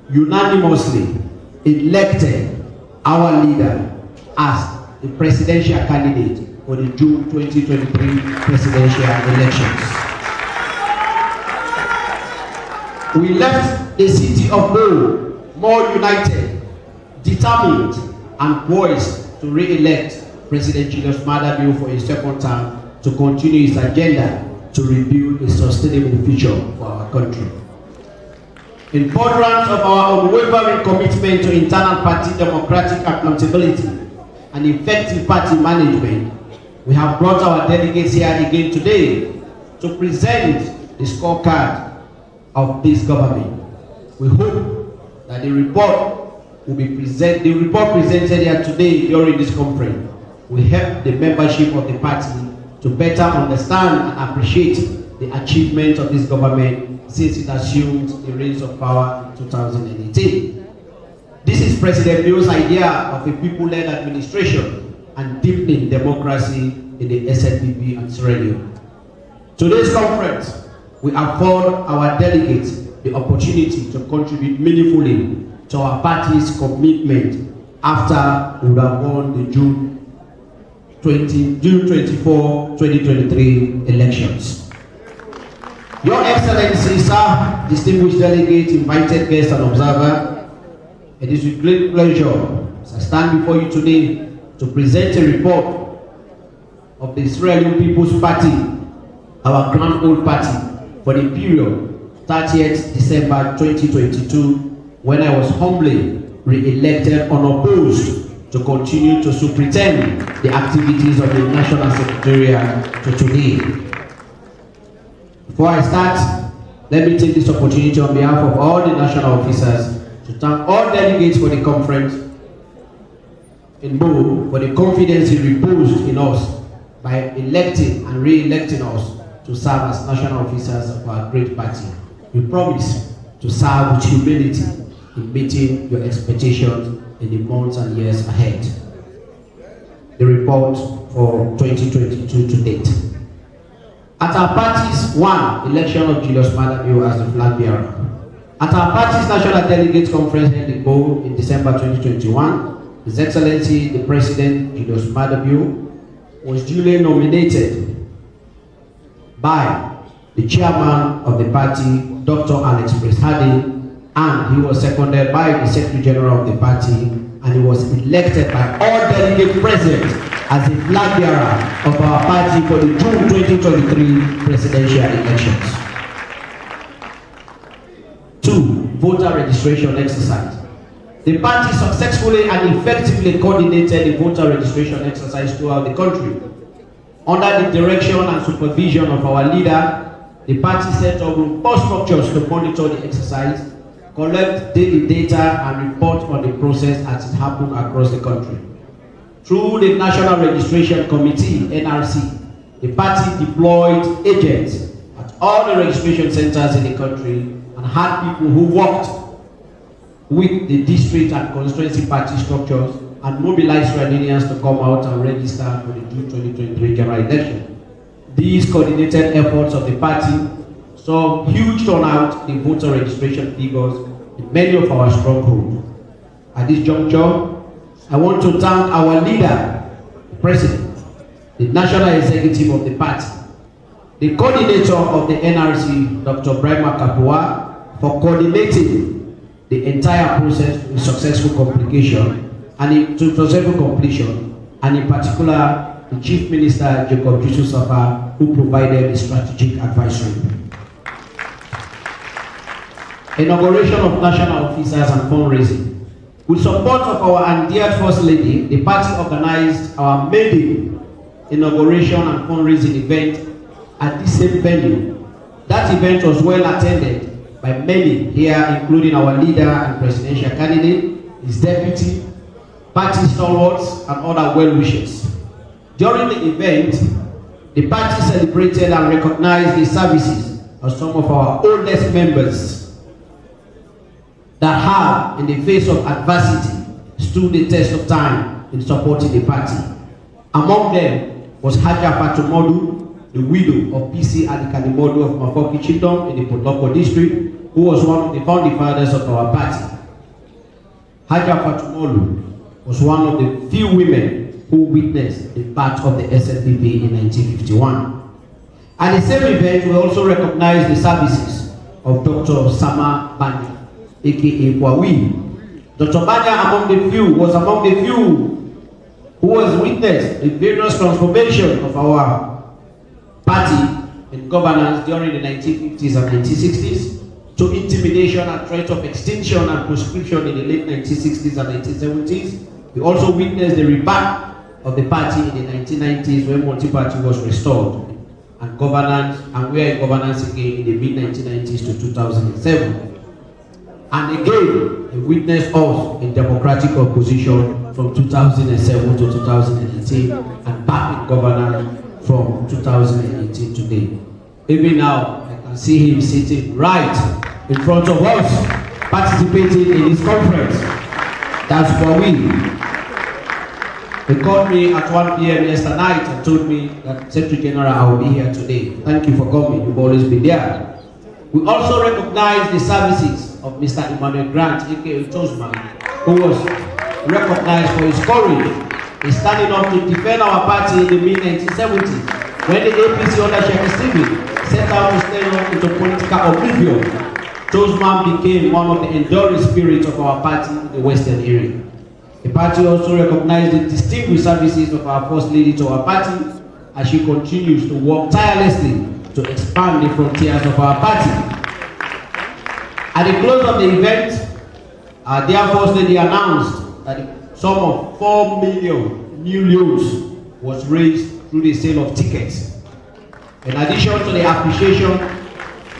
unanimously elected our leader as the presidential candidate for the June 2023 presidential elections. We left the city of Bo more united, determined, and poised to re-elect President Julius Maada Bio for a second term to continue his agenda to rebuild a sustainable future for our country. In furtherance of our unwavering commitment to internal party democratic accountability and effective party management, we have brought our delegates here again today to present the scorecard of this government. We hope that the report presented here today during this conference will help the membership of the party to better understand and appreciate the achievements of this government since it assumed the reins of power in 2018. This is President Bio's idea of a people-led administration and deepening democracy in the SLPP and Sierra Leone. Today's conference will afford our delegates the opportunity to contribute meaningfully to our party's commitment after we have won the June 24, 2023 elections. Your Excellency, sir, distinguished delegates, invited guests and observers, it is with great pleasure as I stand before you today to present a report of the Israeli People's Party, our grand old party, for the period 30th December 2022, when I was humbly re-elected unopposed to continue to superintend the activities of the National Secretariat to today. Before I start, let me take this opportunity on behalf of all the national officers to thank all delegates for the conference in Bo for the confidence he reposed in us by electing and re-electing us to serve as national officers of our great party. We promise to serve with humility in meeting your expectations in the months and years ahead. The report for 2022 to date. At our party's election of Julius Madabio as the flag bearer. At our party's National Delegates Conference held in Bo in December 2021, His Excellency the President Julius Madabio was duly nominated by the chairman of the party, Dr. Alex Preshadi, and he was seconded by the Secretary General of the party, and he was elected by all delegates present as the flag bearer of our party for the June 2023 presidential elections. 2. Voter registration exercise. The party successfully and effectively coordinated the voter registration exercise throughout the country. Under the direction and supervision of our leader, the party set up robust structures to monitor the exercise, collect daily data, and report on the process as it happened across the country. Through the National Registration Committee, NRC, the party deployed agents at all the registration centers in the country and had people who worked with the district and constituency party structures and mobilized Regionalians to come out and register for the June 2023 general election. These coordinated efforts of the party saw huge turnout in voter registration figures in many of our strongholds. At this juncture, I want to thank our leader, the President, the National Executive of the party, the coordinator of the NRC, Dr. Brahma Kapua, for coordinating the entire process to successful completion, and in particular, the Chief Minister, Jacob Yusuf Safa, who provided the strategic advisory. Inauguration of national officers and fundraising. With support of our endeared First Lady, the party organized our maiden inauguration and fundraising event at the same venue. That event was well attended by many here, including our leader and presidential candidate, his deputy, party stalwarts, and other well-wishers. During the event, the party celebrated and recognized the services of some of our oldest members that have, in the face of adversity, stood the test of time in supporting the party. Among them was Haja Fatumodu, the widow of PC Adikanimodu of Mafoki Chiefdom in the Potoko district, who was one of the founding fathers of our party. Haja Fatumodu was one of the few women who witnessed the birth of the SLPP in 1951. At the same event, we also recognized the services of Dr. Sama Banya, aka Kwawi. Dr. Banya was among the few who was witnessed the various transformation of our party in governance during the 1950s and 1960s. to intimidation and threat of extinction and proscription in the late 1960s and 1970s. We also witnessed the rebirth of the party in the 1990s when multi-party was restored and governance, and we are in governance again in the mid-1990s to 2007. And again, we witnessed us in democratic opposition from 2007 to 2018 and back in governance from 2018 today. Even now, I can see him sitting right in front of us, participating in this conference. That's for we. He called me at 1 p.m. yesterday night and told me that Secretary General, I will be here today. Thank you for coming. You've always been there. We also recognize the services of Mr. Emmanuel Grant, aka Tosman, who was recognized for his courage in standing up to defend our party in the mid-1970s when the APC under Sheikh Stephen set out to stay into political oblivion. Tosman became one of the enduring spirits of our party in the Western area. The party also recognized the distinguished services of our First Lady to our party as she continues to work tirelessly to expand the frontiers of our party. At the close of the event, our dear First Lady announced that the sum of 4 million new loans was raised through the sale of tickets. In addition to the appreciation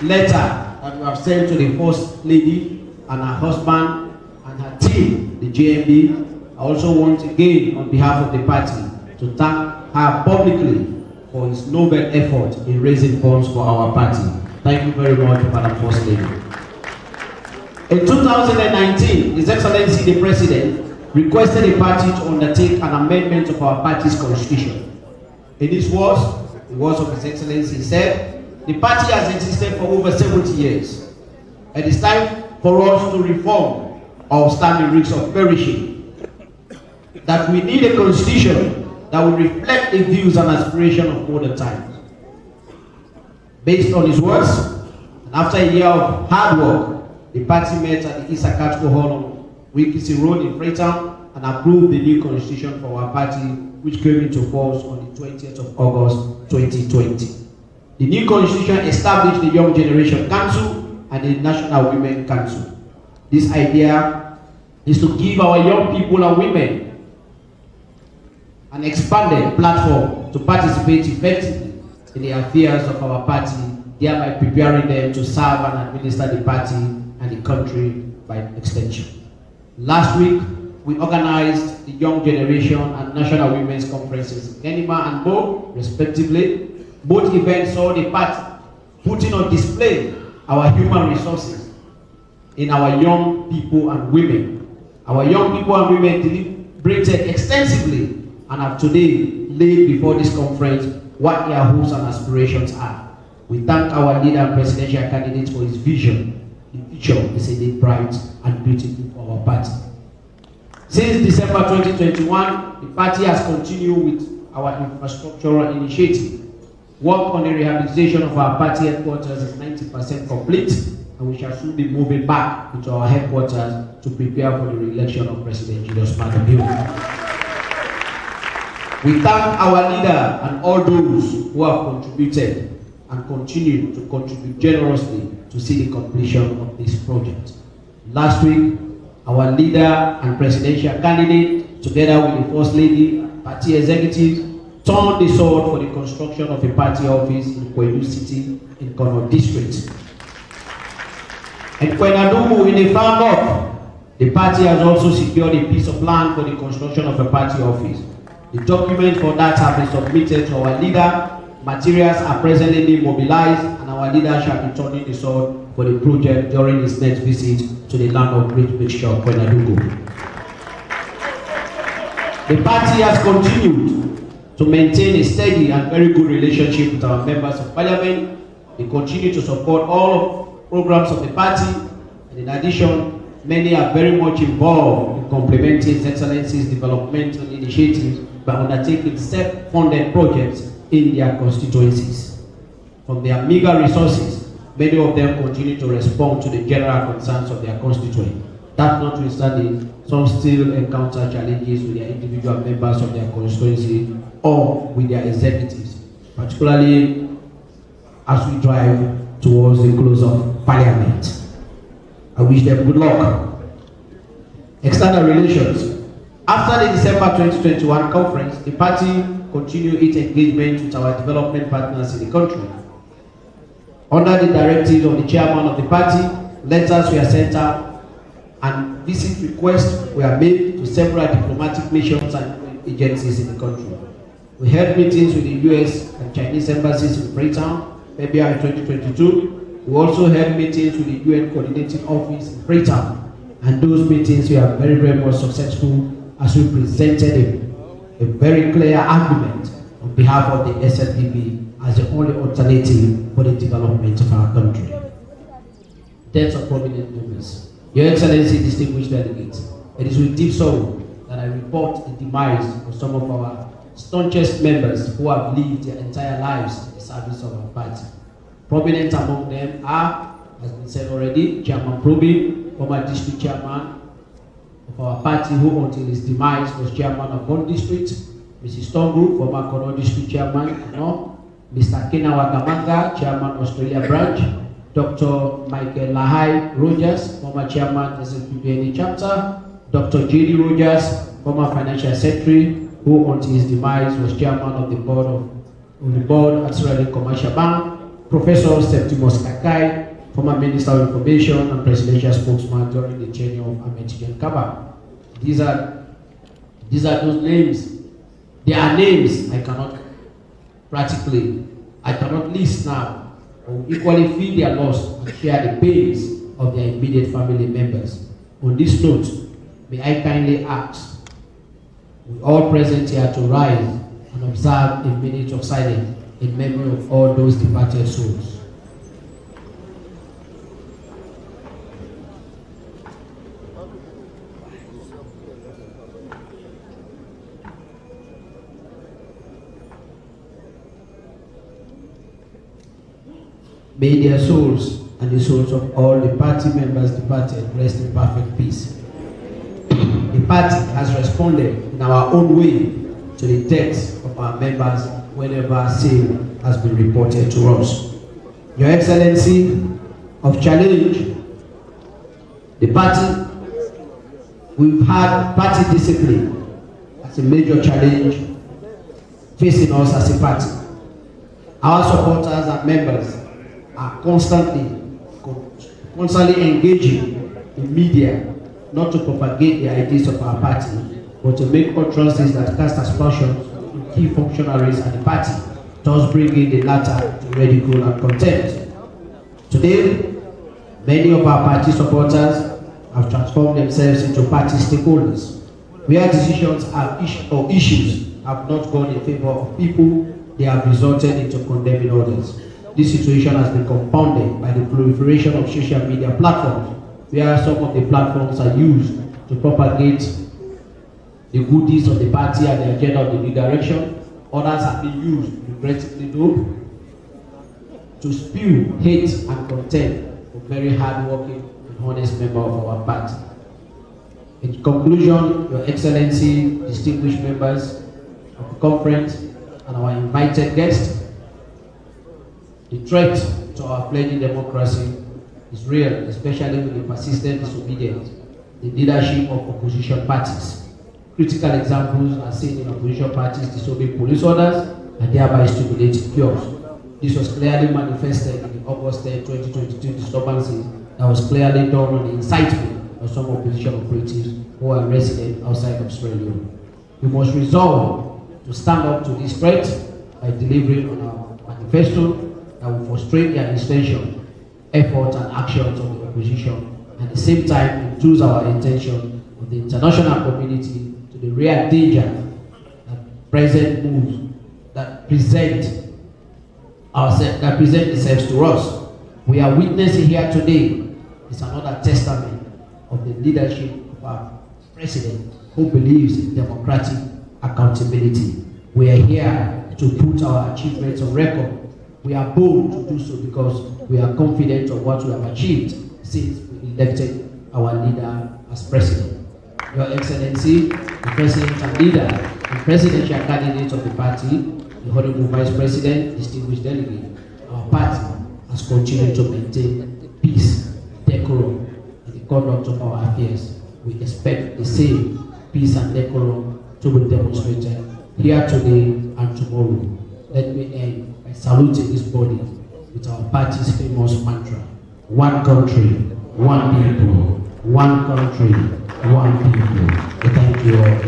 letter that we have sent to the First Lady and her husband and her team, the JMB, I also want again, on behalf of the party, to thank her publicly for his noble effort in raising funds for our party. Thank you very much, Madam First Lady. In 2019, His Excellency the President requested the party to undertake an amendment of our party's constitution. In his words, the words of His Excellency said, the party has existed for over 70 years. It is time for us to reform or stand the risk of perishing. That we need a constitution that will reflect the views and aspirations of modern times. Based on his words, and after a year of hard work, the party met at the Isakatko Hall on Wikisi Road in Freetown and approved the new constitution for our party, which came into force on the 20th of August 2020. The new constitution established the Young Generation Council and the National Women Council. This idea is to give our young people and women an expanded platform to participate effectively in the affairs of our party, thereby preparing them to serve and administer the party and the country by extension. Last week, we organized the Young Generation and National Women's Conferences in Kenima and Bo, respectively. Both events saw the party putting on display our human resources in our young people and women. Our young people and women deliberated extensively and have today laid before this conference what their hopes and aspirations are. We thank our leader and presidential candidate for his vision. The future is indeed bright and beautiful for our party. Since December 2021, the party has continued with our infrastructural initiative. Work on the rehabilitation of our party headquarters is 90% complete, and we shall soon be moving back into our headquarters to prepare for the re-election of President Julius Maada Bio. We thank our leader and all those who have contributed and continue to contribute generously to see the completion of this project. Last week, our leader and presidential candidate, together with the First Lady, party executives, turned the sword for the construction of a party office in Kwedu City in Kono District. And Kwenadumu in the far north, the party has also secured a piece of land for the construction of a party office. The documents for that have been submitted to our leader. Materials are presently being mobilized, and our leader shall be turning the sword for the project during his next visit to the land of Great Mixture, Kwenadugu. The party has continued to maintain a steady and very good relationship with our members of parliament. They continue to support all programs of the party, and in addition, many are very much involved in complementing His Excellency's developmental initiatives by undertaking self-funded projects in their constituencies. From their meager resources, many of them continue to respond to the general concerns of their constituents. That notwithstanding, some still encounter challenges with their individual members of their constituency or with their executives, particularly as we drive towards the close of Parliament. I wish them good luck. External relations. After the December 2021 conference, the party continued its engagement with our development partners in the country. Under the directives of the chairman of the party, letters were sent out and visit requests were made to several diplomatic missions and agencies in the country. We held meetings with the US and Chinese embassies in Freetown, February 2022. We also held meetings with the UN Coordinating Office in Freetown, and those meetings were very, very much successful as we presented a very clear argument on behalf of the SLPP as the only alternative for the development of our country. Deaths of prominent members. Your Excellency, distinguished delegates, it is with deep sorrow that I report the demise of some of our staunchest members who have lived their entire lives in the service of our party. Prominent among them are, as been said already, Chairman Probi, former district chairman of our party, who until his demise was chairman of one district, Mrs. Tongu, former Kono district chairman, Mr. Kenawa Kamanga, chairman Australia branch, Dr. Michael Lahai Rogers, former chairman SLPP chapter, Dr. J.D. Rogers, former financial secretary, who until his demise was chairman of the board at Sierra Leone Commercial Bank, Professor Septimus Kakai, former Minister of Information and Presidential Spokesman during the tenure of Ahmed Tijan Kaba. These are those names. There are names I cannot list now. I will equally feel their loss and share the pains of their immediate family members. On this note, may I kindly ask we all present here to rise and observe a minute of silence in memory of all those departed souls. May their souls and the souls of all the party members departed rest in perfect peace. The party has responded in our own way to the deaths of our members whenever sale has been reported to us. Your Excellency of Challenge, the party, we've had party discipline as a major challenge facing us as a party. Our supporters and members are constantly engaging in media, not to propagate the ideas of our party, but to make utterances that cast aspersions on key functionaries at the party, thus bringing the latter to ridicule and contempt. Today, many of our party supporters have transformed themselves into party stakeholders, where decisions or issues have not gone in favor of people, they have resulted into condemning others. This situation has been compounded by the proliferation of social media platforms, where some of the platforms are used to propagate the goodies of the party and the agenda of the new direction. Others have been used, regrettably though, to spew hate and contempt for very hard-working and honest members of our party. In conclusion, Your Excellency, distinguished members of the conference, and our invited guests, the threat to our fledgling democracy is real, especially with the persistent disobedience, the leadership of opposition parties. Critical examples are seen in opposition parties disobeying police orders and thereby stimulating chaos. This was clearly manifested in the August 10, 2022 disturbances that was clearly done on the incitement of some opposition operatives who are resident outside of Australia. We must resolve to stand up to this threat by delivering on our manifesto that will frustrate the administration, efforts and actions of the opposition, and at the same time induce our attention of the international community to the real danger that present moves that present themselves to us. We are witnessing here today is another testament of the leadership of our president, who believes in democratic accountability. We are here to put our achievements on record. We are bold to do so because we are confident of what we have achieved since we elected our leader as president. Your Excellency, the president and leader and presidential candidate of the party, the Honorable Vice President, distinguished delegate, our party has continued to maintain peace, decorum, and conduct of our affairs. We expect the same peace and decorum to be demonstrated here today and tomorrow. Let me end by saluting this body with our party's famous mantra: one country, one people, one country, one people. Thank you all.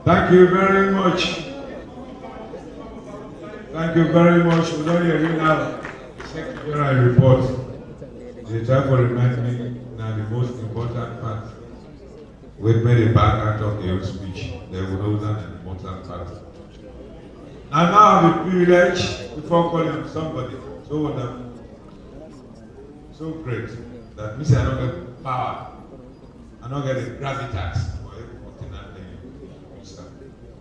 Thank you very much. Thank you very much. We don't hear you now. Secretary report. The time for remind me now the most important part. We've made a bad out of the old speech. They will know that an important part. And now I have the privilege before calling somebody so wonderful, so great that me say I don't get power, I don't get the gravitas.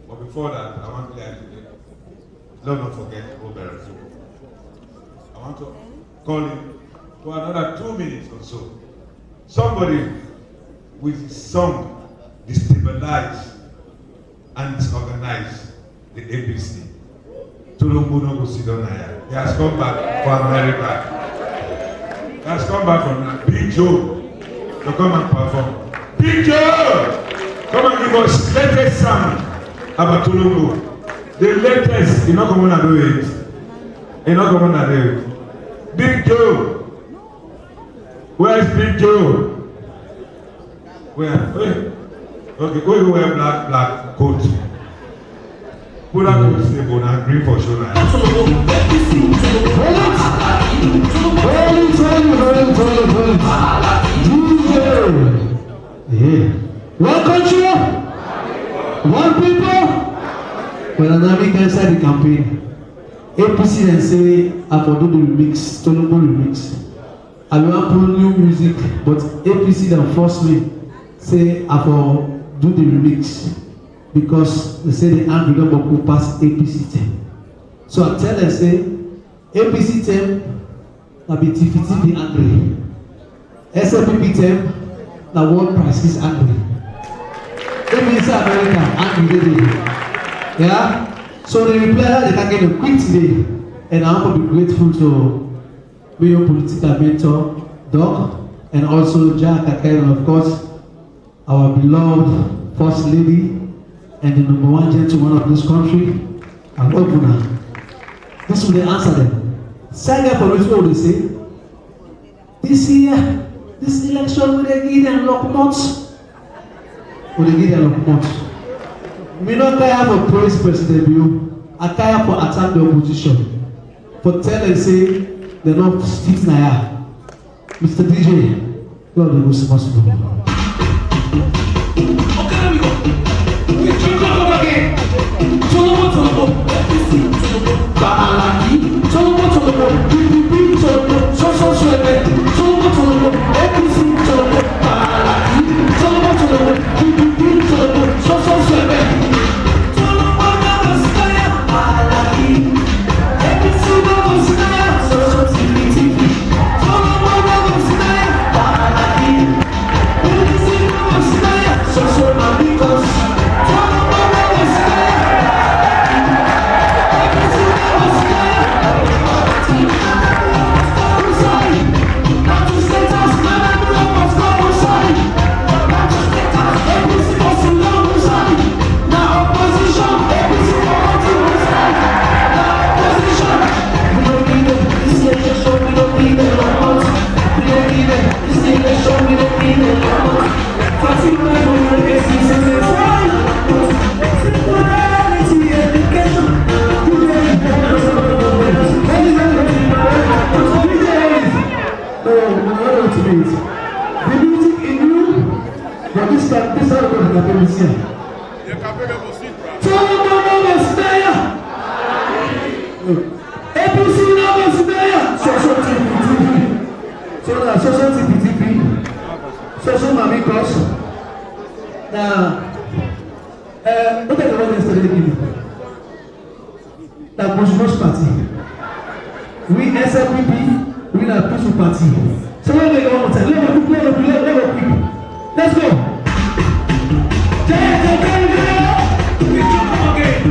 But before that, I want to let not forget Robert. I want to call him for another 2 minutes or so. Somebody with his song destabilize and disorganize the APC. He has come back from America. He has come back from Big Joe to come and perform. Big Joe! Come and give us latest sound about Tulungu. The latest, you're not going to do it. You're not going to do it. Big Joe. Where's Big Joe? Where? Okay, go you wear black coat. Put that coat stable and green for sure. One country, one people. When Anami inside the campaign, APC then say, I for do the remix, Tolombo remix. I will put new music, but APC then force me, say, I for do the remix. Because they say the angry number will pass APC team. So I tell them, say, APC team, na be TFT angry. SLPP team, na world price is angry. APC America, angry. Yeah? So the reply, they can get a quick today. And I want to be grateful to your political mentor, Doc, and also Jack Akai, and of course, our beloved First Lady, and the #1 gentleman of this country, and opener. This will they answer them. Saga for which what they say. This year, this election will they give them lock months. Will they give them lock months? We not care for praise President Bill. I care for attack the opposition. For tell and say they're not fit now. Mr. DJ, God will be responsible. Okay, there we go. We SLPP, we are peaceful party. So let me go one time. Let me quick. Let's go. We jump again.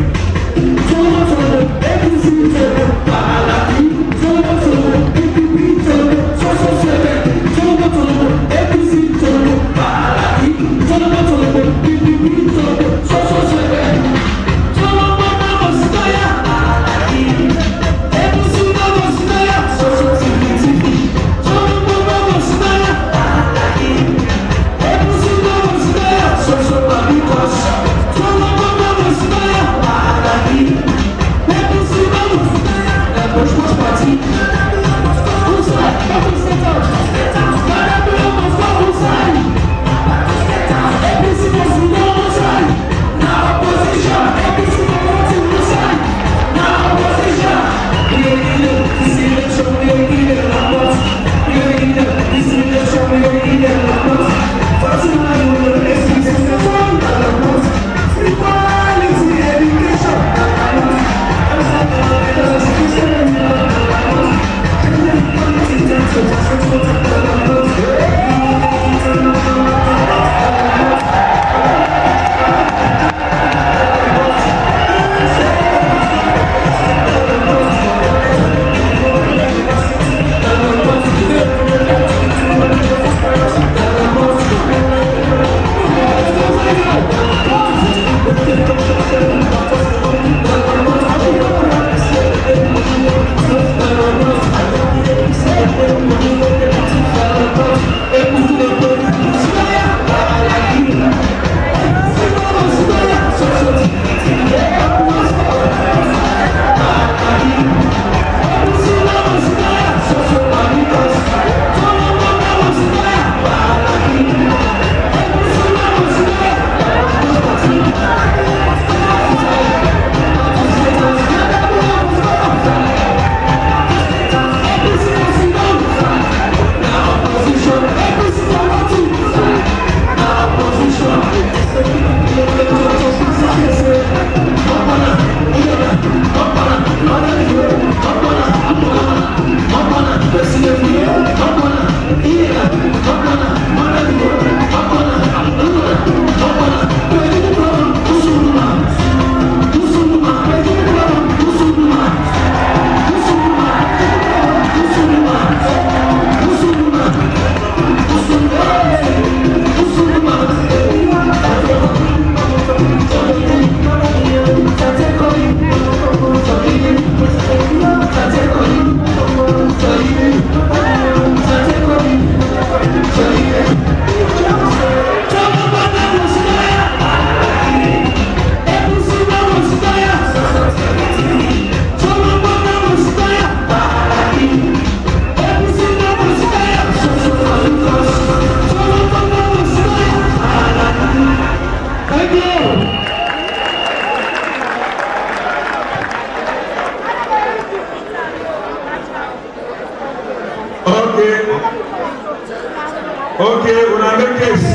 Okay, una make case.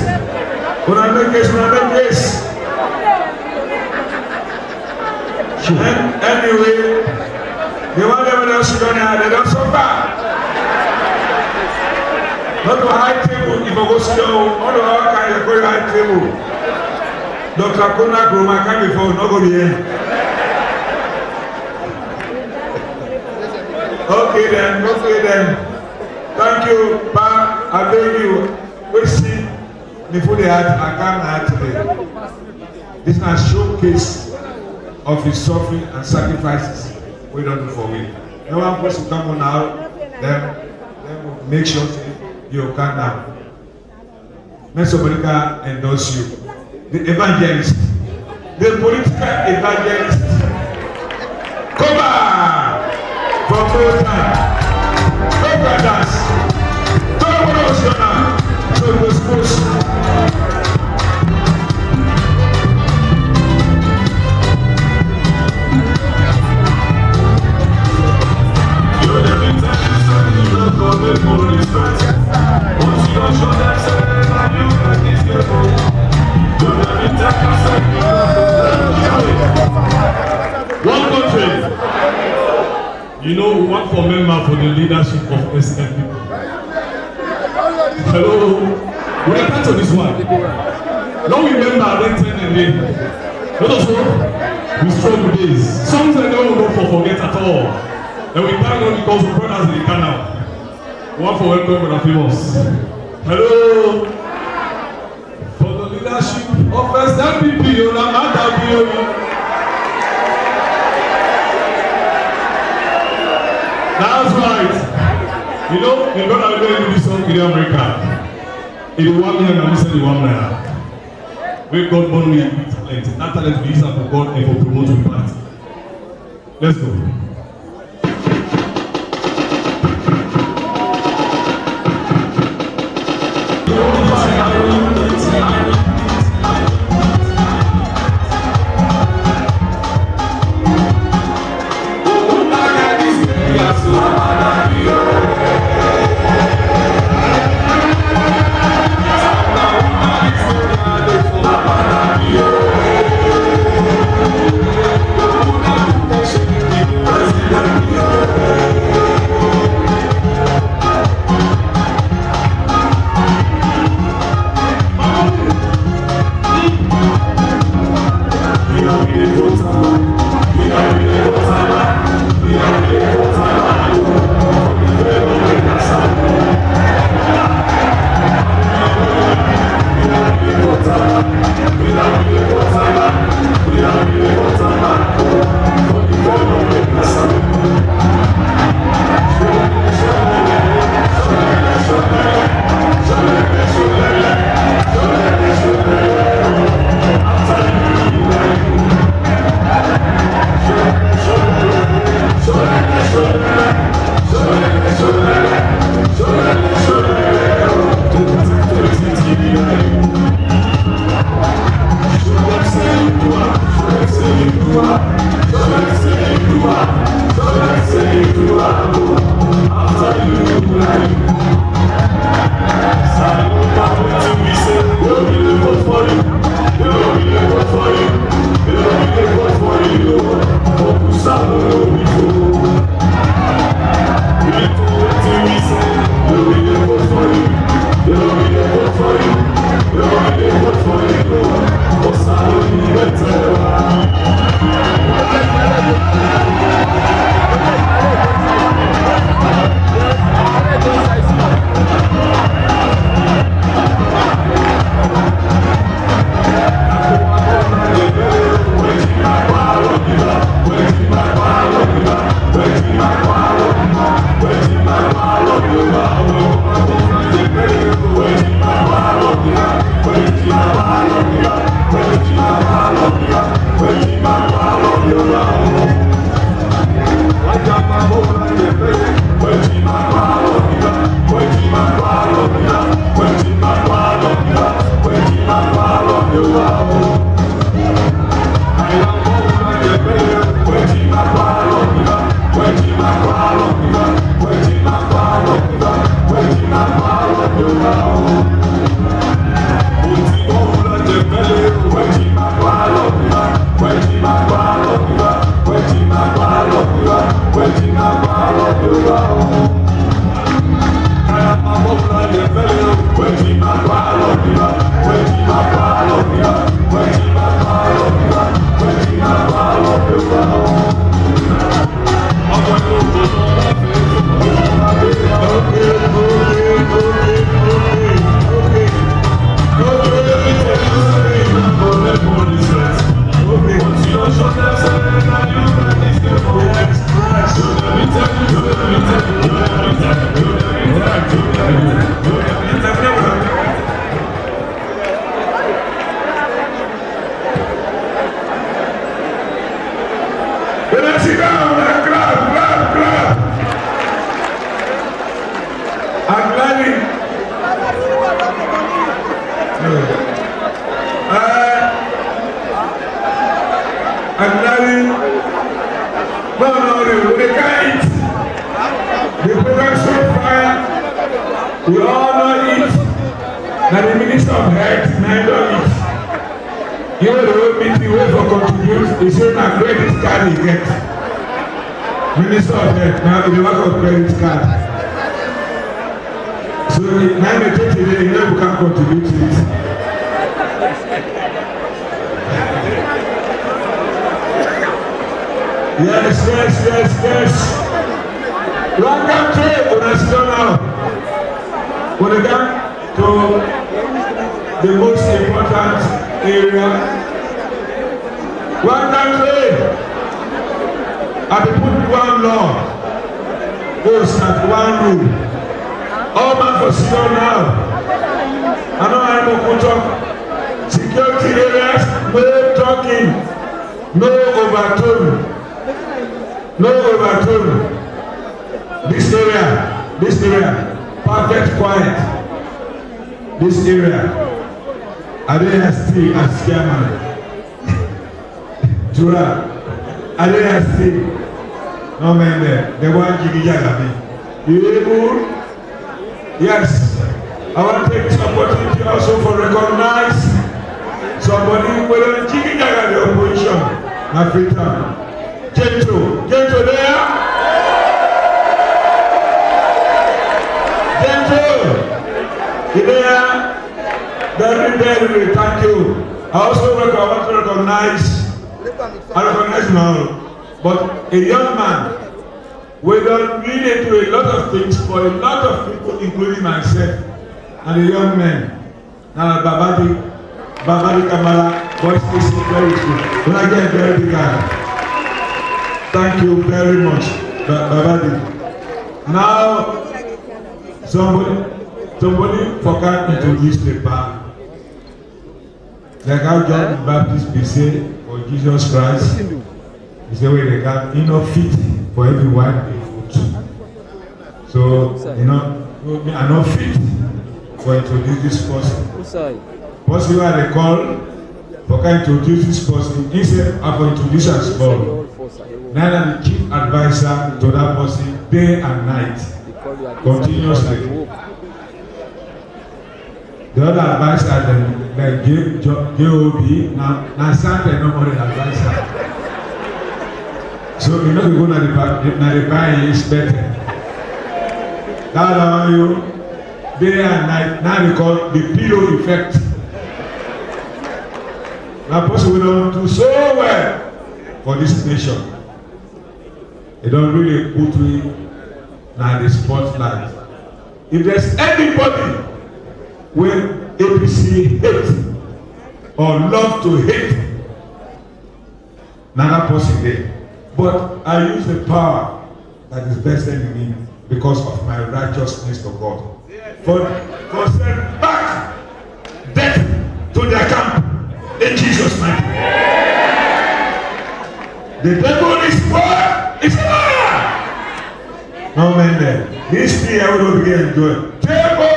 Anyway, the one level else you don't have, they don't suffer. Not to high table, if I go slow, all the other kind of very high table. Dr. Kona Groma came before, not go here. Okay then. Thank you, Pa. I beg you. We see before the heart, I come out today. This is a showcase of his suffering and sacrifices. We don't do for him. No one wants to come on now. Then we'll make sure you come now. Let somebody can endorse you. The evangelist, the political evangelist. Come on! From both time. Go brothers. Go Roshana. So it was pushed. One country, you know, we want for member for the leadership of SLP. Hello, we are part of this one. Now we remember then 10 and 8. Let us go. We struggle days. Songs I don't forget at all. And we thank God because we brothers in the canal. One for welcome Brother Famous. Hello. For the leadership of SLPP, that's right. You know, the brother will go into this song in America. If you want me, I'm going to say the 1 naira. We God born me and talent. That talent we use for God and for promoting the party. Let's go. We all know it. Now the Minister of Health, neither it. You know the whole meeting wait for contribute. They say now credit card he get. Minister of Health, now the work of credit card. So now they take it, you know you can contribute to it. Yes. Welcome to now. Welcome to the most important area. Welcome to I put one law. Go start one rule. All man for sit now. I know I'm going to talk. Security areas, no talking, no overtone. No overtone. This area, perfect quiet. This area, I didn't stay as chairman. Jura, I didn't stay. No man there, the one Jiggy Jagabi. You able? Yes. I want to take this opportunity also for recognize somebody with a Jiggy Jagabi opposition. Africa. Gento there. Gento there. Very, thank you. I also want to recognize now, but a young man, we don't really do a lot of things for a lot of people, including myself, and a young man. Now, Babadi Kamala, voice is very good. When I get very big guy. Thank you very much, Babadi. Now, somebody forgot to introduce the bar. Like how John the Baptist be say for Jesus Christ, he said, well, they got enough fit for everyone they food. So, I'm not fit for introduce this person. Person who they call for can introduce this person, instead of introduce as well. Neither the chief advisor to that person day and night, continuously. The other advisor like JOB, now Sunday nobody advisor. So you know you go to the buying is better. That allow you day and night. Now they call the pillow effect. That person will don't do so well for this nation. They don't really put me now the spotlight. If there's anybody when APC hate or love to hate, another person there. But I use the power that is vested in me because of my righteousness to God. For send back death to their camp in Jesus' name. The devil is what? It's fire! No man there. This thing I will begin to enjoy. Devil!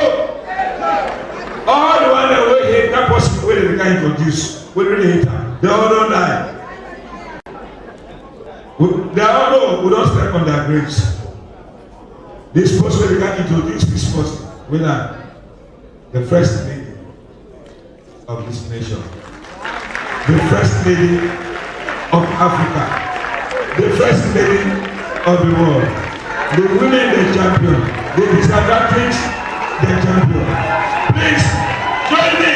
All the one that will hate that person will they can introduce. Will really hate her. They all don't die. They all will not step on their graves. This person they can introduce this person with the first lady of this nation. The first lady of Africa. The first lady of the world. The women the champion. The disadvantaged the champion. Please join me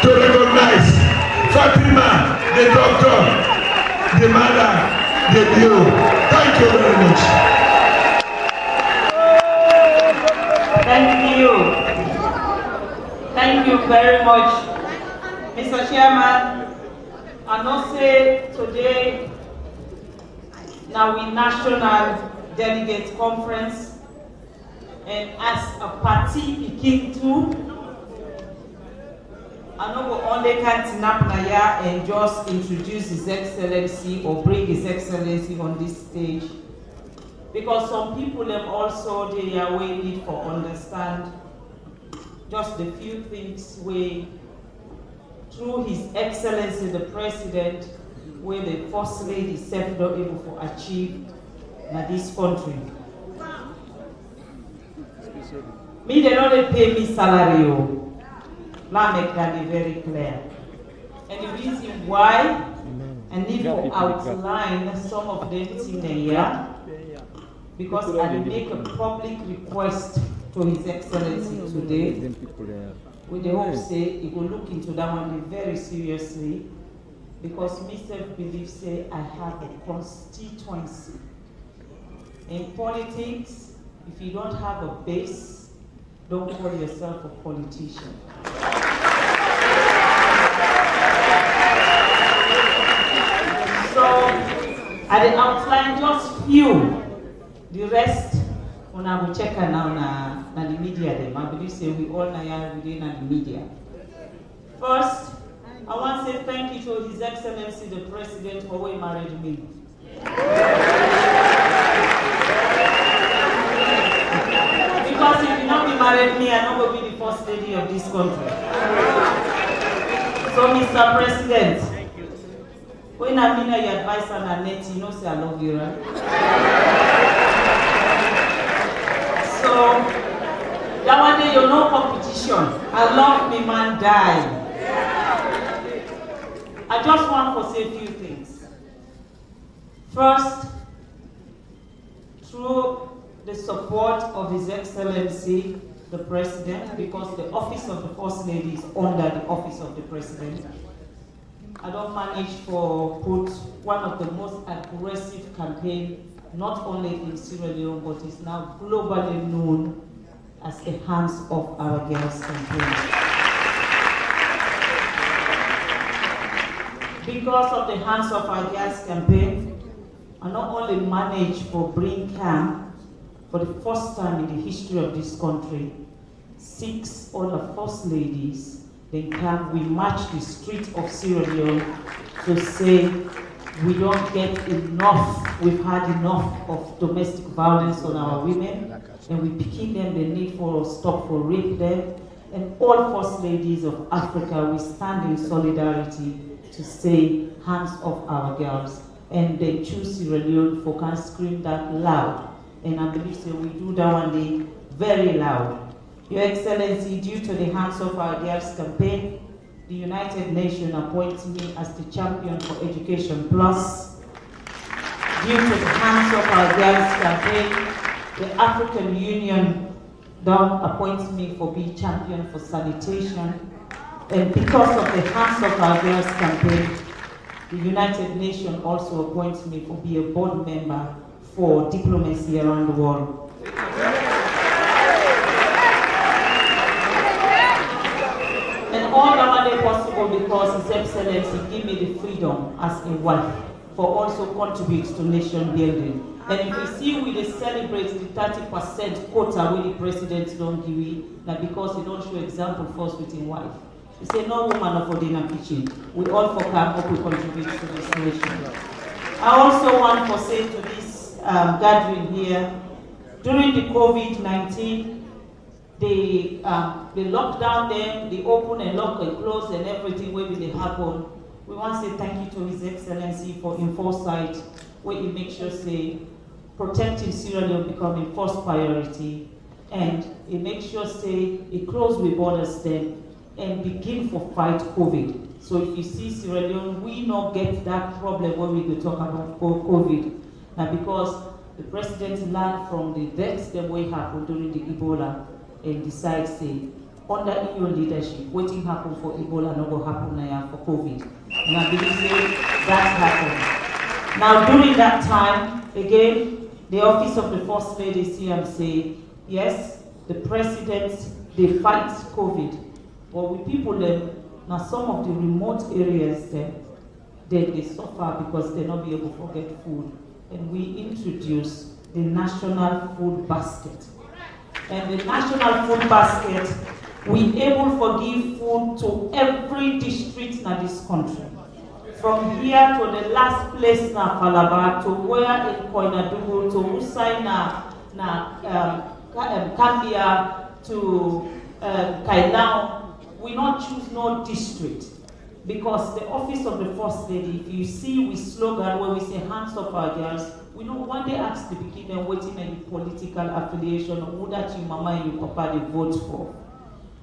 to recognize Fatima, the doctor, the mother, the bureau. Thank you very much. Thank you. Thank you very much, Mr. Chairman. I know say today now we National Delegates Conference, and as a party picking too, I know we only can't snap and just introduce His Excellency or bring His Excellency on this stage, because some people have also they are waiting for understand just the few things we through His Excellency the President, where the First Lady self not able to achieve in this country. Me, they don't pay me salary. Now make that very clear. And the reason why I need to outline some of them in the year, because I make a public request to His Excellency today, with the hope say he will look into that one very seriously because myself believe say I have a constituency. In politics, if you don't have a base, don't call yourself a politician. So, I outline just few. The rest, when I will check now na the media them. I believe say we all now within the media. First, I want to say thank you to His Excellency the President for he married me. Because if you not be married me, I not will be the first lady of this country. So, Mr. President, when I mean your advice on a net, you know say I love you, right? So, that one day you're no competition. I love me man die. I just want to say a few things. First, through the support of His Excellency, the President, because the office of the First Lady is under the office of the President, I don't manage to put one of the most aggressive campaigns, not only in Sierra Leone, but is now globally known as the Hands of Our Girls campaign. Because of the Hands of Our Girls campaign, I not only managed to bring camp for the first time in the history of this country, 6 other First Ladies, then camp, we march the streets of Sierra Leone to say we don't get enough, we've had enough of domestic violence on our women, and we picking them the need for stop for rape them, and all First Ladies of Africa, we stand in solidarity to say hands off our girls, and they choose Sierra Leone for can scream that loud, and I believe so we do that one day very loud. Your Excellency, due to the Hands of Our Girls campaign, the United Nations appoints me as the champion for Education Plus. Due to the Hands of Our Girls campaign, the African Union appoints me for being champion for sanitation. And because of the Hands of Our Girls campaign, the United Nations also appoints me to be a board member for diplomacy around the world. And all that is possible because His Excellency give me the freedom as a wife for also contribute to nation building. And if you see we dey celebrate the 30% quota wey the president don't give me, now because he don't show example first with his wife. He say no woman of dinner kitchen. We all for camp up we contribute to this nation. I also want to say to this gathering here, during the COVID-19, they lock down them, they open and lock and close and everything will be happen. We want to say thank you to His Excellency for in foresight, where he makes sure say protecting Sierra Leone becoming first priority, and he makes sure say he close with borders then and begin for fight COVID. So if you see Sierra Leone, we not get that problem when we go talk about COVID. Now because the president learned from the deaths that way happened during the Ebola and decide say, under EU leadership, waiting happen for Ebola not go happen now for COVID. And I believe say that happened. Now during that time, again, the office of the First Lady say, yes, the president, they fight COVID. But with people there, now some of the remote areas there, they suffer because they not be able to get food. And we introduce the National Food Basket. And the National Food Basket, we able to give food to every district in this country. From here to the last place na Falaba, to where in Koinadugu, to Usai Kambia, to Kailao, we not choose no district. Because the office of the First Lady, if you see we slogan where we say hands of our girls, we know one day ask the beginning waiting any political affiliation or who that your mama and your papa they vote for.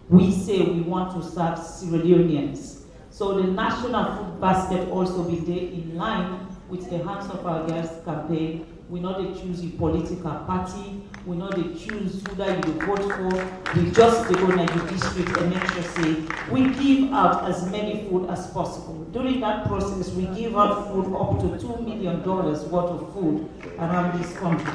We say we want to serve Sierra Leoneans. So the National Food Basket also be there in line with the Hands of Our Girls campaign. We know they choose a political party. We know they choose who that you vote for. We just go to the district and make sure say we give out as many food as possible. During that process, we give out food up to $2 million worth of food around this country.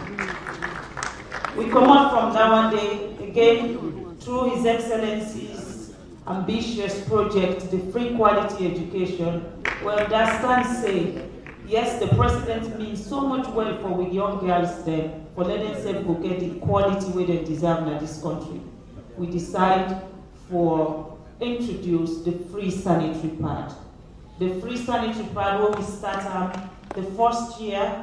We come out from that one day again through His Excellency's ambitious project, the free quality education. Well, that stands say. Yes, the president means so much well for with young girls there, for letting them go get the quality where they deserve in this country. We decide for introduce the free sanitary pad. The free sanitary pad where we start the first year,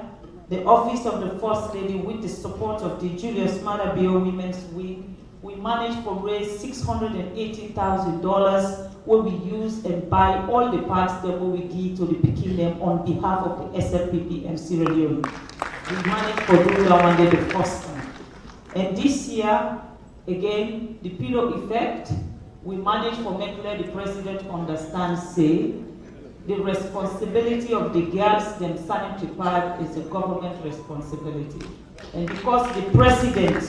the office of the First Lady with the support of the Julius Maada Bio Women's Week, we managed to raise $680,000 where we use and buy all the parts that we give to the Peking them on behalf of the SLPP and Sierra Leone. We managed to do that one day the first time. And this year, again, the pillow effect, we managed to make the president understand, say, the responsibility of the girls, them sanitary pad is a government responsibility. And because the president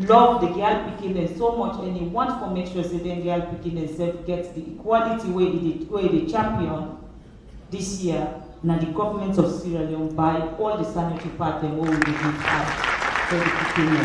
loved the girl picking so much and he wants to make sure that the girl picking themselves gets the equality where they champion this year, now the government of Sierra Leone buy all the sanitary pads and all the give out for the picking.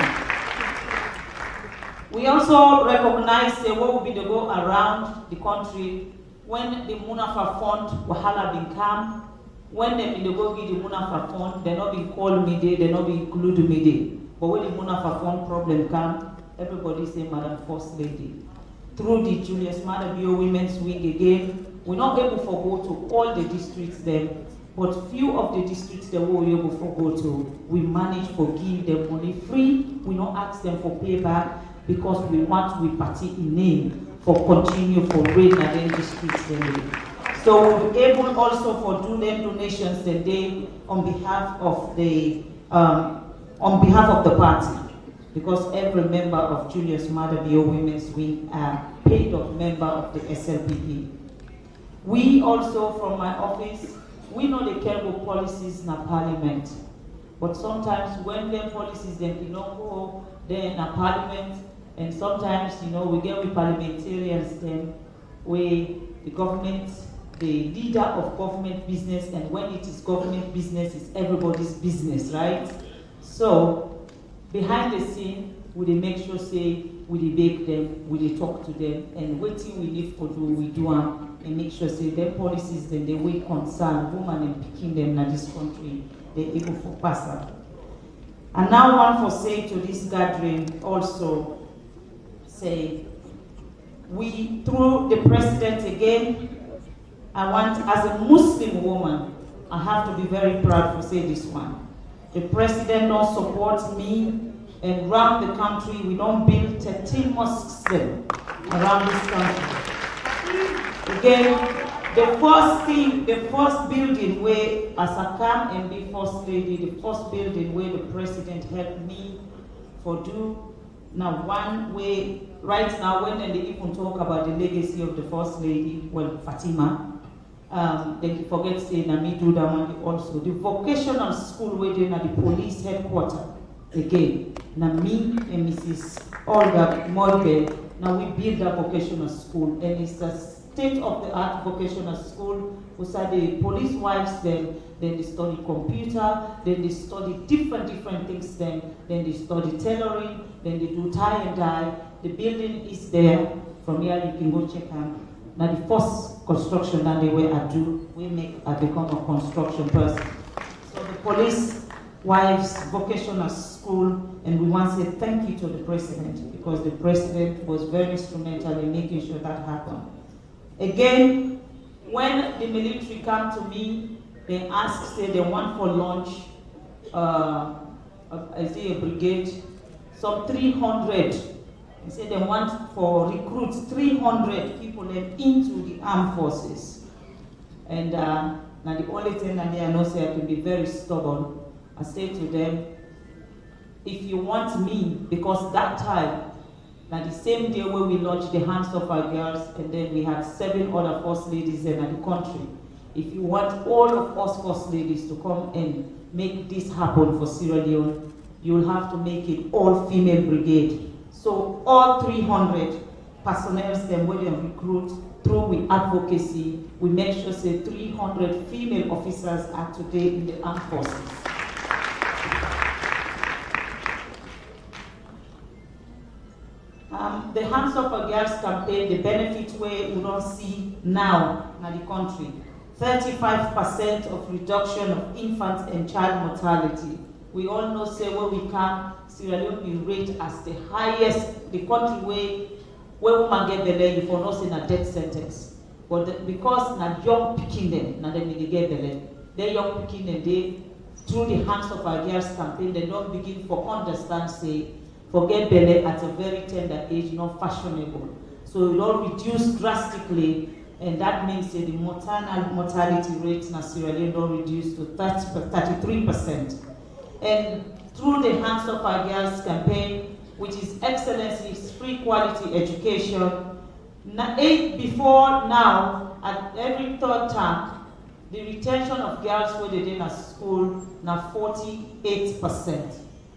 We also recognize what will be the go around the country when the Munafa Fund Wahala been come. When they go give the Munafa Fund, they're not being called me, they're not being included me. But when the Munafa Fund problem come, everybody say Madam First Lady. Through the Julius Maada Bio Women's Week again, we're not able to go to all the districts there, but few of the districts that we're able to go to, we manage to give them money free. We don't ask them for payback because we want we party in name for continue for rain and the districts there. So we'll be able also for do them donations today on behalf of the party, because every member of Julius Maada Bio Women's Wing are paid up member of the SLPP. We also from my office, we know the careful policies in our parliament, but sometimes when them policies them do not go there in our parliament, and sometimes we get with parliamentarians then where the government. The leader of government business, and when it is government business, it's everybody's business, right? So, behind the scene, we make sure say, we bake them, we talk to them, and waiting we need to do, we do them, and make sure say, their policies, then they will concern women and picking them in this country, they're able to pass up. And now one for say to this gathering also, say, we, through the president again, I want, as a Muslim woman, I have to be very proud to say this one. The president don't support me, and around the country, we don't build 13 mosques then around this country. Again, the first building where, as I come and be First Lady, the first building where the president helped me for do, now one way, right now, when they even talk about the legacy of the First Lady, well, Fatima, they forget saying that me do that one also. The vocational school where they at the police headquarters again. Now me and Mrs. Olga Morbe, now we build a vocational school, and it's a state-of-the-art vocational school. We say the police wives then they study computer, then they study different things then they study tailoring, then they do tie and dye. The building is there. From here you can go check out. Now the first construction that they were I do, we become a construction person. So the police wives vocational school, and we want to say thank you to the president, because the president was very instrumental in making sure that happened. Again, when the military come to me, they ask, say they want for launch, I say a brigade, some 300. They say they want for recruits 300 people into the armed forces. And now the only thing that I know say I can be very stubborn. I say to them, if you want me, because that time, now the same day where we launched the Hands of Our Girls, and then we had 7 other First Ladies in the country. If you want all of us first ladies to come and make this happen for Sierra Leone, you'll have to make it all-female brigade. So all 300 personnel them will recruit through with advocacy. We make sure say 300 female officers are today in the armed forces. The Hands Up for Girls campaign, the benefit where we don't see now in the country. 35% of reduction of infant and child mortality. We all know say where we can, Sierra Leone be rated as the highest, the country where women get belay, you for not saying a death sentence. But because na young picking them, na them they get belay. They young picking them, they through the Hands of Our Girls campaign, they don't begin for understand say forget belay at a very tender age, not fashionable. So it all reduce drastically, and that means that the maternal mortality rates in Sierra Leone don't reduce to 33%. And through the Hands Up Our Girls campaign, which is excellency, free quality education, before now, at every third term, the retention of girls where they did at school now 48%.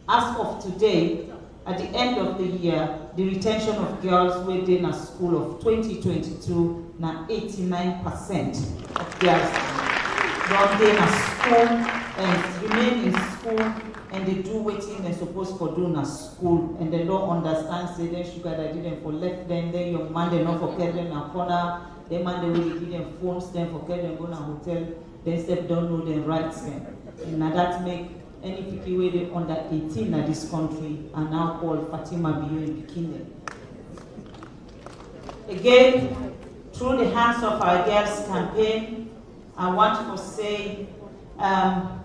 As of today, at the end of the year, the retention of girls where they in a school of 2022 now 89% of girls don't they in a school and remain in school, and they do waiting they're supposed for doing at school, and they don't understand say then sugar daddy them for left them, then young man they not forget them in a corner, they man they will give them phones, then forget them go to a hotel, then step don't know their rights then. And now that make any picky way they under 18 in this country are now called Fatima Bio in Bikini. Again, through the Hands of Our Girls campaign, I want to say I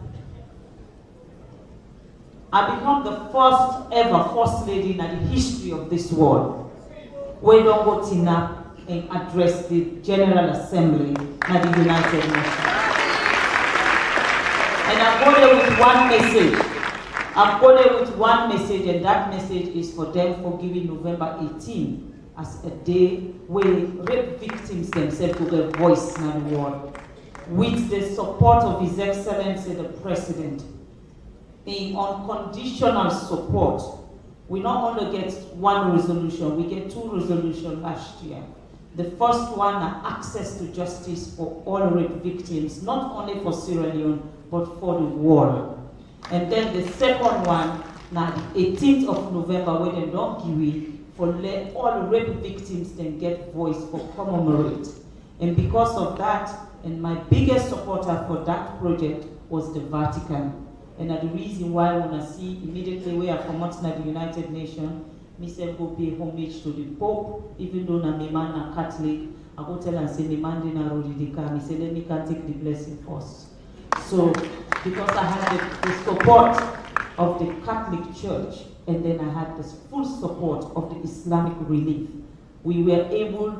become the first ever First Lady in the history of this world. We don't go to and address the General Assembly of the United Nations. And I go there with one message. And that message is for them for giving November 18 as a day where rape victims themselves will get voice in the world. With the support of His Excellency the President, in unconditional support, we not only get one resolution, we get two resolutions last year. The first one, access to justice for all rape victims, not only for Sierra Leone, but for the world. And then the second one, now the 18th of November, where they don't give it, for let all rape victims then get voice for commemorate. And because of that, and my biggest supporter for that project was the Vatican. And the reason why when I see immediately we are promoting at the United Nations, me say go pay homage to the Pope, even though na me man a Catholic, I go tell and say me man didn't already the car, me say let me can take the blessing first. So because I had the support of the Catholic Church, and then I had the full support of the Islamic Relief, we were able,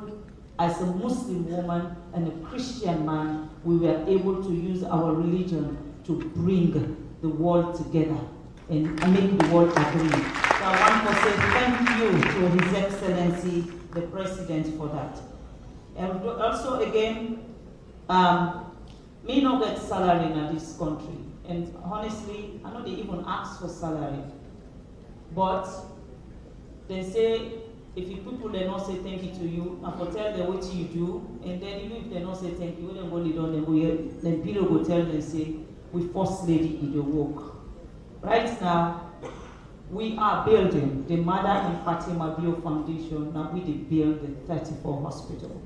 as a Muslim woman and a Christian man, we were able to use our religion to bring the world together and make the world agree. So I want to say thank you to His Excellency, the President, for that. And also again, me no get salary in this country. And honestly, I know they even ask for salary. But they say, if you people they not say thank you to you, I will tell them what you do, and then even if they not say thank you, when they go lead on them, then people will tell them say, we First Lady in the work. Right now, we are building the Mother and Fatima Bio Foundation. Now we build the 34 hospital.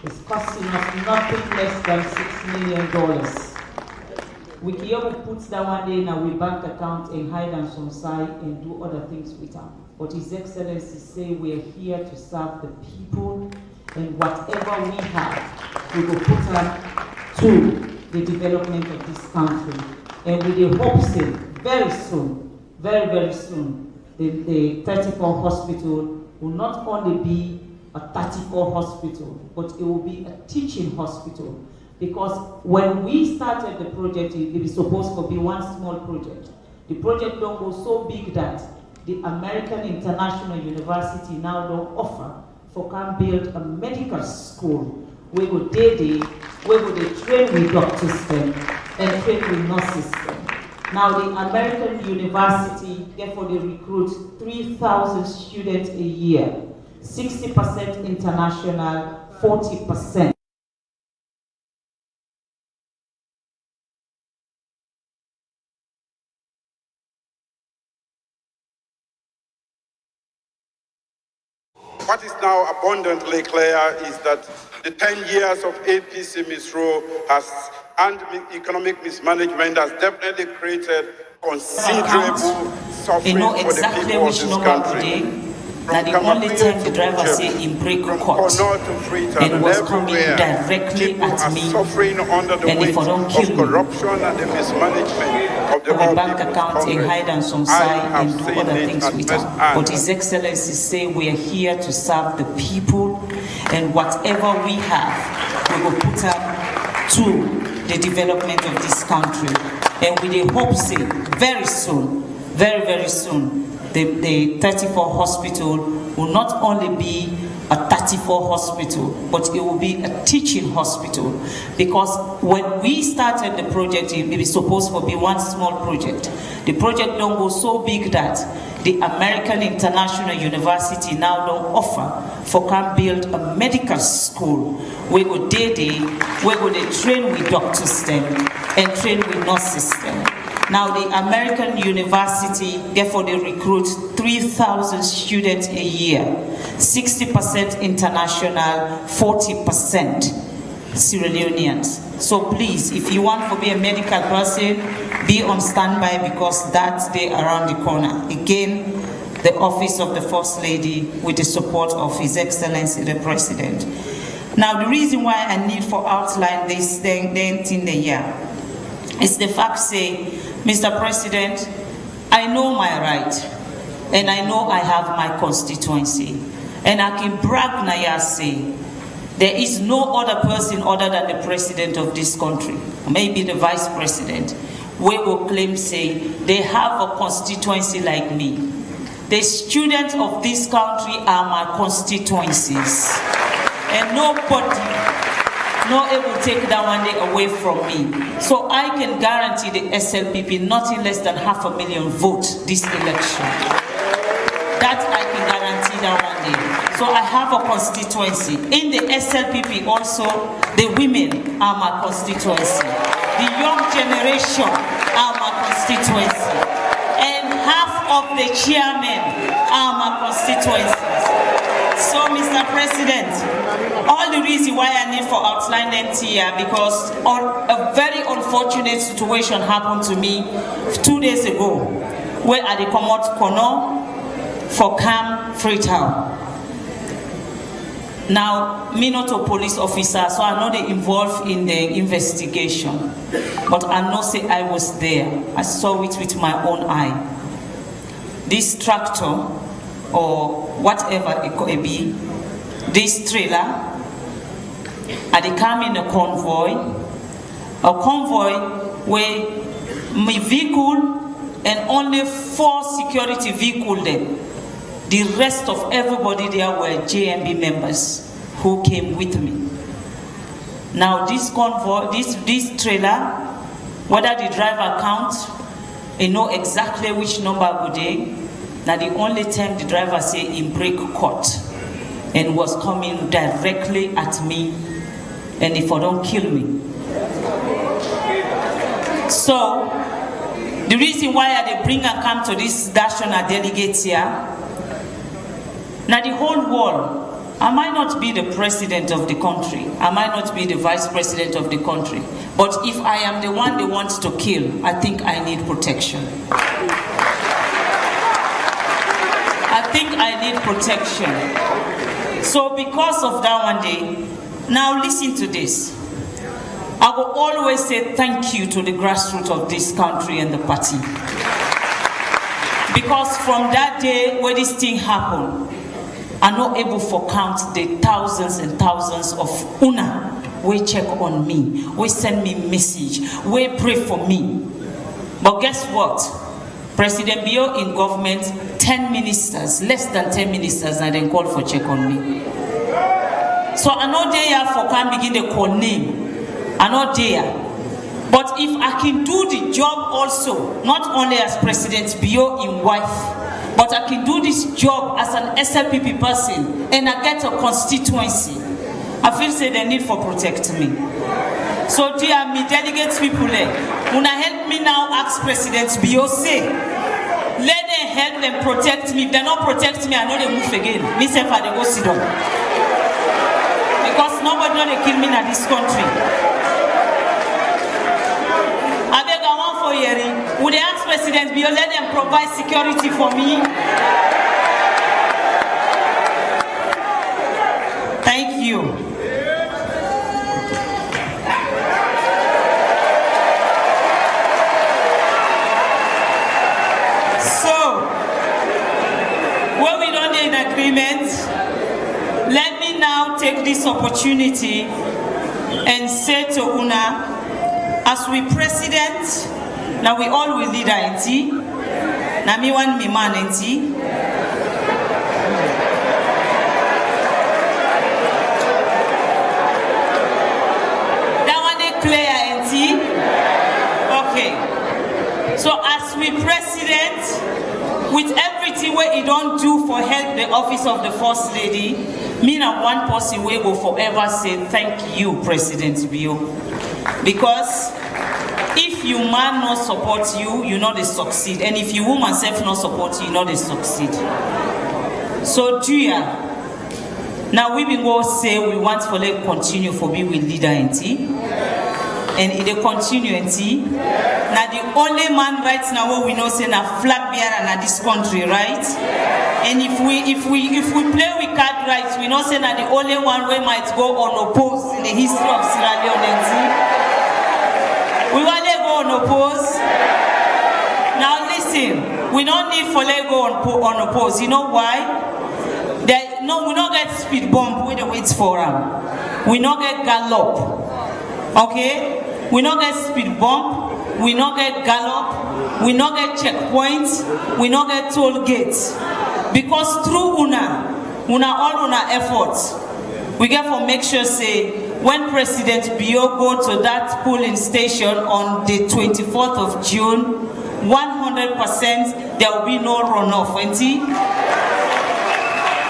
It's costing us nothing less than $6 million. We can even put that one day in our bank account and hide on some side and do other things with them. But His Excellency say we are here to serve the people, and whatever we have, we will put them to the development of this country. And with the hopes that very soon, very, very soon, the 34 hospital will not only be a 34 hospital, but it will be a teaching hospital. Because when we started the project, it was supposed to be one small project. The project don't go so big that the American International University now don't offer for can build a medical school where go day we will train with doctors them and train with nurses them. Now the American university, therefore they recruit 3,000 students a year, 60% international, 40%. What is now abundantly clear is that the 10 years of APC misrule and economic mismanagement has definitely created considerable suffering for the people of this country. Now the only time the driver say in break court and was coming directly at me, and if I don't kill me, corruption and the mismanagement of the my bank account and hide on some side and do other things with them. But His Excellency say we are here to serve the people, and whatever we have, we will put up to the development of this country. And with the hope say very soon, very, very soon, the 34 hospital will not only be a 34 hospital, but it will be a teaching hospital. Because when we started the project, it was supposed to be one small project. The project don't go so big that the American International University now don't offer for can build a medical school where go where go they train with doctors them and train with nurses them. Now the American university, therefore they recruit 3,000 students a year, 60% international, 40% Sierra Leoneans. So please, if you want to be a medical person, be on standby because that's there around the corner. Again, the office of the First Lady with the support of His Excellency the President. Now the reason why I need for outline this thing in the year is the fact say, Mr. President, I know my right, and I know I have my constituency, and I can brag now say, there is no other person other than the President of this country, maybe the Vice President, who will claim say, they have a constituency like me. The students of this country are my constituencies, and nobody not able to take that one day away from me. So I can guarantee the SLPP nothing less than 500,000 votes this election. That I can guarantee that one day. So I have a constituency. In the SLPP also, the women are my constituency. The young generation are my constituency. And half of the chairmen are my constituencies. So, Mr. President, all the reason why I need for outline them here because a very unfortunate situation happened to me 2 days ago, where I come out Kono for Cam Freetown. Now, me not a police officer, so I know they involved in the investigation, but I know say I was there. I saw it with my own eye. This tractor or whatever it could be, this trailer, and they come in a convoy where my vehicle and only 4 security vehicles there. The rest of everybody there were JMB members who came with me. Now this convoy, this trailer, whether the driver count, they know exactly which number would they. Now the only time the driver say in break court and was coming directly at me, and if I don't kill me. So the reason why they bring and come to this national delegates here, now the whole world, I might not be the president of the country, I might not be the vice president of the country, but if I am the one they want to kill, I think I need protection. I think I need protection. So because of that one day, now listen to this. I will always say thank you to the grassroots of this country and the party. Because from that day where this thing happened, I'm not able to count the thousands and thousands of una we check on me, we send me message, we pray for me. But guess what? President Bio in government, 10 ministers, less than 10 ministers, and then call for check on me. So I know they are for can begin the call name. are not there. But if I can do the job also, not only as President Bio in wife, but I can do this job as an SLPP person and I get a constituency, I feel say they need for protect me. So dear me delegates people, when I help me now ask President Bio say, let them help them protect me. If they don't protect me, I know they move again. Me say for they go sit down. Because nobody know they kill me in this country. I beg I want for hearing. Would they ask President Bio let them provide security for me? Thank you. Let me now take this opportunity and say to Una, as we president, now we all will leader enti, na mi wan mi man enti. That one is clear enti. Okay. So as we president, with everything what he don't do for help the office of the First Lady, me and one person will go forever say thank you, President Bio. Because if you man not support you, you know they succeed. And if you woman self not support you, you know they succeed. So Julia, now we been go say we want for like continue for be with leader NT. And it will continue NT. Now the only man right now what we know say na flag bearer in this country, right? And if we play with card rights, we know say na the only one way might go unopposed in the history of Sierra Leone. We want to go unopposed. Now listen, we don't need for let go unopposed. You know why? We don't get speed bump with the waits for them. We don't get gallop. Okay? We don't get speed bump. We don't get gallop. We don't get checkpoints. We don't get toll gates. Because through all Una efforts, we get to make sure say when President Bio go to that polling station on the 24th of June, 100% there will be no runoff, auntie.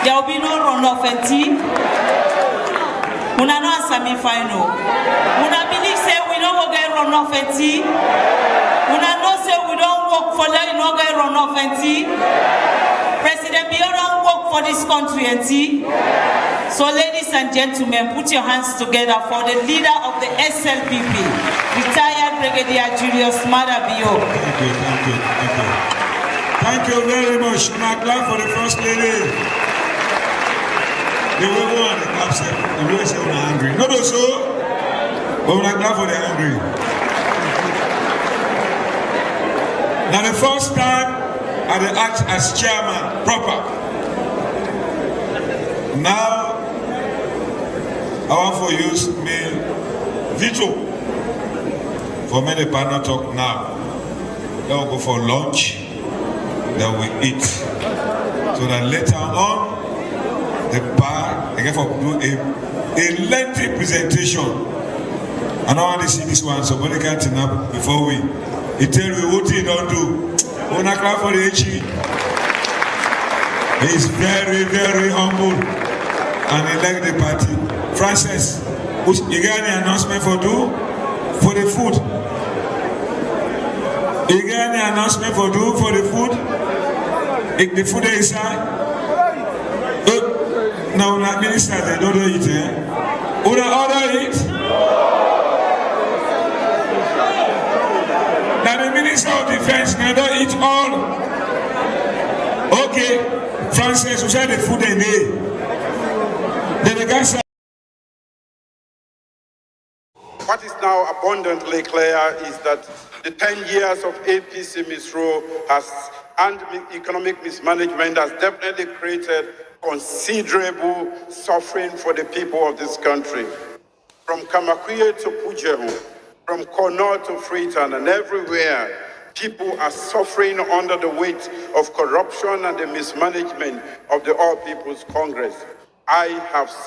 There will be no runoff, auntie. Una no answer me final. Una believe say we don't get runoff, auntie. Una no say we don't work for that, you don't get runoff, auntie. President Bio don't work for this country, auntie. So ladies and gentlemen, put your hands together for the leader of the SLPP, retired Brigadier Julius Mada Bio. Thank you. Thank you very much. Now clap for the First Lady. They will go and clap say, the way say we're angry. Not also, but we're clap for the angry. Now the first time I act as chairman proper. Now I want for use me veto for many partner talk now. Then we'll go for lunch, then we eat. So that later on, the bar, they get for do a lengthy presentation. I don't want to see this one, so somebody can turn up before we. He tell me what he don't do. When I clap for the HE, he's very, very humble and he like the party. Francis, you got any announcement for the food? You got any announcement for the food? If the food is inside, now not minister they don't eat, eh? Would I order it? Now the Minister of Defense now don't eat all. Okay, Francis, we said the food in there. Delegates. What is now abundantly clear is that the 10 years of APC misrule and economic mismanagement has definitely created considerable suffering for the people of this country. From Kamakwie to Pujehu, from Kono to Freetown and everywhere, people are suffering under the weight of corruption and the mismanagement of the All People's Congress. I have